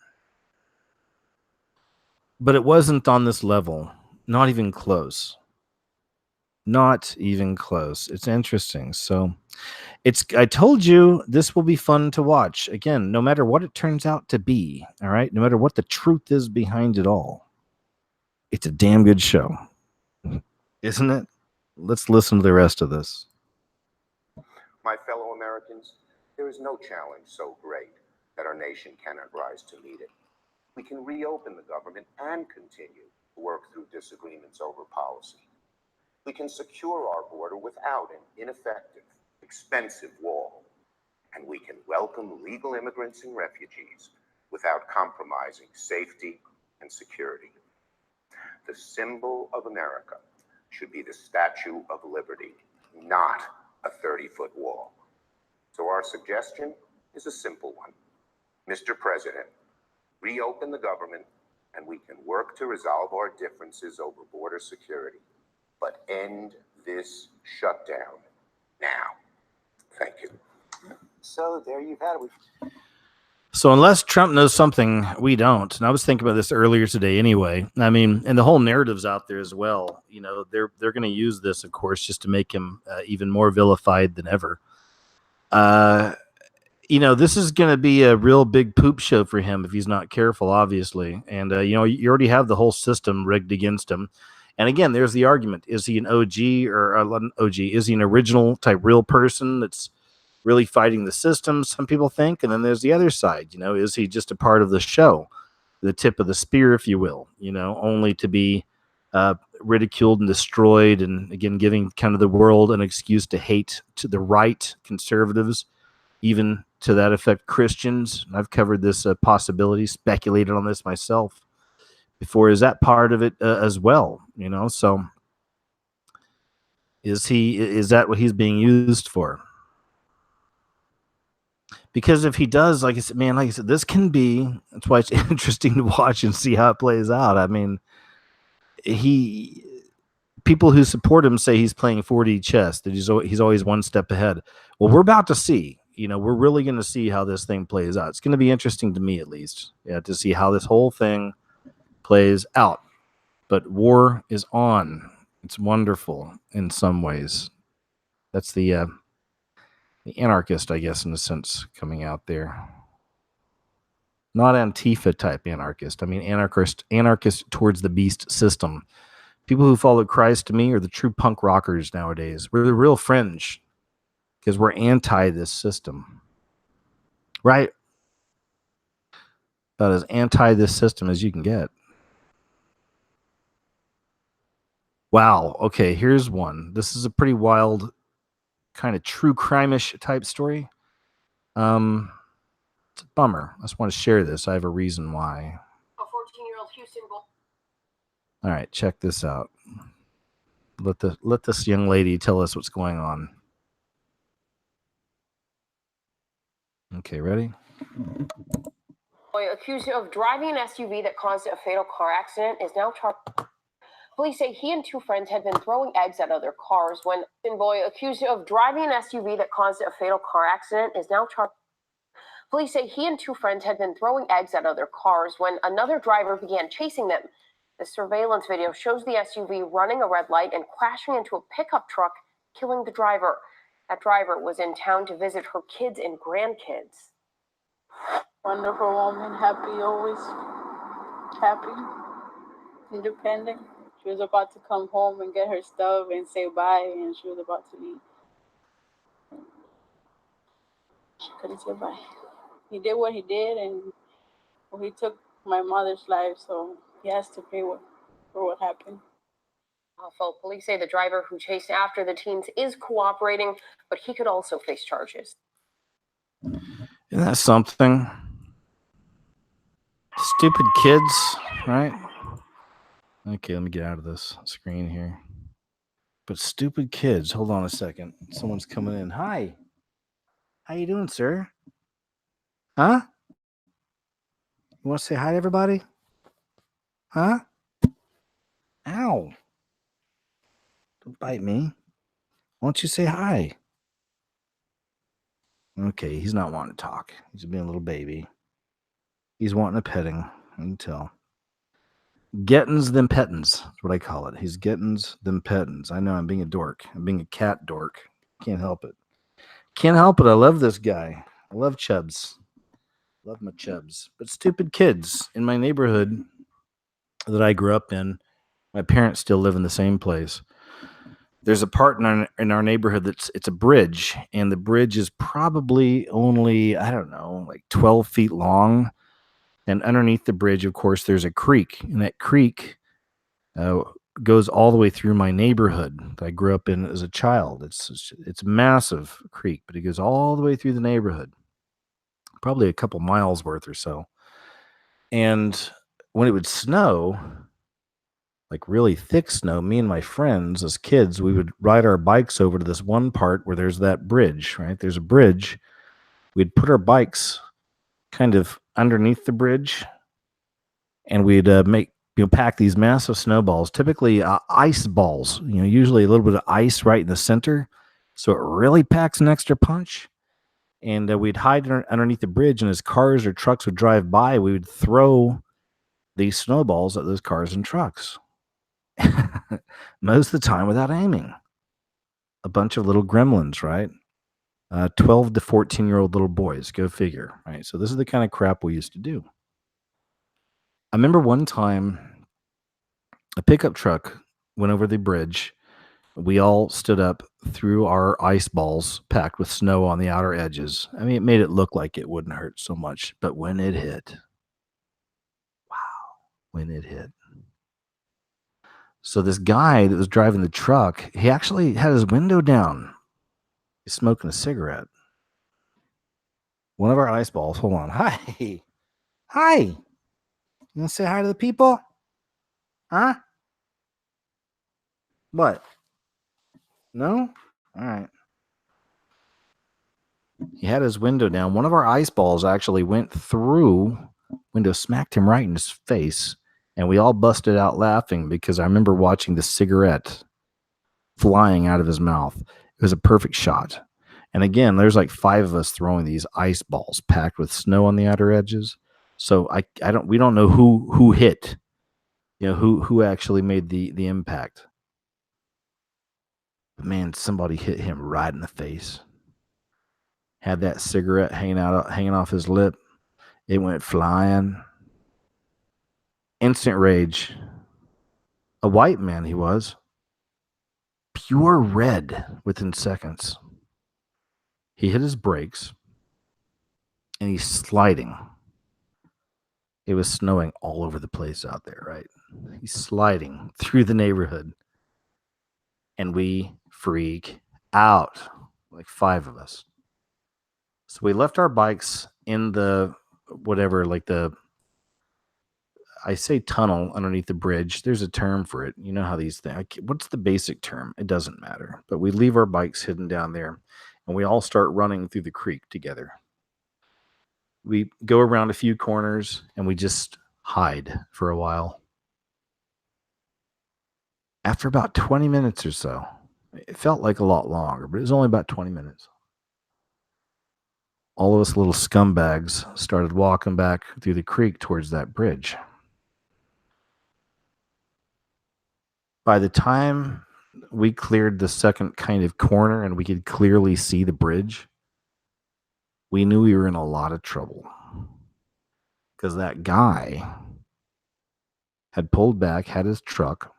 But it wasn't on this level. Not even close. Not even close. It's interesting. So I told you this will be fun to watch. Again, no matter what it turns out to be, all right? No matter what the truth is behind it all, it's a damn good show. Isn't it? Let's listen to the rest of this. My fellow Americans, there is no challenge so great that our nation cannot rise to meet it. We can reopen the government and continue to work through disagreements over policy. We can secure our border without an ineffective, expensive wall, and we can welcome legal immigrants and refugees without compromising safety and security. The symbol of America should be the Statue of Liberty, not a 30-foot wall. So our suggestion is a simple one. Mr. President, reopen the government and we can work to resolve our differences over border security, but end this shutdown now. Thank you. So there you've had it. So unless Trump knows something we don't, and I was thinking about this earlier today anyway. I mean, and the whole narrative's out there as well. You know, they're going to use this, of course, just to make him even more vilified than ever. You know, this is going to be a real big poop show for him if he's not careful, obviously. And, you know, you already have the whole system rigged against him. And again, there's the argument. Is he an OG or an OG? Is he an original type real person that's really fighting the system, some people think? And then there's the other side. You know, is he just a part of the show, the tip of the spear, if you will, you know, only to be ridiculed and destroyed, and again giving kind of the world an excuse to hate to the right, conservatives, even to that effect Christians. I've covered this possibility, speculated on this myself before. Is that part of it as well? You know, so is that what he's being used for? Because if he does, like I said, man, like I said, this can be, that's why it's interesting to watch and see how it plays out. I mean, people who support him say he's playing 4D chess, that he's always one step ahead. Well, we're about to see, you know, we're really going to see how this thing plays out. It's going to be interesting to me, at least, to see how this whole thing plays out. But war is on. It's wonderful in some ways. That's the anarchist, I guess, in a sense, coming out there. Not Antifa type anarchist. I mean, anarchist towards the beast system. People who follow Christ, to me, are the true punk rockers nowadays. We're the real fringe because we're anti this system. Right? About as anti this system as you can get. Wow. Okay, here's one. This is a pretty wild, kind of true crime-ish type story. It's a bummer. I just want to share this. I have a reason why. A 14-year-old Houston boy. All right, check this out. Let this young lady tell us what's going on. Okay, ready? Boy accused of driving an SUV that caused a fatal car accident is now charged. Police say he and two friends had been throwing eggs at other cars when a boy accused of driving an SUV that caused a fatal car accident is now charged. Police say he and two friends had been throwing eggs at other cars when another driver began chasing them. The surveillance video shows the SUV running a red light and crashing into a pickup truck, killing the driver. That driver was in town to visit her kids and grandkids. Wonderful woman, happy always, happy, independent. She was about to come home and get her stuff and say bye, and she was about to leave. She couldn't say bye. He did what he did, and he took my mother's life, so he has to pay for what happened. Awful. Police say the driver who chased after the teens is cooperating, but he could also face charges. Isn't that something? Stupid kids, right? Okay, let me get out of this screen here. But stupid kids. Hold on a second. Someone's coming in. Hi. How you doing, sir? Huh? You want to say hi to everybody? Huh? Ow. Don't bite me. Why don't you say hi? Okay, he's not wanting to talk. He's being a little baby. He's wanting a petting. I can tell. Gettins them pettins. That's what I call it. He's gettins them pettins. I know I'm being a dork. I'm being a cat dork. Can't help it. Can't help it. I love this guy. I love chubs. Love my chubs. But stupid kids in my neighborhood that I grew up in, my parents still live in the same place. There's a part in our neighborhood it's a bridge, and the bridge is probably only, I don't know, like 12 feet long. And underneath the bridge, of course, there's a creek, and that creek goes all the way through my neighborhood that I grew up in as a child. It's a massive creek, but it goes all the way through the neighborhood, probably a couple miles worth or so. And when it would snow, like really thick snow, me and my friends as kids, we would ride our bikes over to this one part where there's that bridge, right? There's a bridge. We'd put our bikes kind of underneath the bridge, and we'd pack these massive snowballs, typically ice balls, usually a little bit of ice right in the center, so it really packs an extra punch. And we'd hide underneath the bridge, and as cars or trucks would drive by, we would throw these snowballs at those cars and trucks. Most of the time without aiming. A bunch of little gremlins, right? 12 to 14-year-old little boys, go figure, right? So this is the kind of crap we used to do. I remember one time a pickup truck went over the bridge. We all stood up, threw our ice balls packed with snow on the outer edges. I mean, it made it look like it wouldn't hurt so much, but when it hit, when it hit. So this guy that was driving the truck, he actually had his window down. He's smoking a cigarette. One of our ice balls, hold on. Hi. Hi. You want to say hi to the people? Huh? What? No? All right. He had his window down. One of our ice balls actually went through window, smacked him right in his face, and we all busted out laughing because I remember watching the cigarette flying out of his mouth. It was a perfect shot. And again, there's like 5 of us throwing these ice balls packed with snow on the outer edges. So we don't know who hit, who actually made the impact. But man, somebody hit him right in the face. Had that cigarette hanging off his lip. It went flying. Instant rage. A white man he was. Pure red within seconds. He hit his brakes, and he's sliding. It was snowing all over the place out there, right? He's sliding through the neighborhood, and we freak out, like 5 of us. So we left our bikes in the whatever, like I say tunnel underneath the bridge. There's a term for it. You know how these things, what's the basic term? It doesn't matter. But we leave our bikes hidden down there, and we all start running through the creek together. We go around a few corners, and we just hide for a while. After about 20 minutes or so, it felt like a lot longer, but it was only about 20 minutes. All of us little scumbags started walking back through the creek towards that bridge. By the time we cleared the second kind of corner and we could clearly see the bridge, we knew we were in a lot of trouble. Because that guy had pulled back, had his truck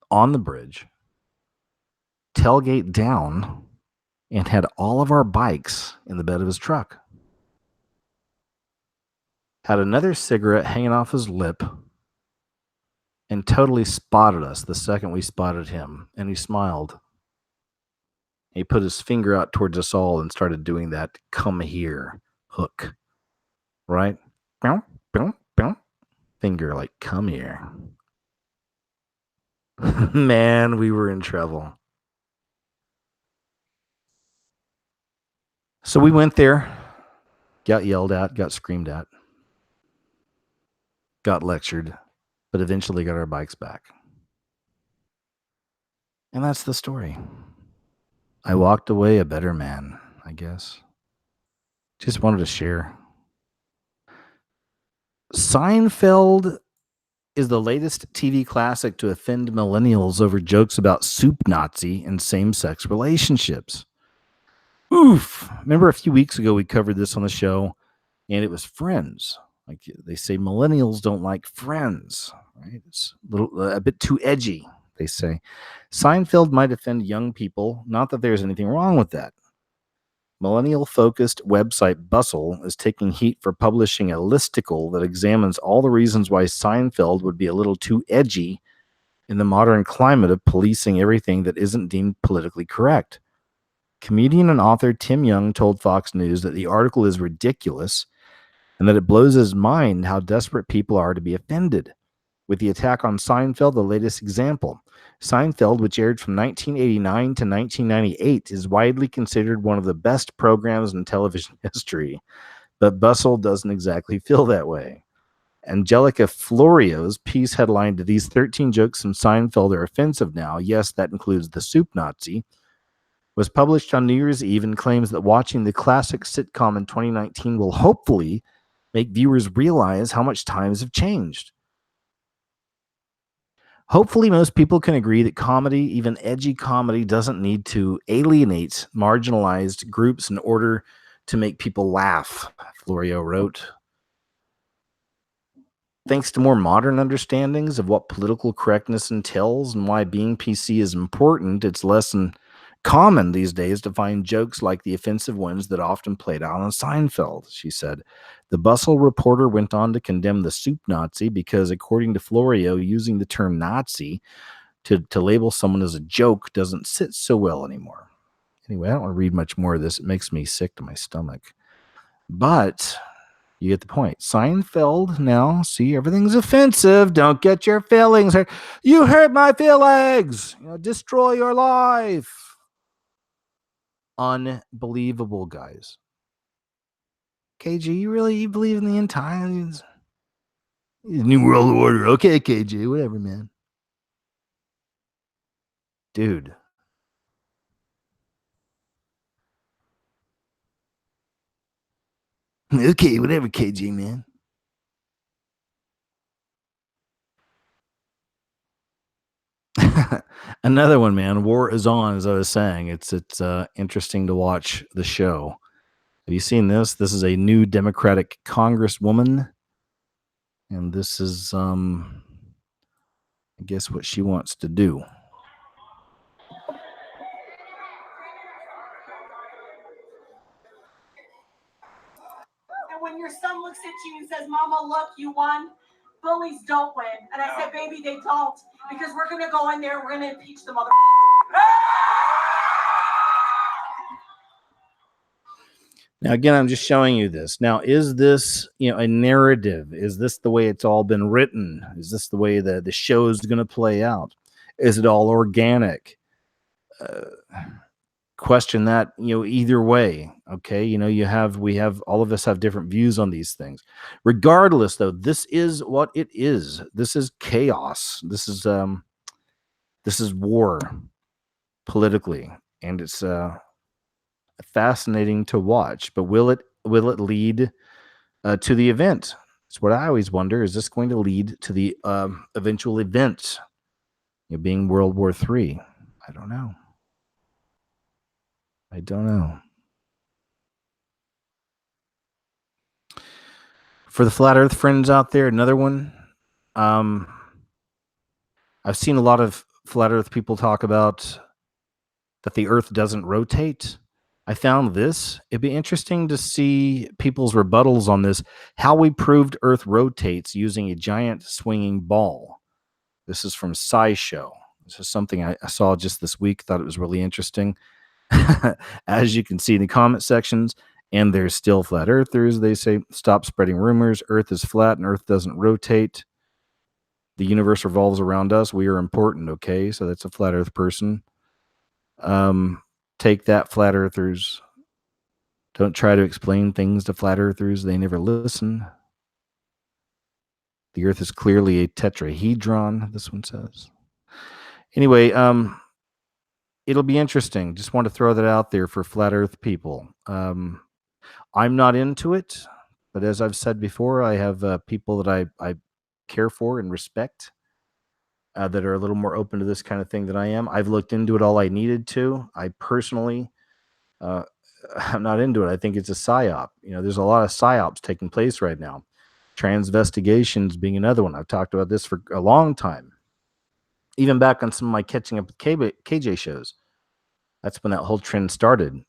on the bridge, tailgate down, and had all of our bikes in the bed of his truck. Had another cigarette hanging off his lip, and totally spotted us the second we spotted him. And he smiled. He put his finger out towards us all and started doing that come here hook. Right? Boom, boom, boom. Finger like, come here. Man, we were in trouble. So we went there, got yelled at, got screamed at, got lectured, but eventually got our bikes back. And that's the story. I walked away a better man, I guess. Just wanted to share. Seinfeld is the latest TV classic to offend millennials over jokes about soup Nazi and same-sex relationships. Oof. Remember a few weeks ago we covered this on the show, and it was Friends. Like they say millennials don't like Friends, right? It's a bit too edgy, they say. Seinfeld might offend young people, not that there's anything wrong with that. Millennial-focused website Bustle is taking heat for publishing a listicle that examines all the reasons why Seinfeld would be a little too edgy in the modern climate of policing everything that isn't deemed politically correct. Comedian and author Tim Young told Fox News that the article is ridiculous and that it blows his mind how desperate people are to be offended. With the attack on Seinfeld, the latest example. Seinfeld, which aired from 1989 to 1998, is widely considered one of the best programs in television history, but Bustle doesn't exactly feel that way. Angelica Florio's piece headlined, "These 13 jokes from Seinfeld are offensive now. Yes, that includes the soup Nazi." was published on New Year's Eve and claims that watching the classic sitcom in 2019 will hopefully make viewers realize how much times have changed. Hopefully, most people can agree that comedy, even edgy comedy, doesn't need to alienate marginalized groups in order to make people laugh, Florio wrote. Thanks to more modern understandings of what political correctness entails and why being PC is important, it's less common these days to find jokes like the offensive ones that often played out on Seinfeld, she said. The Bustle reporter went on to condemn the soup Nazi because, according to Florio, using the term Nazi to label someone as a joke doesn't sit so well anymore. Anyway, I don't want to read much more of this. It makes me sick to my stomach. But you get the point. Seinfeld now, see, everything's offensive. Don't get your feelings hurt. You hurt my feelings. Destroy your life. Unbelievable, guys. KG, you believe in the end times? New World Order. Okay, KG, whatever, man. Dude. Okay, whatever, KG, man. Another one, man. War is on, as I was saying. It's interesting to watch the show. Have you seen this? This is a new Democratic congresswoman, and this is, I guess, what she wants to do. And when your son looks at you and says, "Mama, look, you won," bullies don't win. And I said, "Baby, they don't, because we're gonna go in there, we're gonna impeach the mother." Now, again, I'm just showing you this. Now, is this, a narrative? Is this the way it's all been written? Is this the way the show is going to play out? Is it all organic? Question that, either way. Okay. All of us have different views on these things. Regardless, though, this is what it is. This is chaos. This is war politically. And it's, fascinating to watch, but will it lead to the event? It's what I always wonder. Is this going to lead to the eventual event, being World War III? I don't know. For the flat earth friends out there, another one. I've seen a lot of flat earth people talk about that the earth doesn't rotate. I found this. It'd be interesting to see people's rebuttals on this, how we proved Earth rotates using a giant swinging ball. This is from SciShow. This is something I saw just this week. Thought it was really interesting. As you can see in the comment sections, and there's still flat earthers. They say, stop spreading rumors. Earth is flat and Earth doesn't rotate. The universe revolves around us. We are important, okay? So that's a flat earth person. Take that, flat earthers. Don't try to explain things to flat earthers. They never listen. The earth is clearly a tetrahedron, this one says. Anyway, it'll be interesting. Just want to throw that out there for flat earth people. I'm not into it, but as I've said before, I have people that I care for and respect that are a little more open to this kind of thing than I am. I've looked into it all I needed to. I personally, I'm not into it. I think it's a psyop. There's a lot of psyops taking place right now. Transvestigations being another one. I've talked about this for a long time. Even back on some of my Catching Up with KJ shows. That's when that whole trend started.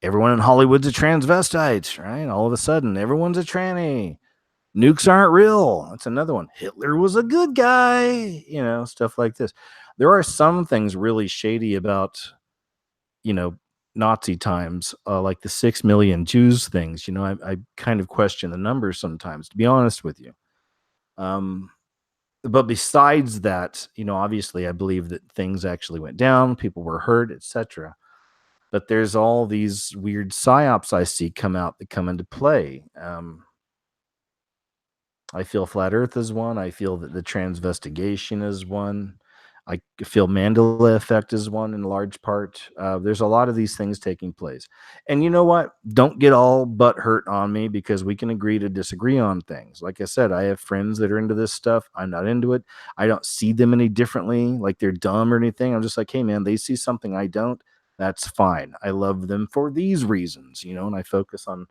Everyone in Hollywood's a transvestite, right? All of a sudden, everyone's a tranny. Nukes aren't real. That's another one. Hitler was a good guy. Stuff like this. There are some things really shady about, Nazi times, like the 6 million Jews things. I kind of question the numbers sometimes, to be honest with you. But besides that, obviously I believe that things actually went down, people were hurt, etc. But there's all these weird psyops I see come into play. I feel flat earth is one. I feel that the transvestigation is one. I feel Mandela effect is one in large part. There's a lot of these things taking place. And you know what? Don't get all butt hurt on me because we can agree to disagree on things. Like I said, I have friends that are into this stuff. I'm not into it. I don't see them any differently, like they're dumb or anything. I'm just like, hey, man, they see something I don't. That's fine. I love them for these reasons, and I focus on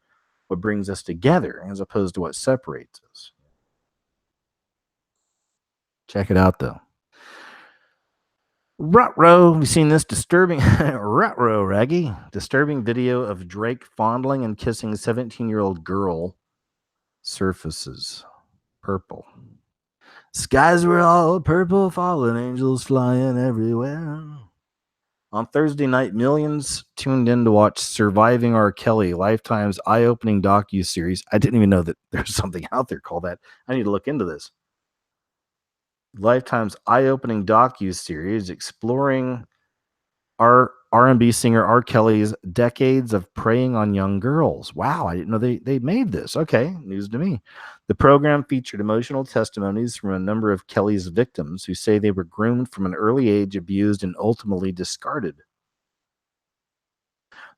what brings us together as opposed to what separates us. Check it out, though. Ruh-roh, you seen this disturbing ruh-roh, Raggy? Disturbing video of Drake fondling and kissing a 17-year-old girl surfaces. Purple. Skies were all purple, fallen angels flying everywhere. On Thursday night, millions tuned in to watch Surviving R. Kelly, Lifetime's eye-opening docu-series. I didn't even know that there's something out there called that. I need to look into this. Lifetime's eye-opening docu-series exploring R&B singer R. Kelly's decades of preying on young girls. Wow, I didn't know they made this. Okay, news to me. The program featured emotional testimonies from a number of Kelly's victims who say they were groomed from an early age, abused, and ultimately discarded.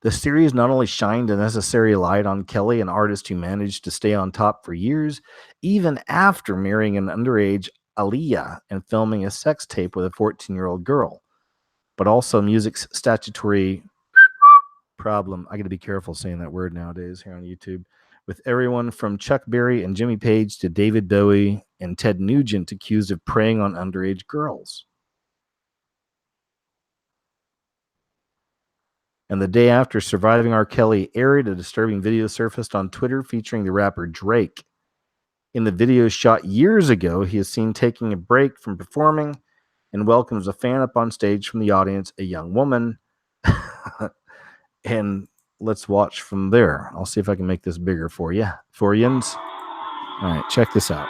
The series not only shined a necessary light on Kelly, an artist who managed to stay on top for years, even after marrying an underage Aaliyah and filming a sex tape with a 14-year-old girl, but also music's statutory problem. I got to be careful saying that word nowadays here on YouTube. With everyone from Chuck Berry and Jimmy Page to David Bowie and Ted Nugent accused of preying on underage girls. And the day after Surviving R. Kelly aired, a disturbing video surfaced on Twitter featuring the rapper Drake. In the video shot years ago, he is seen taking a break from performing and welcomes a fan up on stage from the audience, a young woman. And let's watch from there. I'll see if I can make this bigger for you. For yins. All right, check this out.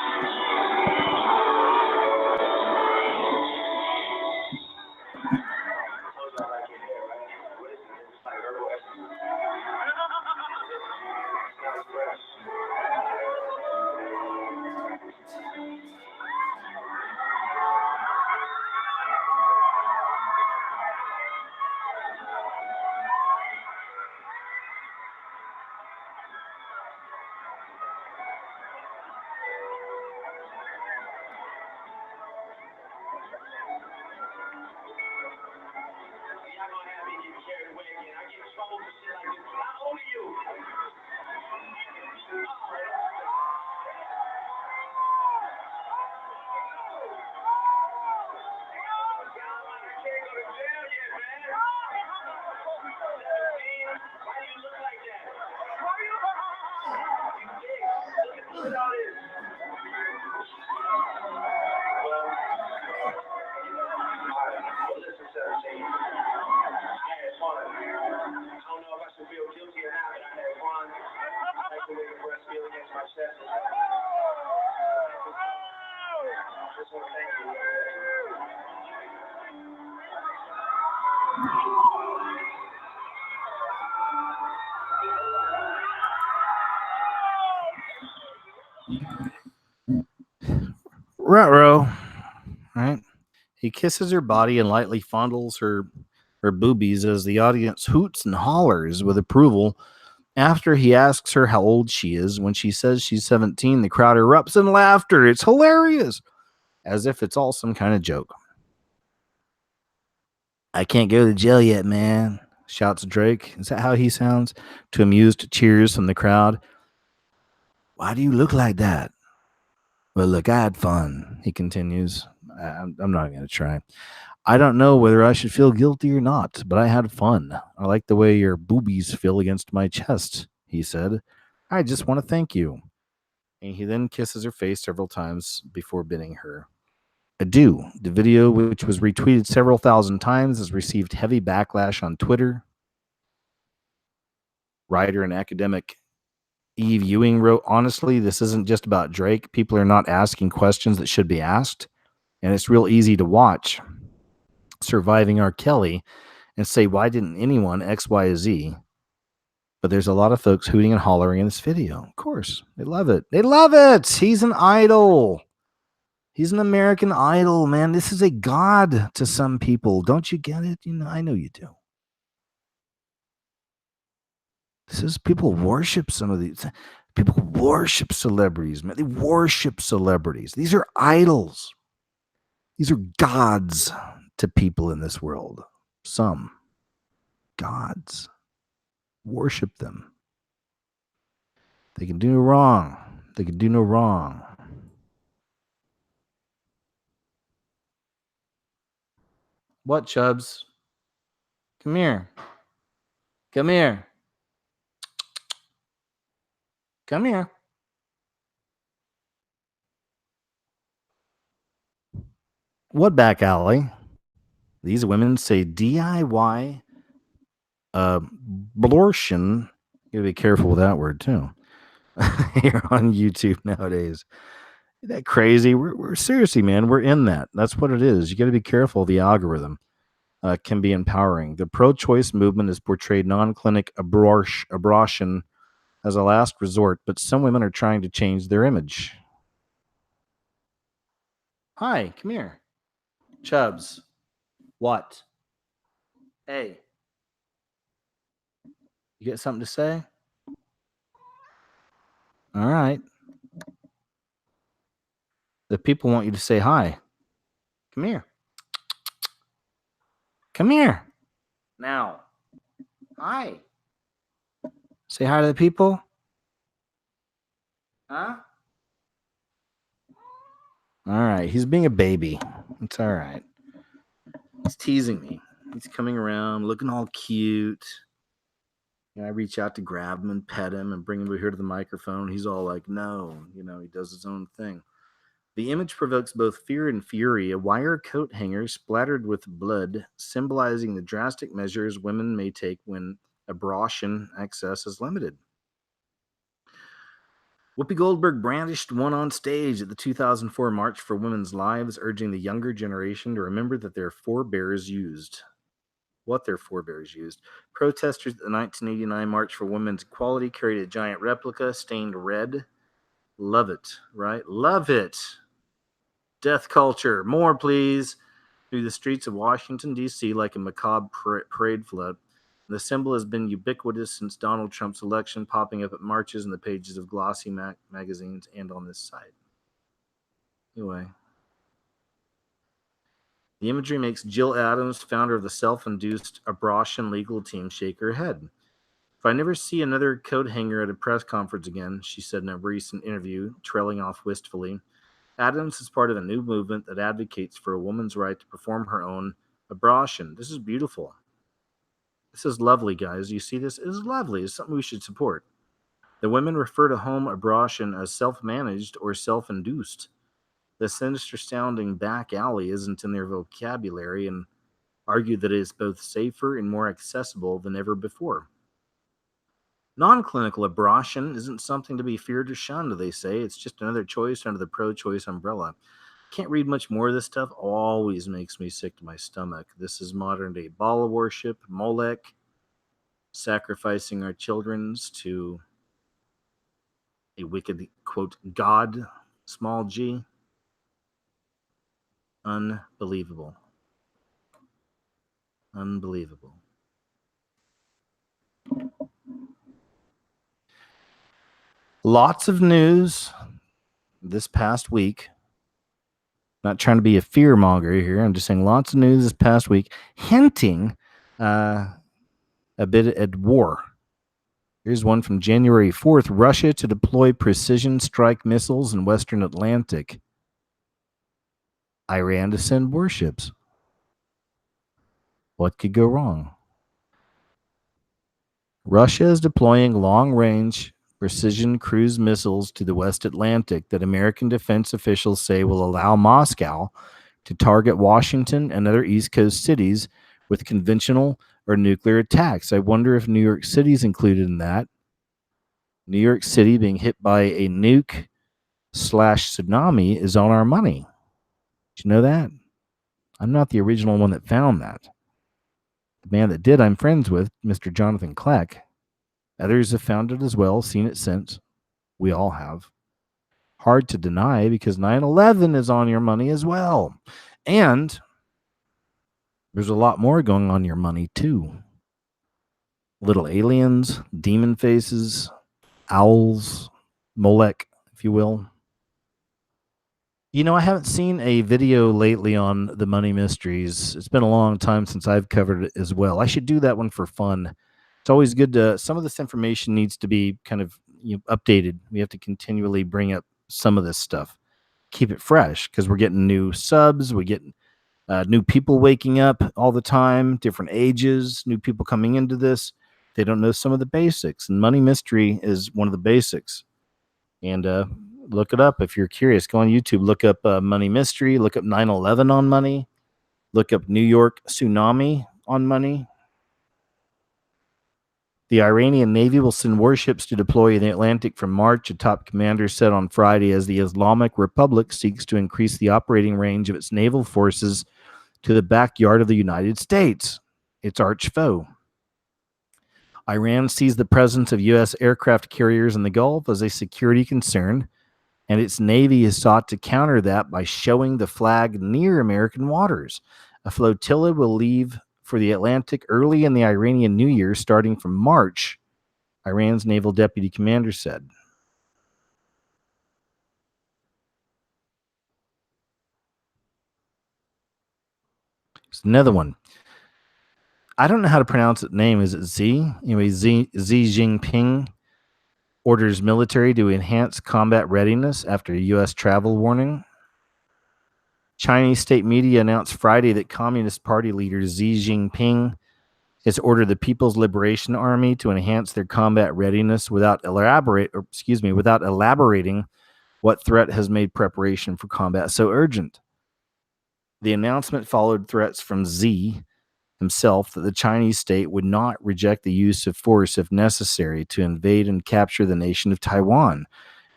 Ruh-roh. Right? He kisses her body and lightly fondles her boobies as the audience hoots and hollers with approval. After he asks her how old she is, when she says she's 17, the crowd erupts in laughter. It's hilarious, as if it's all some kind of joke. I can't go to jail yet, man, shouts Drake. Is that how he sounds? To amused cheers from the crowd. Why do you look like that? Well, look, I had fun, he continues. I'm not going to try. I don't know whether I should feel guilty or not, but I had fun. I like the way your boobies feel against my chest, he said. I just want to thank you. And he then kisses her face several times before bidding her adieu. The video, which was retweeted several thousand times, has received heavy backlash on Twitter. Writer and academic Eve Ewing wrote, honestly, this isn't just about Drake. People are not asking questions that should be asked. And it's real easy to watch Surviving R. Kelly and say, why didn't anyone X, Y, Z? But there's a lot of folks hooting and hollering in this video. Of course, they love it. They love it. He's an idol. He's an American Idol, man. This is a god to some people. Don't you get it? I know you do. This is people worship some of these. People worship celebrities, man. They worship celebrities. These are idols. These are gods to people in this world. Some gods. Worship them. They can do no wrong. They can do no wrong. What, Chubs? Come here. Come here. Come here. What back alley? These women say DIY abortion. You gotta be careful with that word too. Here on YouTube nowadays. Isn't that crazy? We're seriously, man. We're in that. That's what it is. You got to be careful. The algorithm can be empowering. The pro-choice movement is portrayed non-clinic abortion as a last resort, but some women are trying to change their image. Hi, come here. Chubs. What? Hey. You got something to say? All right. The people want you to say hi. Come here. Come here. Now. Hi. Say hi to the people. Huh? All right. He's being a baby. It's all right. He's teasing me. He's coming around, looking all cute. I reach out to grab him and pet him and bring him over here to the microphone. He's all like, no. He does his own thing. The image provokes both fear and fury. A wire coat hanger splattered with blood, symbolizing the drastic measures women may take when abortion access is limited. Whoopi Goldberg brandished one on stage at the 2004 March for Women's Lives, urging the younger generation to remember that their forebears used. What their forebears used. Protesters at the 1989 March for Women's Equality carried a giant replica stained red. Love it, right? Love it. Death culture. More, please. Through the streets of Washington, D.C. like a macabre parade float. The symbol has been ubiquitous since Donald Trump's election, popping up at marches in the pages of glossy magazines and on this site. Anyway. The imagery makes Jill Adams, founder of the self-induced abortion legal team, shake her head. If I never see another coat hanger at a press conference again, she said in a recent interview, trailing off wistfully, Adams is part of a new movement that advocates for a woman's right to perform her own abortion. This is beautiful. This is lovely, guys. You see this? It is lovely. It's something we should support. The women refer to home abortion as self-managed or self-induced. The sinister-sounding back alley isn't in their vocabulary and argue that it is both safer and more accessible than ever before. Non-clinical abortion isn't something to be feared or shunned, they say. It's just another choice under the pro-choice umbrella. Can't read much more of this stuff. Always makes me sick to my stomach. This is modern-day Baal worship, Molech, sacrificing our children to a wicked, quote, God, small g. Unbelievable. Unbelievable. Lots of news this past week. Not trying to be a fear monger here. I'm just saying lots of news this past week hinting a bit at war. Here's one from January 4th. Russia to deploy precision strike missiles in Western Atlantic. Iran to send warships. What could go wrong? Russia is deploying long-range precision cruise missiles to the West Atlantic that American defense officials say will allow Moscow to target Washington and other East Coast cities with conventional or nuclear attacks. I wonder if New York City is included in that. New York City being hit by a nuke/tsunami is on our money. Did you know that? I'm not the original one that found that. The man that did, I'm friends with, Mr. Jonathan Kleck. Others have found it as well, seen it since. We all have. hard to deny because 9/11 is on your money as well. And there's a lot more going on your money too. Little aliens, demon faces, owls, Molech, if you will. You know, I haven't seen a video lately on the money mysteries. It's been a long time since I've covered it as well. I should do that one for fun. It's always good to, some of this information needs to be kind of updated. We have to continually bring up some of this stuff, keep it fresh because we're getting new subs. We get new people waking up all the time, different ages, new people coming into this. They don't know some of the basics, and money mystery is one of the basics. And look it up if you're curious. Go on YouTube, look up money mystery, look up 9/11 on money, look up New York tsunami on money. The Iranian Navy will send warships to deploy in the Atlantic from March, a top commander said on Friday, as the Islamic Republic seeks to increase the operating range of its naval forces to the backyard of the United States, its arch foe. Iran sees the presence of U.S. aircraft carriers in the Gulf as a security concern, and its Navy has sought to counter that by showing the flag near American waters. A flotilla will leave for the Atlantic early in the Iranian New Year, starting from March, Iran's naval deputy commander said. There's another one. I don't know how to pronounce its name. Is it Z? Anyway, Xi Jinping orders military to enhance combat readiness after a U.S. travel warning. Chinese state media announced Friday that Communist Party leader Xi Jinping has ordered the People's Liberation Army to enhance their combat readiness without elaborating what threat has made preparation for combat so urgent. The announcement followed threats from Xi himself that the Chinese state would not reject the use of force if necessary to invade and capture the nation of Taiwan,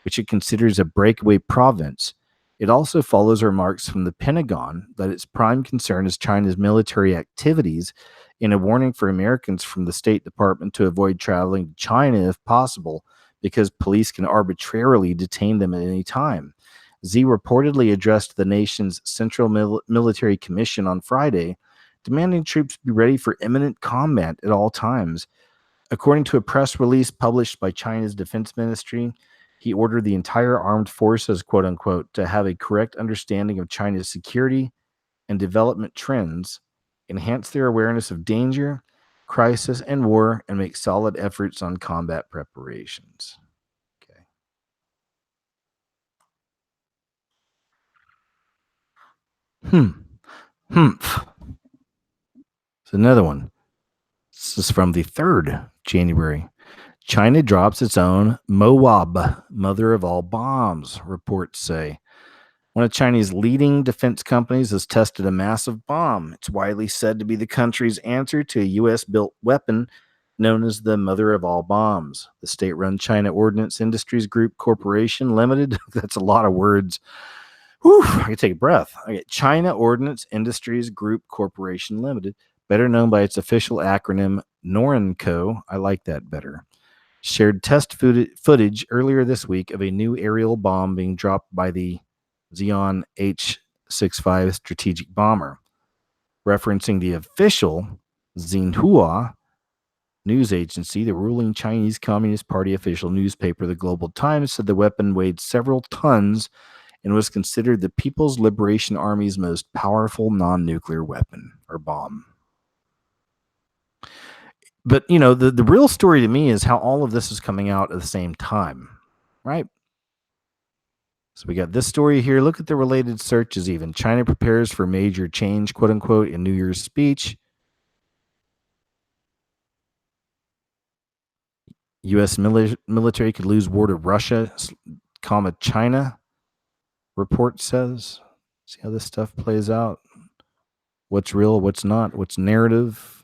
which it considers a breakaway province. It also follows remarks from the Pentagon that its prime concern is China's military activities, in a warning for Americans from the State Department to avoid traveling to China if possible, because police can arbitrarily detain them at any time. Xi reportedly addressed the nation's Central Military Commission on Friday, demanding troops be ready for imminent combat at all times. According to a press release published by China's defense ministry, he ordered the entire armed forces, quote unquote, to have a correct understanding of China's security and development trends, enhance their awareness of danger, crisis, and war, and make solid efforts on combat preparations. Okay. It's another one. This is from the 3rd January. China drops its own Moab, mother of all bombs, reports say. One of China's leading defense companies has tested a massive bomb. It's widely said to be the country's answer to a U.S.-built weapon known as the mother of all bombs. The state-run China Ordnance Industries Group Corporation Limited, that's a lot of words. Whew, I can take a breath. Okay, China Ordnance Industries Group Corporation Limited, better known by its official acronym NORNCO, I like that better, shared test footage earlier this week of a new aerial bomb being dropped by the Xi'an H-65 strategic bomber. Referencing the official Xinhua news agency, the ruling Chinese Communist Party official newspaper, the Global Times, said the weapon weighed several tons and was considered the People's Liberation Army's most powerful non-nuclear weapon or bomb. But, you know, the real story to me is how all of this is coming out at the same time, right? So we got this story here. Look at the related searches even. China prepares for major change, quote unquote, in New Year's speech. U.S. military could lose war to Russia, comma, China, report says. See how this stuff plays out. What's real, what's not, what's narrative.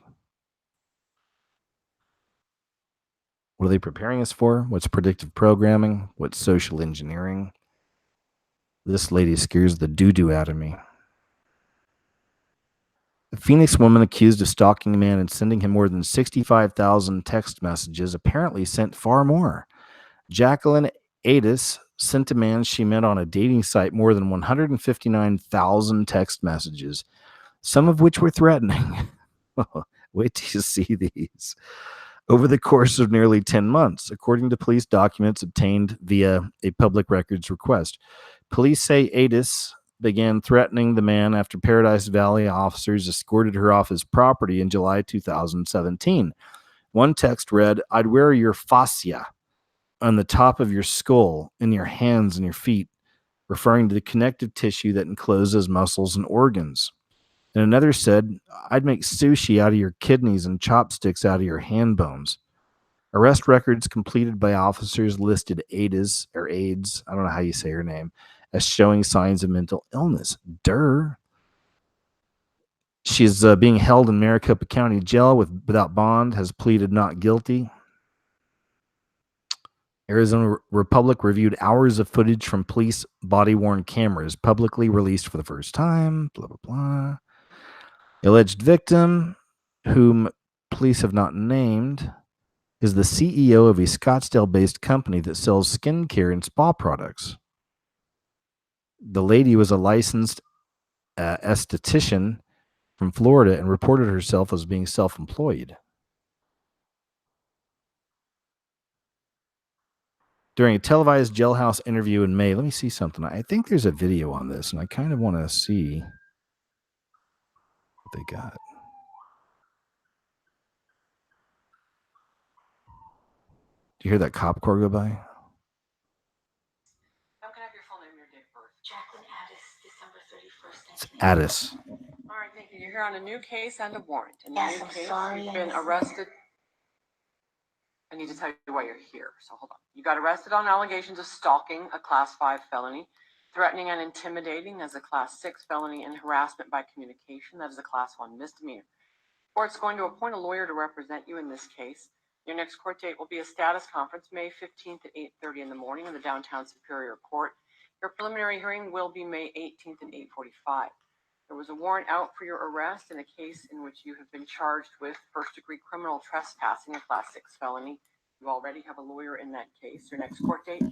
What are they preparing us for? What's predictive programming? What's social engineering? This lady scares the doo-doo out of me. A Phoenix woman accused of stalking a man and sending him more than 65,000 text messages apparently sent far more. Jacqueline Adis sent a man she met on a dating site more than 159,000 text messages, some of which were threatening. Wait till you see these. Over the course of nearly 10 months, according to police documents obtained via a public records request. Police say Adis began threatening the man after Paradise Valley officers escorted her off his property in July 2017. One text read, "I'd wear your fascia on the top of your skull, in your hands and your feet," referring to the connective tissue that encloses muscles and organs. And another said, "I'd make sushi out of your kidneys and chopsticks out of your hand bones." Arrest records completed by officers listed AIDS, I don't know how you say her name, as showing signs of mental illness. She's being held in Maricopa County Jail without bond, has pleaded not guilty. Arizona Republic reviewed hours of footage from police body-worn cameras publicly released for the first time. Blah, blah, blah. The alleged victim, whom police have not named, is the CEO of a Scottsdale-based company that sells skincare and spa products. The lady was a licensed esthetician from Florida and reported herself as being self-employed. During a televised jailhouse interview in May, let me see something. I think there's a video on this, and I kind of want to see what they got. Do you hear that cop car go by? How can I have your full name and your date of birth? Jacqueline Addis, December 31st. It's Addis. All right, thank you. You're here on a new case and a warrant. In Yes, the new I'm case, sorry, you've I been missed it. arrested. I need to tell you why you're here, so hold on. You got arrested on allegations of stalking, a Class 5 felony, threatening and intimidating as a Class 6 felony, and harassment by communication, that is a Class 1 misdemeanor. Court's going to appoint a lawyer to represent you in this case. Your next court date will be a status conference May 15th at 8:30 in the morning in the downtown Superior Court. Your preliminary hearing will be May 18th at 8:45. There was a warrant out for your arrest in a case in which you have been charged with first-degree criminal trespassing, a Class 6 felony. You already have a lawyer in that case. Your next court date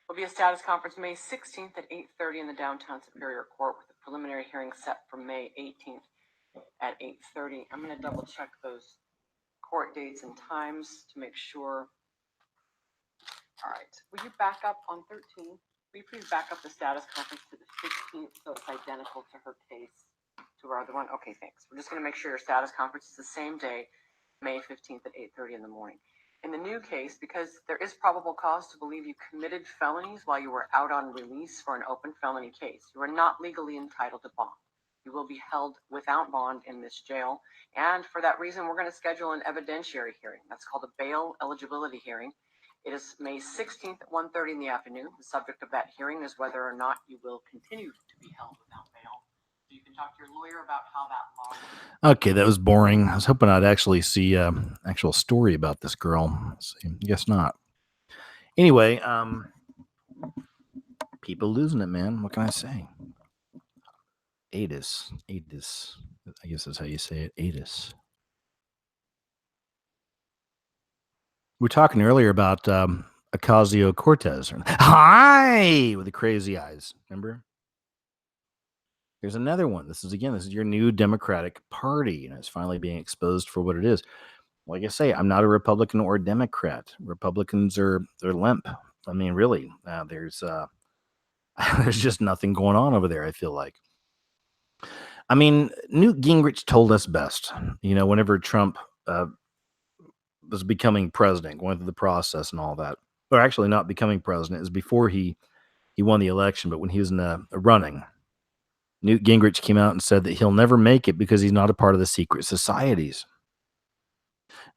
will be a status conference May 16th at 8:30 in the downtown Superior Court with a preliminary hearing set for May 18th at 8:30. I'm going to double check those court dates and times to make sure. All right. Will you back up on 13? Will you please back up the status conference to the 15th so it's identical to her case, to our other one? Okay, thanks. We're just going to make sure your status conference is the same day, May 15th at 8:30 in the morning. In the new case, because there is probable cause to believe you committed felonies while you were out on release for an open felony case, you are not legally entitled to bond. You will be held without bond in this jail, and for that reason, we're going to schedule an evidentiary hearing. That's called a bail eligibility hearing. It is May 16th at 1:30 in the afternoon. The subject of that hearing is whether or not you will continue to be held without bail. So you can talk to your lawyer about how that law. Okay, that was boring. I was hoping I'd actually see actual story about this girl. Let's see. Guess not. Anyway, people losing it, man. What can I say? Adis. I guess that's how you say it. Adis. We were talking earlier about Ocasio-Cortez. Hi! With the crazy eyes. Remember? Here's another one. This is your new Democratic Party, and it's finally being exposed for what it is. Like I say, I'm not a Republican or a Democrat. Republicans they're limp. I mean, really, there's just nothing going on over there, I feel like. I mean, Newt Gingrich told us best, whenever Trump was becoming president, going through the process and all that. Or actually not becoming president, is before he won the election, but when he was in the running, Newt Gingrich came out and said that he'll never make it because he's not a part of the secret societies.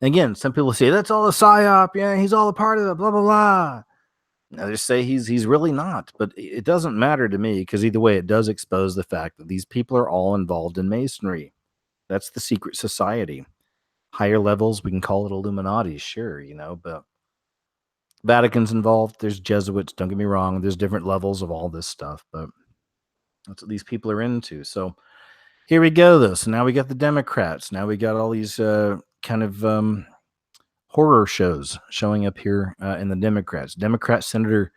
Again, some people say that's all a psyop. Yeah, he's all a part of it. Blah blah blah. Others say he's really not. But it doesn't matter to me because either way, it does expose the fact that these people are all involved in Masonry. That's the secret society. Higher levels, we can call it Illuminati, sure, but Vatican's involved. There's Jesuits. Don't get me wrong. There's different levels of all this stuff, but that's what these people are into. So here we go, though. So now we got the Democrats. Now we got all these kind of horror shows showing up here in the Democrats. Democrat Senator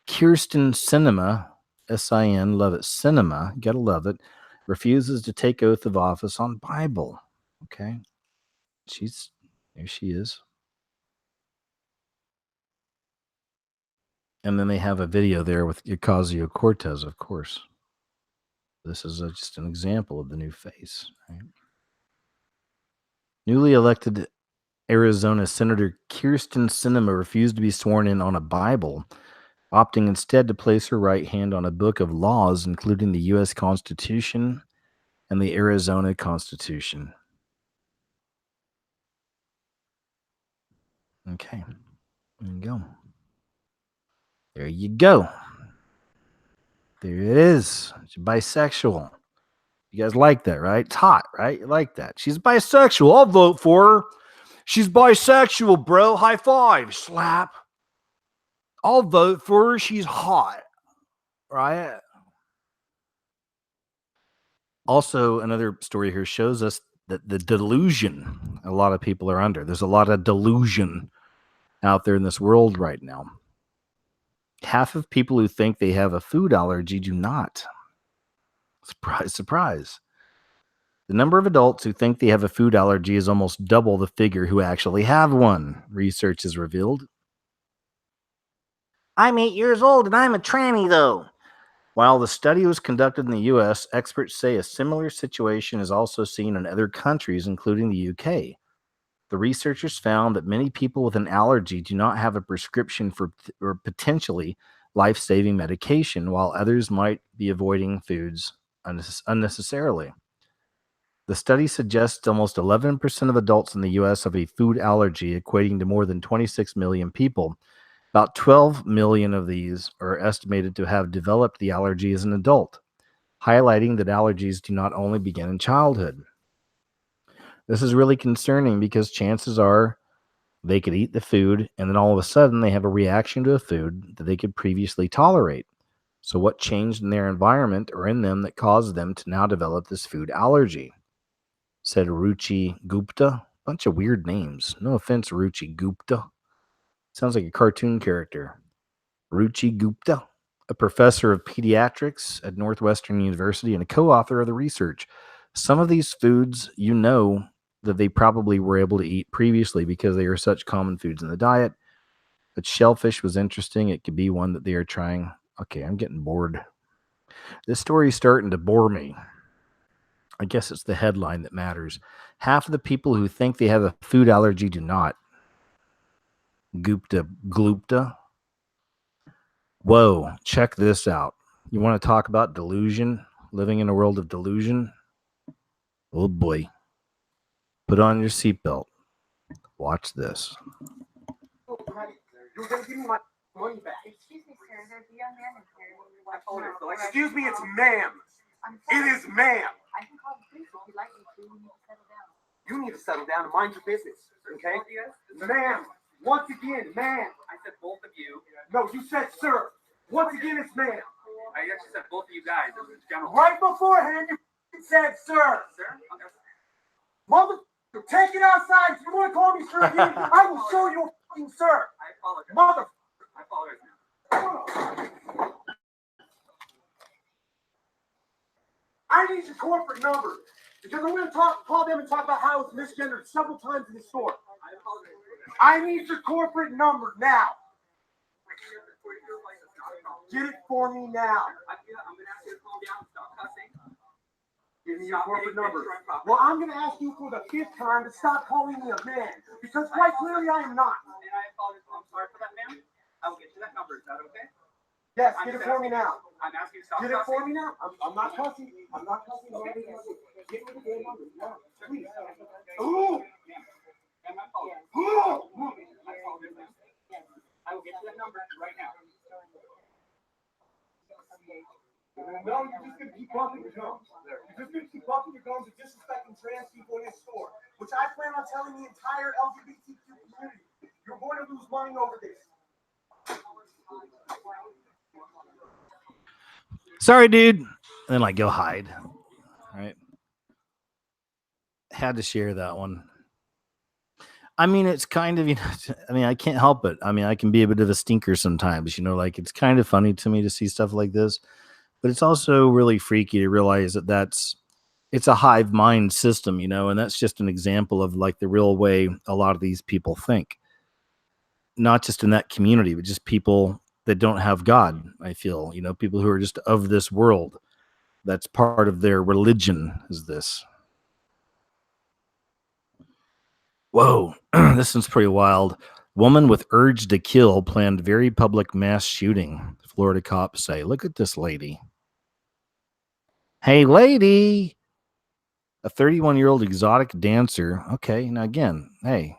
Kyrsten Sinema, S-I-N, love it, Sinema, gotta love it, refuses to take oath of office on Bible. Okay. There she is. And then they have a video there with Ocasio-Cortez, of course. This is just an example of the new face. Right? Newly elected Arizona Senator Kyrsten Sinema refused to be sworn in on a Bible, opting instead to place her right hand on a book of laws, including the U.S. Constitution and the Arizona Constitution. Okay. There you go. There you go. There it is. She's bisexual. You guys like that, right? It's hot, right? You like that. She's bisexual. I'll vote for her. She's bisexual, bro. High five. Slap. I'll vote for her. She's hot, right? Also, another story here shows us that the delusion a lot of people are under. There's a lot of delusion out there in this world right now. Half of people who think they have a food allergy do not. Surprise, surprise. The number of adults who think they have a food allergy is almost double the figure who actually have one, research has revealed. I'm 8 years old and I'm a tranny, though. While the study was conducted in the U.S., experts say a similar situation is also seen in other countries, including the UK. The researchers found that many people with an allergy do not have a prescription for or potentially life-saving medication, while others might be avoiding foods unnecessarily. The study suggests almost 11% of adults in the U.S. have a food allergy, equating to more than 26 million people. About 12 million of these are estimated to have developed the allergy as an adult, highlighting that allergies do not only begin in childhood. This is really concerning because chances are they could eat the food and then all of a sudden they have a reaction to a food that they could previously tolerate. So what changed in their environment or in them that caused them to now develop this food allergy? Said Ruchi Gupta. Bunch of weird names. No offense, Ruchi Gupta. Sounds like a cartoon character. Ruchi Gupta, a professor of pediatrics at Northwestern University and a co-author of the research. Some of these foods, you know that they probably were able to eat previously because they are such common foods in the diet. But shellfish was interesting. It could be one that they are trying. Okay, I'm getting bored. This story is starting to bore me. I guess it's the headline that matters. Half of the people who think they have a food allergy do not. Glupta. Whoa, check this out. You want to talk about delusion? Living in a world of delusion? Oh boy. Put on your seatbelt. Watch this. You're going to give me my money back. Excuse me, sir. There's a young man in here. Excuse me, it's ma'am. It is ma'am. I can call the police if you'd like me to. You need to settle down and mind your business, okay? Ma'am, once again, ma'am. I said both of you. No, you said sir. Once again, it's ma'am. I actually said both of you guys. Right beforehand, you said sir. Sir? Okay. Mother, take it outside. If you want to call me sir again, I will show you a fucking sir. I apologize. Mother. I apologize. I need your corporate number because I'm going to call them and talk about how it's misgendered several times in the store. I need your corporate number now. Get it for me now. I'm going to ask you to calm down and stop cussing. Give me your corporate number. Well, I'm going to ask you for the 5th time to stop calling me a man because quite clearly I am not. And I apologize. I'm sorry for that, ma'am. I will get you that number. Is that okay? Yes, get it for me now. I'm asking you to stop. Get it for me now. I'm not cussing. I'm not cussing. Get me the damn number now, please. Ooh. Ooh. I will get you that number right now. No, you're just going to keep bumping your gums. You're just going to keep bumping your gums and disrespecting trans people in this store, which I plan on telling the entire LGBTQ community. You're going to lose money over this. Sorry, dude. And then like go hide. All right. Had to share that one. I mean, it's kind of, I mean, I can't help it. I mean, I can be a bit of a stinker sometimes, like it's kind of funny to me to see stuff like this, but it's also really freaky to realize that it's a hive mind system, and that's just an example of like the real way a lot of these people think, not just in that community, but just people that don't have God. I feel, people who are just of this world. That's part of their religion is this. Whoa, this one's pretty wild. Woman with urge to kill planned very public mass shooting. Florida cops say, look at this lady. Hey, lady. A 31-year-old exotic dancer. Okay, now again, hey,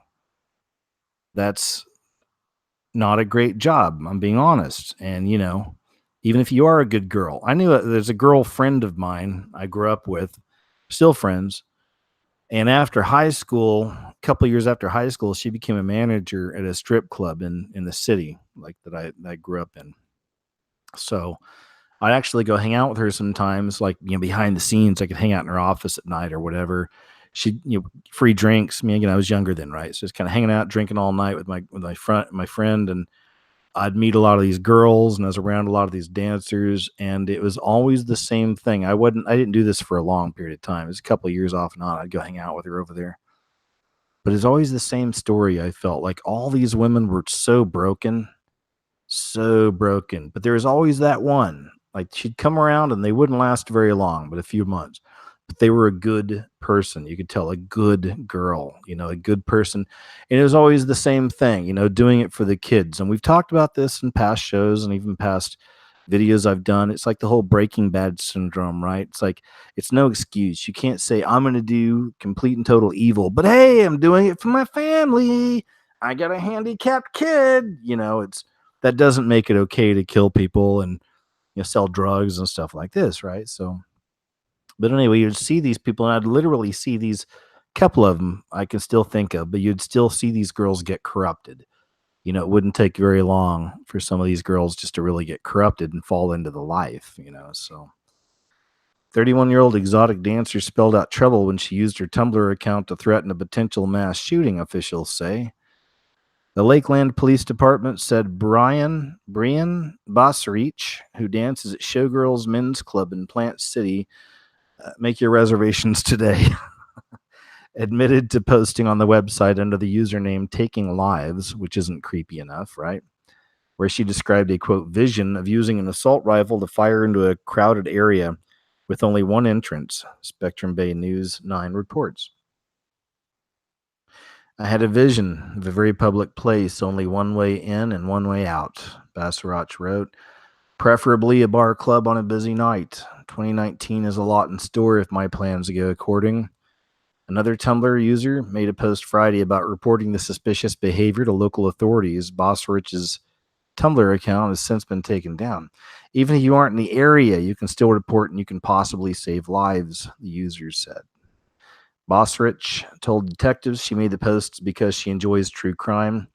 that's not a great job. I'm being honest. And, even if you are a good girl, I knew there's a girlfriend of mine I grew up with, still friends. And after high school, a couple of years after high school, she became a manager at a strip club in the city, like that I grew up in. So I'd actually go hang out with her sometimes, like, behind the scenes. I could hang out in her office at night or whatever. She, free drinks. Me, again, I was younger then, right? So just kind of hanging out, drinking all night with my friend, and I'd meet a lot of these girls, and I was around a lot of these dancers, and it was always the same thing. I didn't do this for a long period of time. It was a couple of years off and on. I'd go hang out with her over there. But it's always the same story. I felt like all these women were so broken. But there was always that one. Like, she'd come around and they wouldn't last very long, but a few months. But they were a good person. You could tell, a good girl, a good person. And it was always the same thing, doing it for the kids. And we've talked about this in past shows and even past videos I've done. It's like the whole Breaking Bad syndrome, right? It's like, it's no excuse. You can't say, I'm going to do complete and total evil, but hey, I'm doing it for my family. I got a handicapped kid. That doesn't make it okay to kill people and sell drugs and stuff like this, right? So, but anyway, you'd see these people, and I'd literally see these couple of them I can still think of, but you'd still see these girls get corrupted. It wouldn't take very long for some of these girls just to really get corrupted and fall into the life, so. 31-year-old exotic dancer spelled out trouble when she used her Tumblr account to threaten a potential mass shooting, officials say. The Lakeland Police Department said Brian Bosrich, who dances at Showgirls Men's Club in Plant City, make your reservations today, admitted to posting on the website under the username Taking Lives, which isn't creepy enough, right? Where she described a, quote, vision of using an assault rifle to fire into a crowded area with only one entrance, Spectrum Bay News 9 reports. I had a vision of a very public place, only one way in and one way out, Bosrich wrote. Preferably a bar club on a busy night. 2019 is a lot in store if my plans go according. Another Tumblr user made a post Friday about reporting the suspicious behavior to local authorities. Bosrich's Tumblr account has since been taken down. Even if you aren't in the area, you can still report and you can possibly save lives, the user said. Bosrich told detectives she made the posts because she enjoys true crime.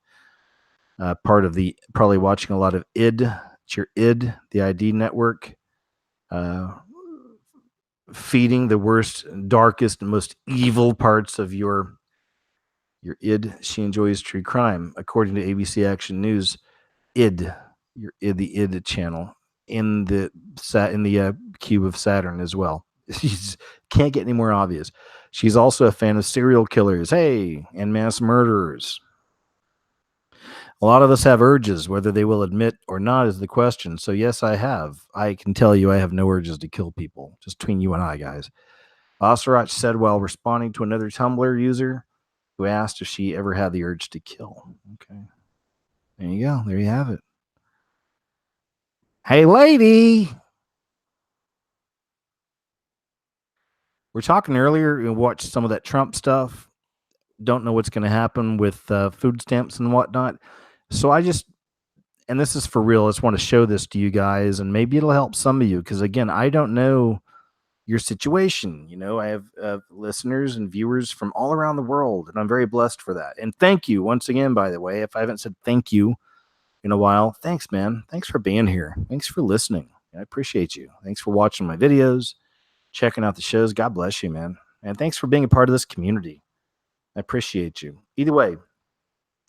Part of the probably watching a lot of ID. It's your ID, the ID network. Feeding the worst, darkest, and most evil parts of your id. She enjoys true crime, according to ABC Action News. Id, the id channel in the cube of Saturn as well. She's can't get any more obvious. She's also a fan of serial killers, and mass murderers. A lot of us have urges, whether they will admit or not is the question. So yes, I have. I can tell you I have no urges to kill people, just between you and I, guys. Bosrich said while responding to another Tumblr user who asked if she ever had the urge to kill. Okay. There you go. There you have it. Hey, lady. We're talking earlier, we watched some of that Trump stuff. Don't know what's going to happen with food stamps and whatnot. So and this is for real, I just want to show this to you guys, and maybe it'll help some of you, because again, I don't know your situation. I have listeners and viewers from all around the world, and I'm very blessed for that. And thank you once again, by the way. If I haven't said thank you in a while, thanks, man. Thanks for being here. Thanks for listening. I appreciate you. Thanks for watching my videos, checking out the shows. God bless you, man. And thanks for being a part of this community. I appreciate you. Either way,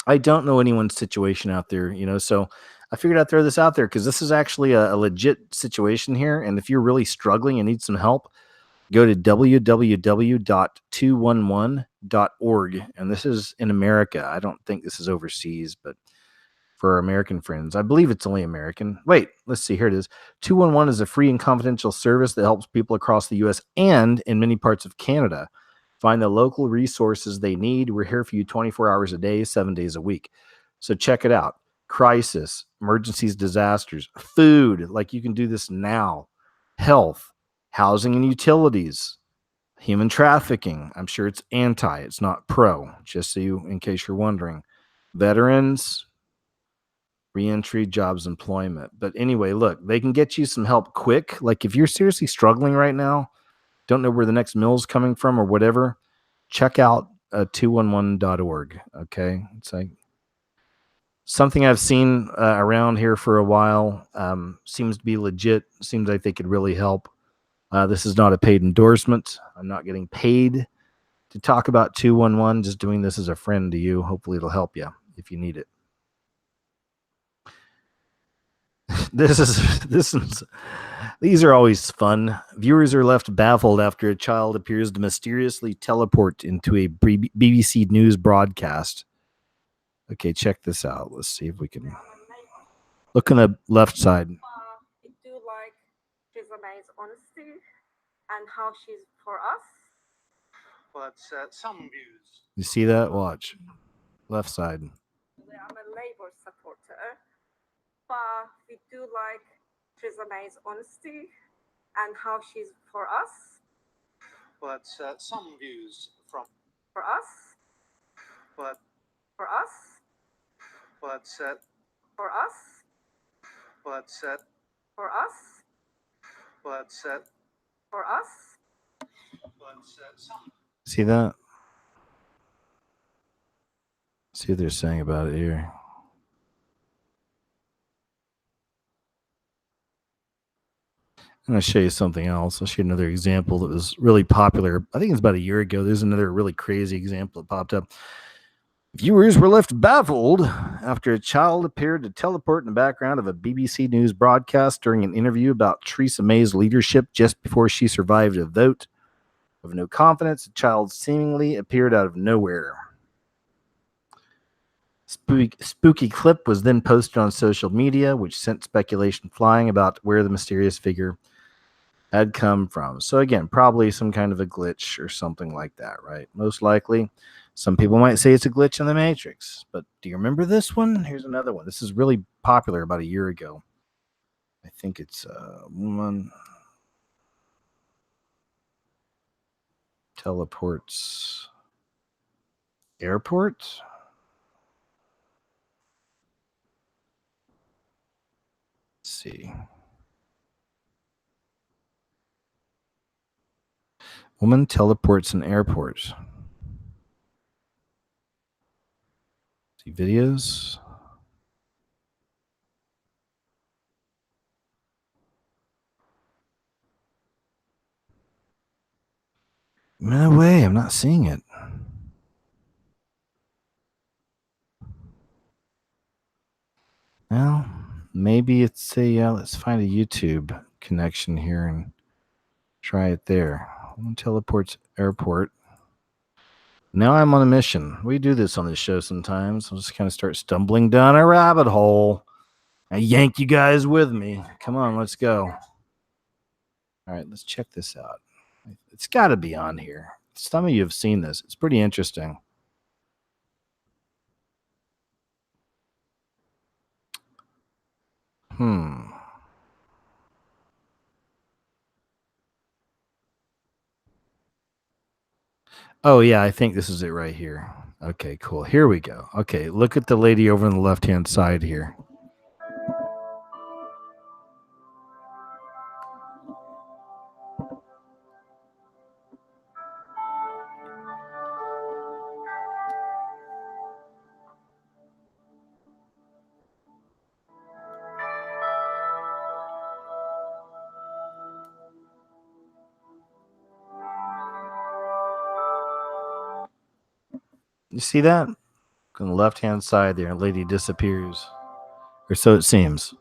I don't know anyone's situation out there, so I figured I'd throw this out there because this is actually a legit situation here. And if you're really struggling and need some help, go to www.211.org. And this is in America. I don't think this is overseas, but for our American friends, I believe it's only American. Wait, let's see. Here it is. 211 is a free and confidential service that helps people across the U.S. and in many parts of Canada find the local resources they need. We're here for you 24 hours a day, 7 days a week. So check it out. Crisis, emergencies, disasters, food, like you can do this now, health, housing and utilities, human trafficking. I'm sure it's anti, it's not pro, just so you, in case you're wondering. Veterans, reentry, jobs, employment. But anyway, look, they can get you some help quick. Like if you're seriously struggling right now, don't know where the next mill's coming from or whatever, check out 211.org. Okay. It's like something I've seen around here for a while. Seems to be legit. Seems like they could really help. This is not a paid endorsement. I'm not getting paid to talk about 211. Just doing this as a friend to you. Hopefully it'll help you if you need it. These are always fun. Viewers are left baffled after a child appears to mysteriously teleport into a BBC News broadcast. Okay, check this out. Let's see if we can look on the left side. I do like Chisame's honesty and how she's for us. But some views. You see that? Watch. Left side. I'm a Labour supporter, but we do like Chisame's honesty and how she's for us. But some views from. For us. But. For us. But. For us. But. For us. But. For us. But some. See that? See what they're saying about it here. I'm going to show you something else. I'll show you another example that was really popular. I think it's about a year ago. There's another really crazy example that popped up. Viewers were left baffled after a child appeared to teleport in the background of a BBC News broadcast during an interview about Theresa May's leadership just before she survived a vote of no confidence. The child seemingly appeared out of nowhere. Spooky clip was then posted on social media, which sent speculation flying about where the mysterious figure had come from. So again, probably some kind of a glitch or something like that, right? Most likely. Some people might say it's a glitch in the Matrix, but do you remember this one? Here's another one. This is really popular about a year ago. I think it's a woman teleports airport. Let's see. Woman teleports an airport. See videos. No way, I'm not seeing it. Well, maybe it's a, let's find a YouTube connection here and try it there. Woman teleports airport. Now I'm on a mission. We do this on this show sometimes. I'll just kind of start stumbling down a rabbit hole. I yank you guys with me. Come on, let's go. All right, let's check this out. It's got to be on here. Some of you have seen this. It's pretty interesting. Oh, yeah, I think this is it right here. Okay, cool. Here we go. Okay, look at the lady over on the left-hand side here. You see that? on the left-hand side there, and lady disappears. Or so it seems.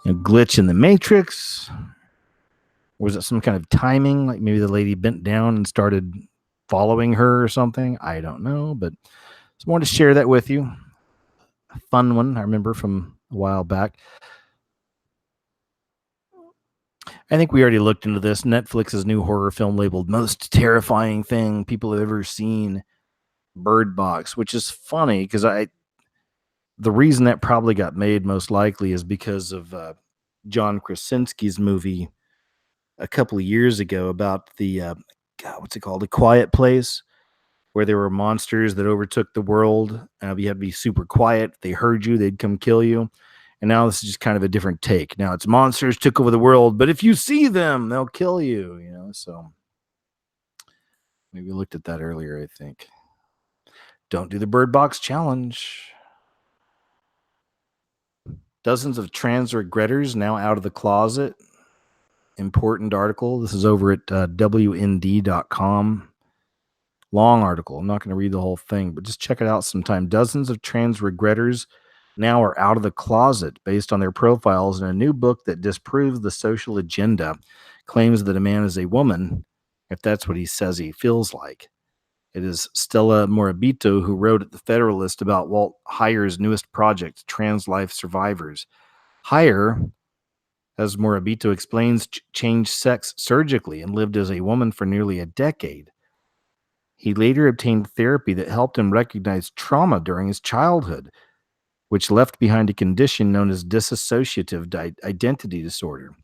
A glitch in the matrix. Was it some kind of timing? Like maybe the lady bent down and started following her or something? I don't know, but just wanted to share that with you. A fun one I remember from a while back. I think we already looked into this. Netflix's new horror film labeled most terrifying thing people have ever seen, Bird Box, which is funny because the reason that probably got made most likely is because of John Krasinski's movie a couple of years ago about the what's it called? A Quiet Place, where there were monsters that overtook the world. You had to be super quiet. If they heard you, they'd come kill you. And now this is just kind of a different take. Now it's monsters took over the world, but if you see them, they'll kill you. You know, so maybe we looked at that earlier. I think. Don't do the Bird Box challenge. Dozens of trans regretters now out of the closet. Important article. This is over at WND.com. Long article. I'm not going to read the whole thing, but just check it out sometime. Dozens of trans regretters now are out of the closet based on their profiles in a new book that disproves the social agenda, claims that a man is a woman if that's what he says he feels like. It is Stella Morabito who wrote at The Federalist about Walt Heyer's newest project, Trans Life Survivors. Heyer, as Morabito explains, changed sex surgically and lived as a woman for nearly a decade. He later obtained therapy that helped him recognize trauma during his childhood, which left behind a condition known as dissociative identity disorder.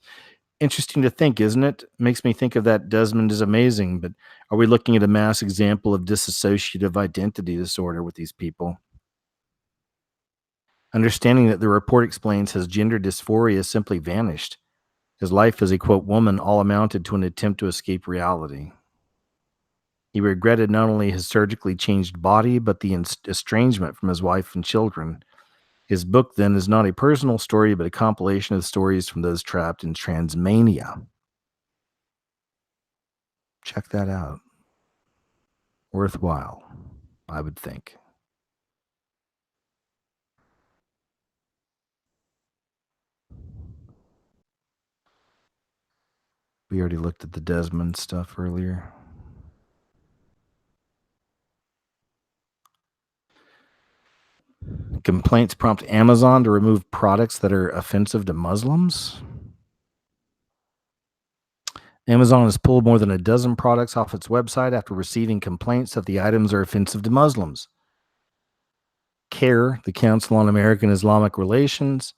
Interesting to think, isn't it? Makes me think of that Desmond is amazing, but are we looking at a mass example of dissociative identity disorder with these people? Understanding that the report explains his gender dysphoria simply vanished. His life as a, quote, woman all amounted to an attempt to escape reality. He regretted not only his surgically changed body, but the estrangement from his wife and children. His book, then, is not a personal story, but a compilation of stories from those trapped in transmania. Check that out. Worthwhile, I would think. We already looked at the Desmond stuff earlier. Complaints prompt Amazon to remove products that are offensive to Muslims. Amazon has pulled more than a dozen products off its website after receiving complaints that the items are offensive to Muslims. CARE, the Council on American Islamic Relations,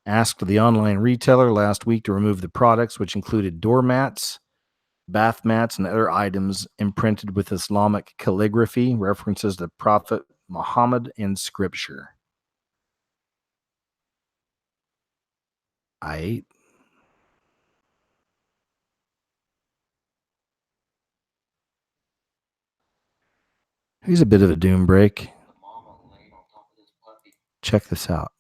asked the online retailer last week to remove the products, which included doormats, bath mats, and other items imprinted with Islamic calligraphy, references to Prophet Muhammad and Scripture. Here's a bit of a doom break. Check this out.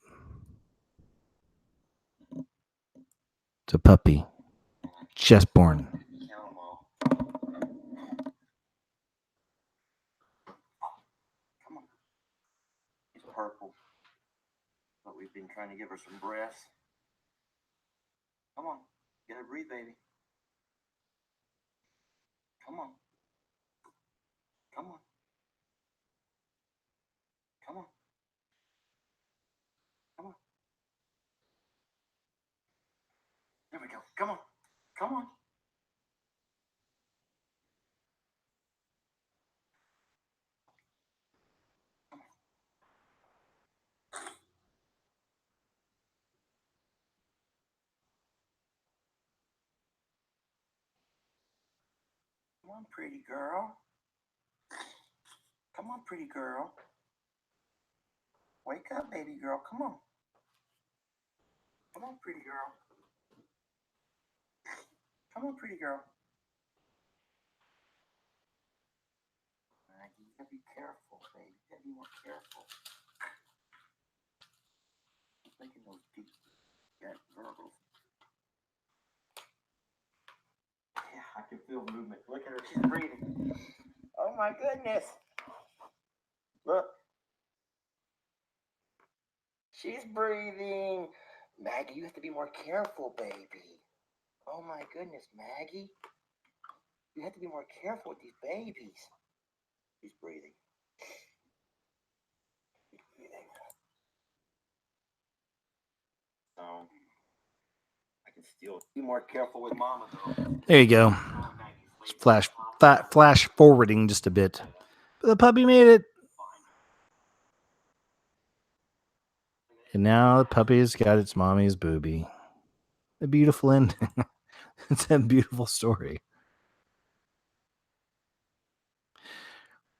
It's a puppy. Just born. It's purple. But we've been trying to give her some breath. Come on. Get her to breathe, baby. Come on. Come on. Come on. Come on. There we go. Come on. Come on. Come on, pretty girl. Come on, pretty girl. Wake up, baby girl. Come on. Come on, pretty girl. Come on, pretty girl. gotta be careful, baby. You gotta be more careful. Making those deep gurgles. Yeah, I can feel movement. Look at her, she's breathing. Oh my goodness. Look. She's breathing. Maggie, you have to be more careful, baby. Oh my goodness, Maggie. You have to be more careful with these babies. She's breathing. She's breathing. So, I can still be more careful with Mama, though. There you go. Just flash forwarding just a bit. But the puppy made it. And now the puppy's got its mommy's booby. A beautiful ending. It's a beautiful story.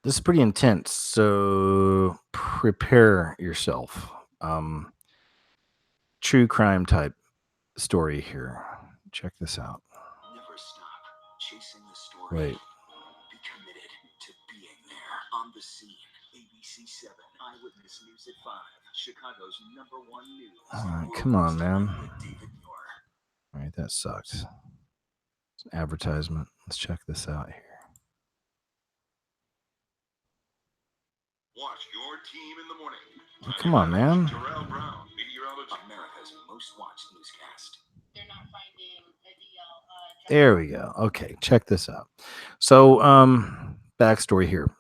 This is pretty intense, so prepare yourself. True crime type story here. Check this out. Never stop chasing the story. Wait. Be committed to being there on the scene. ABC 7 Eyewitness News at 5. Chicago's #1 news. Come on, man. All right, that sucks. It's an advertisement. Let's check this out here. Watch your team in the morning. Oh, come on, man. Jarrell Brown, meteorologist. America's most watched newscast. They're not finding a deal. There we go. Okay, check this out. So, backstory here.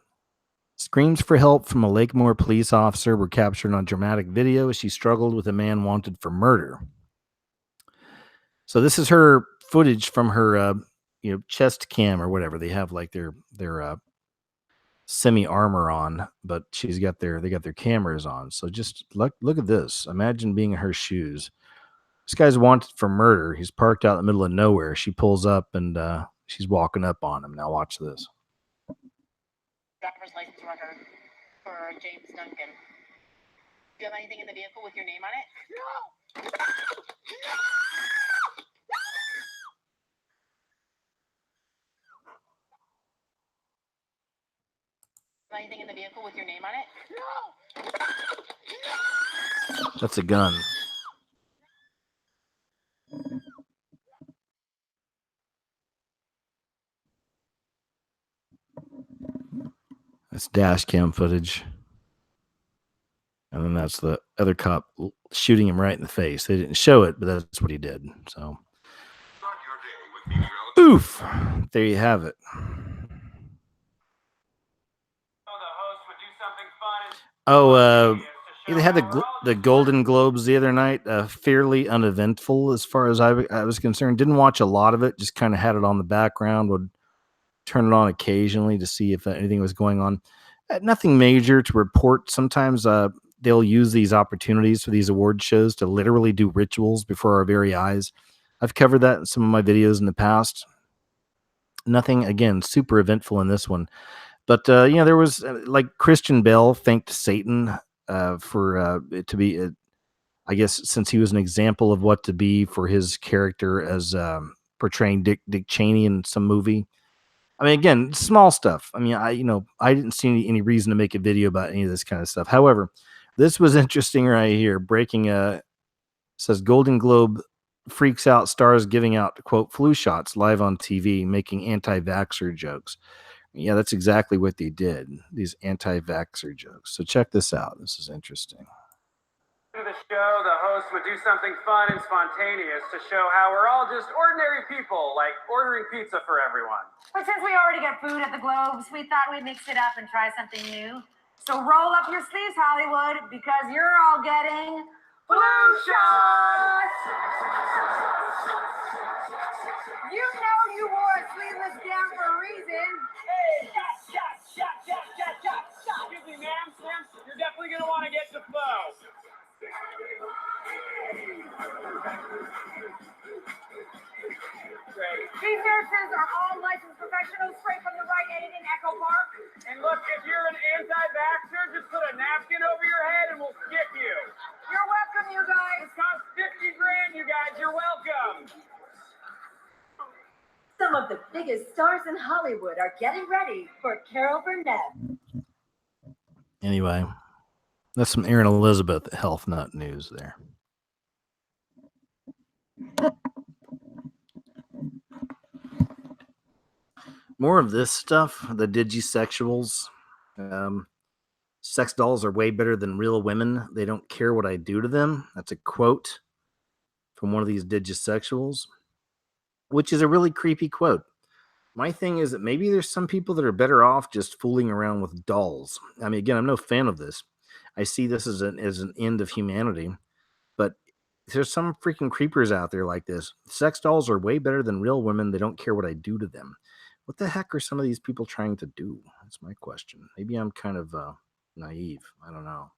Screams for help from a Lakemore police officer were captured on dramatic video as she struggled with a man wanted for murder. So this is her footage from her, chest cam or whatever. They have like their semi armor on, but they got their cameras on. So just look at this. Imagine being in her shoes. This guy's wanted for murder. He's parked out in the middle of nowhere. She pulls up and she's walking up on him. Now watch this. Driver's license record for James Duncan. Do you have anything in the vehicle with your name on it? No! Anything in the vehicle with your name on it? No! That's a gun. That's dash cam footage. And then that's the other cop shooting him right in the face. They didn't show it, but that's what he did. So, oof. There you have it. Oh, they had the Golden Globes the other night. Fairly uneventful as far as I was concerned. Didn't watch a lot of it. Just kind of had it on the background. Would turn it on occasionally to see if anything was going on. Nothing major to report. Sometimes they'll use these opportunities for these award shows to literally do rituals before our very eyes. I've covered that in some of my videos in the past. Nothing, again, super eventful in this one. But, there was like Christian Bale thanked Satan for it to be, I guess, since he was an example of what to be for his character as portraying Dick Cheney in some movie. I mean, again, small stuff. I mean, I didn't see any reason to make a video about any of this kind of stuff. However, this was interesting right here. Breaking says Golden Globe freaks out stars giving out, quote, flu shots live on TV, making anti-vaxxer jokes. Yeah, that's exactly what they did. These anti-vaxxer jokes. So check this out. This is interesting. To the show, the host would do something fun and spontaneous to show how we're all just ordinary people, like ordering pizza for everyone. But since we already get food at the Globes, we thought we'd mix it up and try something new. So roll up your sleeves, Hollywood, because you're all getting flu shots! You know you wore a sleeveless gown for a reason. Hey, shot. Excuse me, ma'am. You're definitely going to want to get the flow. Great. These nurses are all licensed professionals straight from the Rite Aid in Echo Park. And look, if you're an anti-vaxxer, just put a napkin over your head and we'll skip you. You're welcome, you guys. This costs $50,000, you guys. You're welcome. Some of the biggest stars in Hollywood are getting ready for Carol Burnett. Anyway, that's some Aaron Elizabeth health nut news there. More of this stuff, the digisexuals. Sex dolls are way better than real women. They don't care what I do to them. That's a quote from one of these digisexuals, which is a really creepy quote. My thing is that maybe there's some people that are better off just fooling around with dolls. I mean, again, I'm no fan of this. I see this as an end of humanity, but there's some freaking creepers out there like this. Sex dolls are way better than real women. They don't care what I do to them. What the heck are some of these people trying to do? That's my question. Maybe I'm kind of naive. I don't know.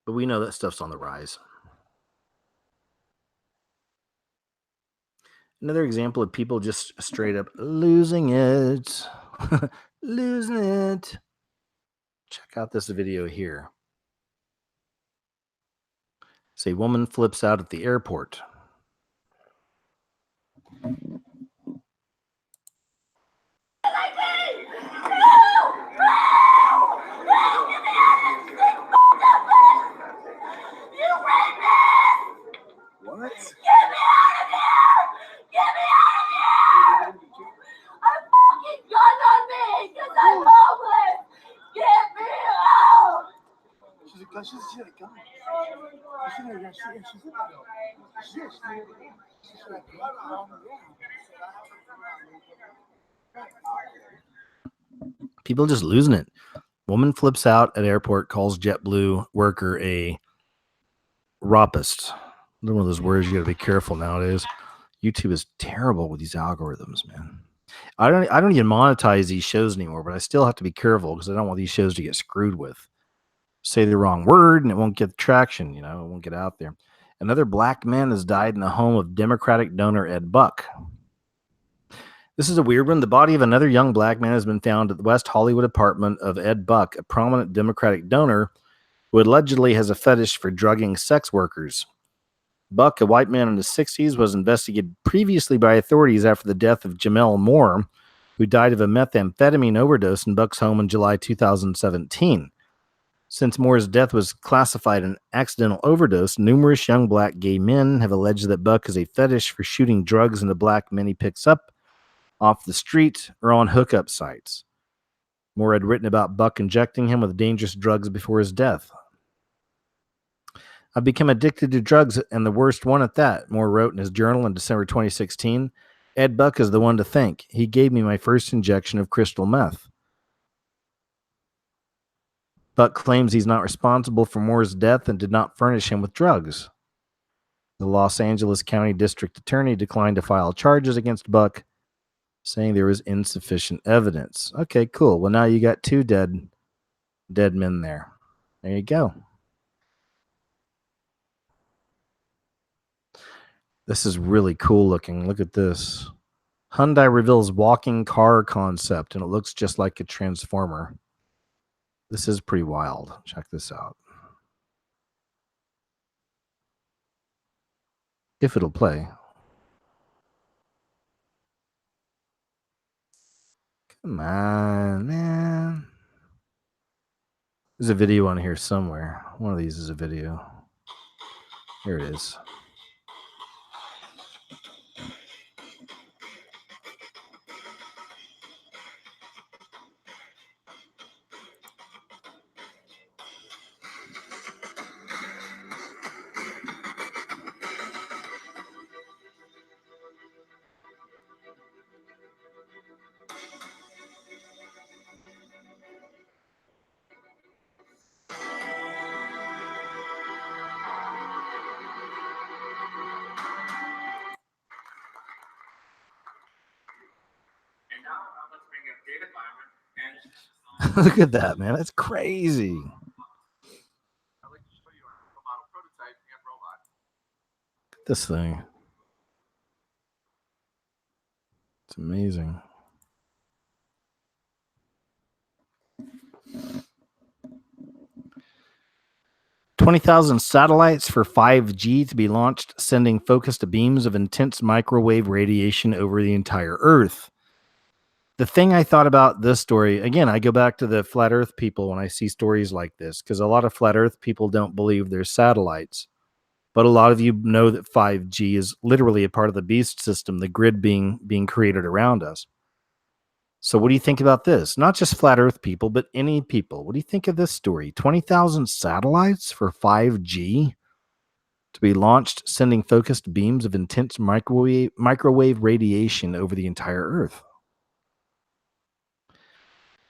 But we know that stuff's on the rise. Another example of people just straight up losing it. Losing it. Check out this video here. Say, woman flips out at the airport. What? Get me out of here! Get me out of here! I'm fucking gun on me because I'm homeless! Get me out! She's a gun. She's a gun. People just losing it. Woman flips out at airport, calls JetBlue worker a rapist. One of those words you got to be careful nowadays. YouTube is terrible with these algorithms, man. I don't even monetize these shows anymore, but I still have to be careful because I don't want these shows to get screwed with. Say the wrong word and it won't get traction, it won't get out there. Another black man has died in the home of Democratic donor Ed Buck. This is a weird one. The body of another young black man has been found at the West Hollywood apartment of Ed Buck, a prominent Democratic donor who allegedly has a fetish for drugging sex workers. Buck, a white man in his 60s, was investigated previously by authorities after the death of Jamel Moore, who died of a methamphetamine overdose in Buck's home in July 2017. Since Moore's death was classified an accidental overdose, numerous young black gay men have alleged that Buck has a fetish for shooting drugs into black men he picks up off the street or on hookup sites. Moore had written about Buck injecting him with dangerous drugs before his death. I've become addicted to drugs, and the worst one at that, Moore wrote in his journal in December 2016. Ed Buck is the one to thank. He gave me my first injection of crystal meth. Buck claims he's not responsible for Moore's death and did not furnish him with drugs. The Los Angeles County District Attorney declined to file charges against Buck, saying there was insufficient evidence. Okay, cool. Well, now you got two dead men there. There you go. This is really cool looking. Look at this. Hyundai reveals walking car concept, and it looks just like a transformer. This is pretty wild. Check this out. If it'll play. Come on, man. There's a video on here somewhere. One of these is a video. Here it is. Look at that, man. That's crazy. This thing. It's amazing. $20,000 satellites for 5G to be launched, sending focused beams of intense microwave radiation over the entire Earth. The thing I thought about this story, again, I go back to the flat earth people when I see stories like this, because a lot of flat earth people don't believe there's satellites. But a lot of you know that 5G is literally a part of the beast system, the grid being created around us. So what do you think about this? Not just flat earth people, but any people. What do you think of this story? 20,000 satellites for 5G to be launched, sending focused beams of intense microwave radiation over the entire Earth.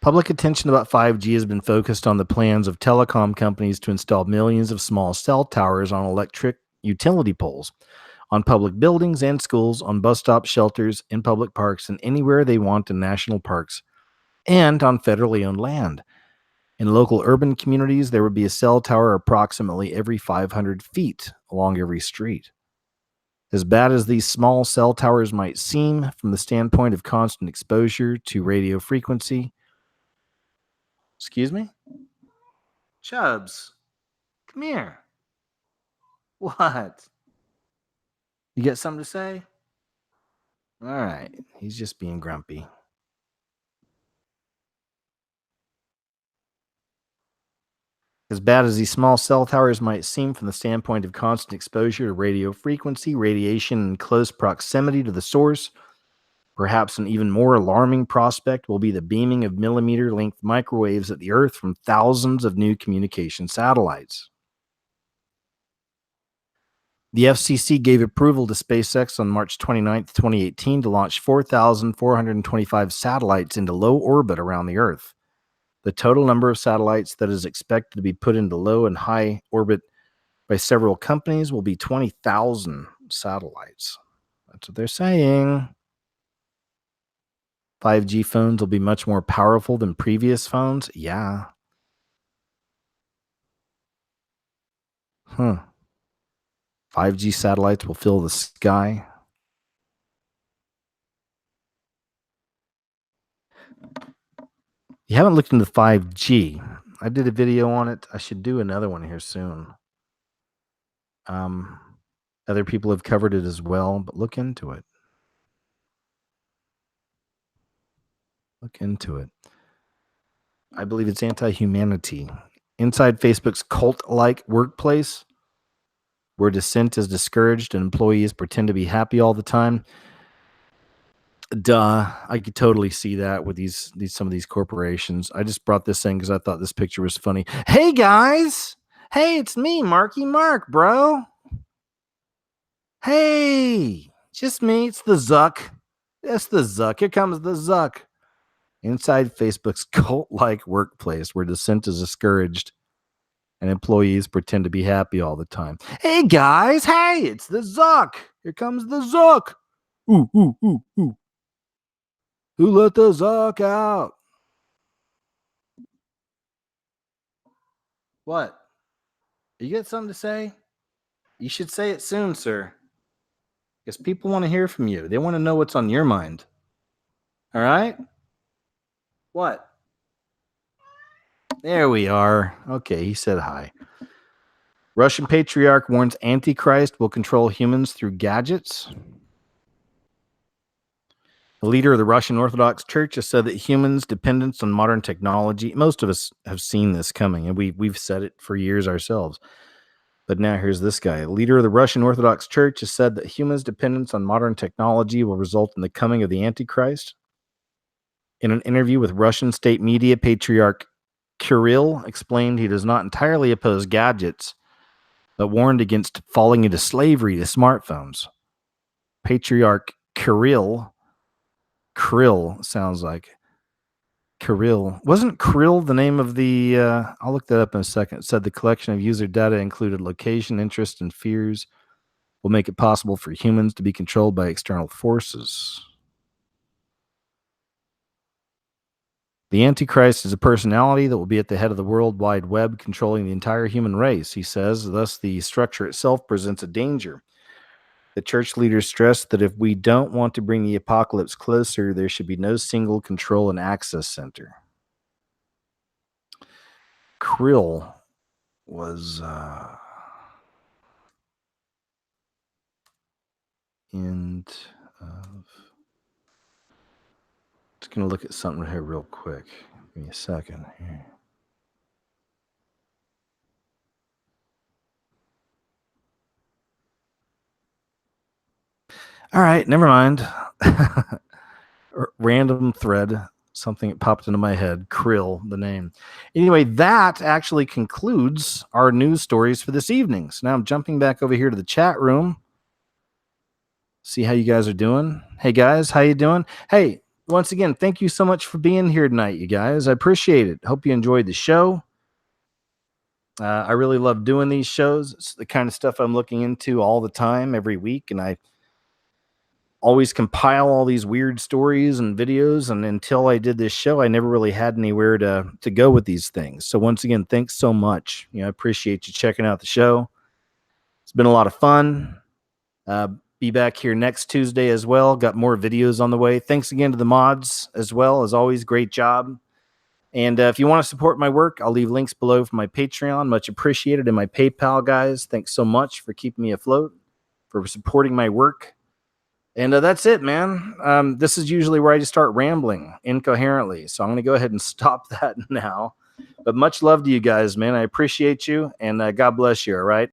Public attention about 5G has been focused on the plans of telecom companies to install millions of small cell towers on electric utility poles, on public buildings and schools, on bus stops, shelters, in public parks, and anywhere they want in national parks, and on federally owned land. In local urban communities, there would be a cell tower approximately every 500 feet along every street. As bad as these small cell towers might seem from the standpoint of constant exposure to radio frequency, excuse me? Chubs, come here. What? You got something to say? All right. He's just being grumpy. As bad as these small cell towers might seem from the standpoint of constant exposure to radio frequency, radiation, and close proximity to the source, perhaps an even more alarming prospect will be the beaming of millimeter-length microwaves at the Earth from thousands of new communication satellites. The FCC gave approval to SpaceX on March 29, 2018 to launch 4,425 satellites into low orbit around the Earth. The total number of satellites that is expected to be put into low and high orbit by several companies will be 20,000 satellites. That's what they're saying. 5G phones will be much more powerful than previous phones. Yeah. 5G satellites will fill the sky. You haven't looked into 5G. I did a video on it. I should do another one here soon. Other people have covered it as well, but look into it. Look into it. I believe it's anti-humanity. Inside Facebook's cult-like workplace, where dissent is discouraged and employees pretend to be happy all the time. Duh, I could totally see that with these some of these corporations. I just brought this in because I thought this picture was funny. Hey guys, hey, it's me, Marky Mark, bro. Hey, just me. It's the Zuck. It's the Zuck. Here comes the Zuck. Inside Facebook's cult-like workplace, where dissent is discouraged and employees pretend to be happy all the time. Hey guys, hey, it's the Zuck. Here comes the Zuck. Ooh, ooh, ooh, ooh. Who let the Zuck out? What? You got something to say? You should say it soon, sir. Because people want to hear from you. They want to know what's on your mind. All right? What? There we are. Okay, he said hi. Russian patriarch warns Antichrist will control humans through gadgets. The leader of the Russian Orthodox Church has said that humans' dependence on modern technology, most of us have seen this coming, and we've said it for years ourselves. But now here's this guy. The leader of the Russian Orthodox Church has said that humans' dependence on modern technology will result in the coming of the Antichrist. In an interview with Russian state media, Patriarch Kirill explained he does not entirely oppose gadgets, but warned against falling into slavery to smartphones. Patriarch Kirill sounds like Kirill. Wasn't Kirill the name of the, I'll look that up in a second. It said the collection of user data included location, interest, and fears will make it possible for humans to be controlled by external forces. The Antichrist is a personality that will be at the head of the World Wide Web, controlling the entire human race, he says. Thus, the structure itself presents a danger. The church leaders stressed that if we don't want to bring the apocalypse closer, there should be no single control and access center. Krill was end of Just going to look at something here real quick. Give me a second here. All right, never mind. Random thread, something that popped into my head. Krill, the name. Anyway, that actually concludes our news stories for this evening. So now I'm jumping back over here to the chat room. See how you guys are doing. Hey guys, how you doing? Hey, once again, thank you so much for being here tonight, you guys. I appreciate it. Hope you enjoyed the show. I really love doing these shows. It's the kind of stuff I'm looking into all the time, every week, and I always compile all these weird stories and videos, and until I did this show, I never really had anywhere to go with these things. So once again, thanks so much. I appreciate you checking out the show. It's been a lot of fun. Be back here next Tuesday as well. Got more videos on the way. Thanks again to the mods as well. As always, great job. And if you want to support my work, I'll leave links below for my Patreon. Much appreciated. And my PayPal, guys. Thanks so much for keeping me afloat, for supporting my work. And that's it, man. This is usually where I just start rambling incoherently. So I'm going to go ahead and stop that now. But much love to you guys, man. I appreciate you. And God bless you, all right?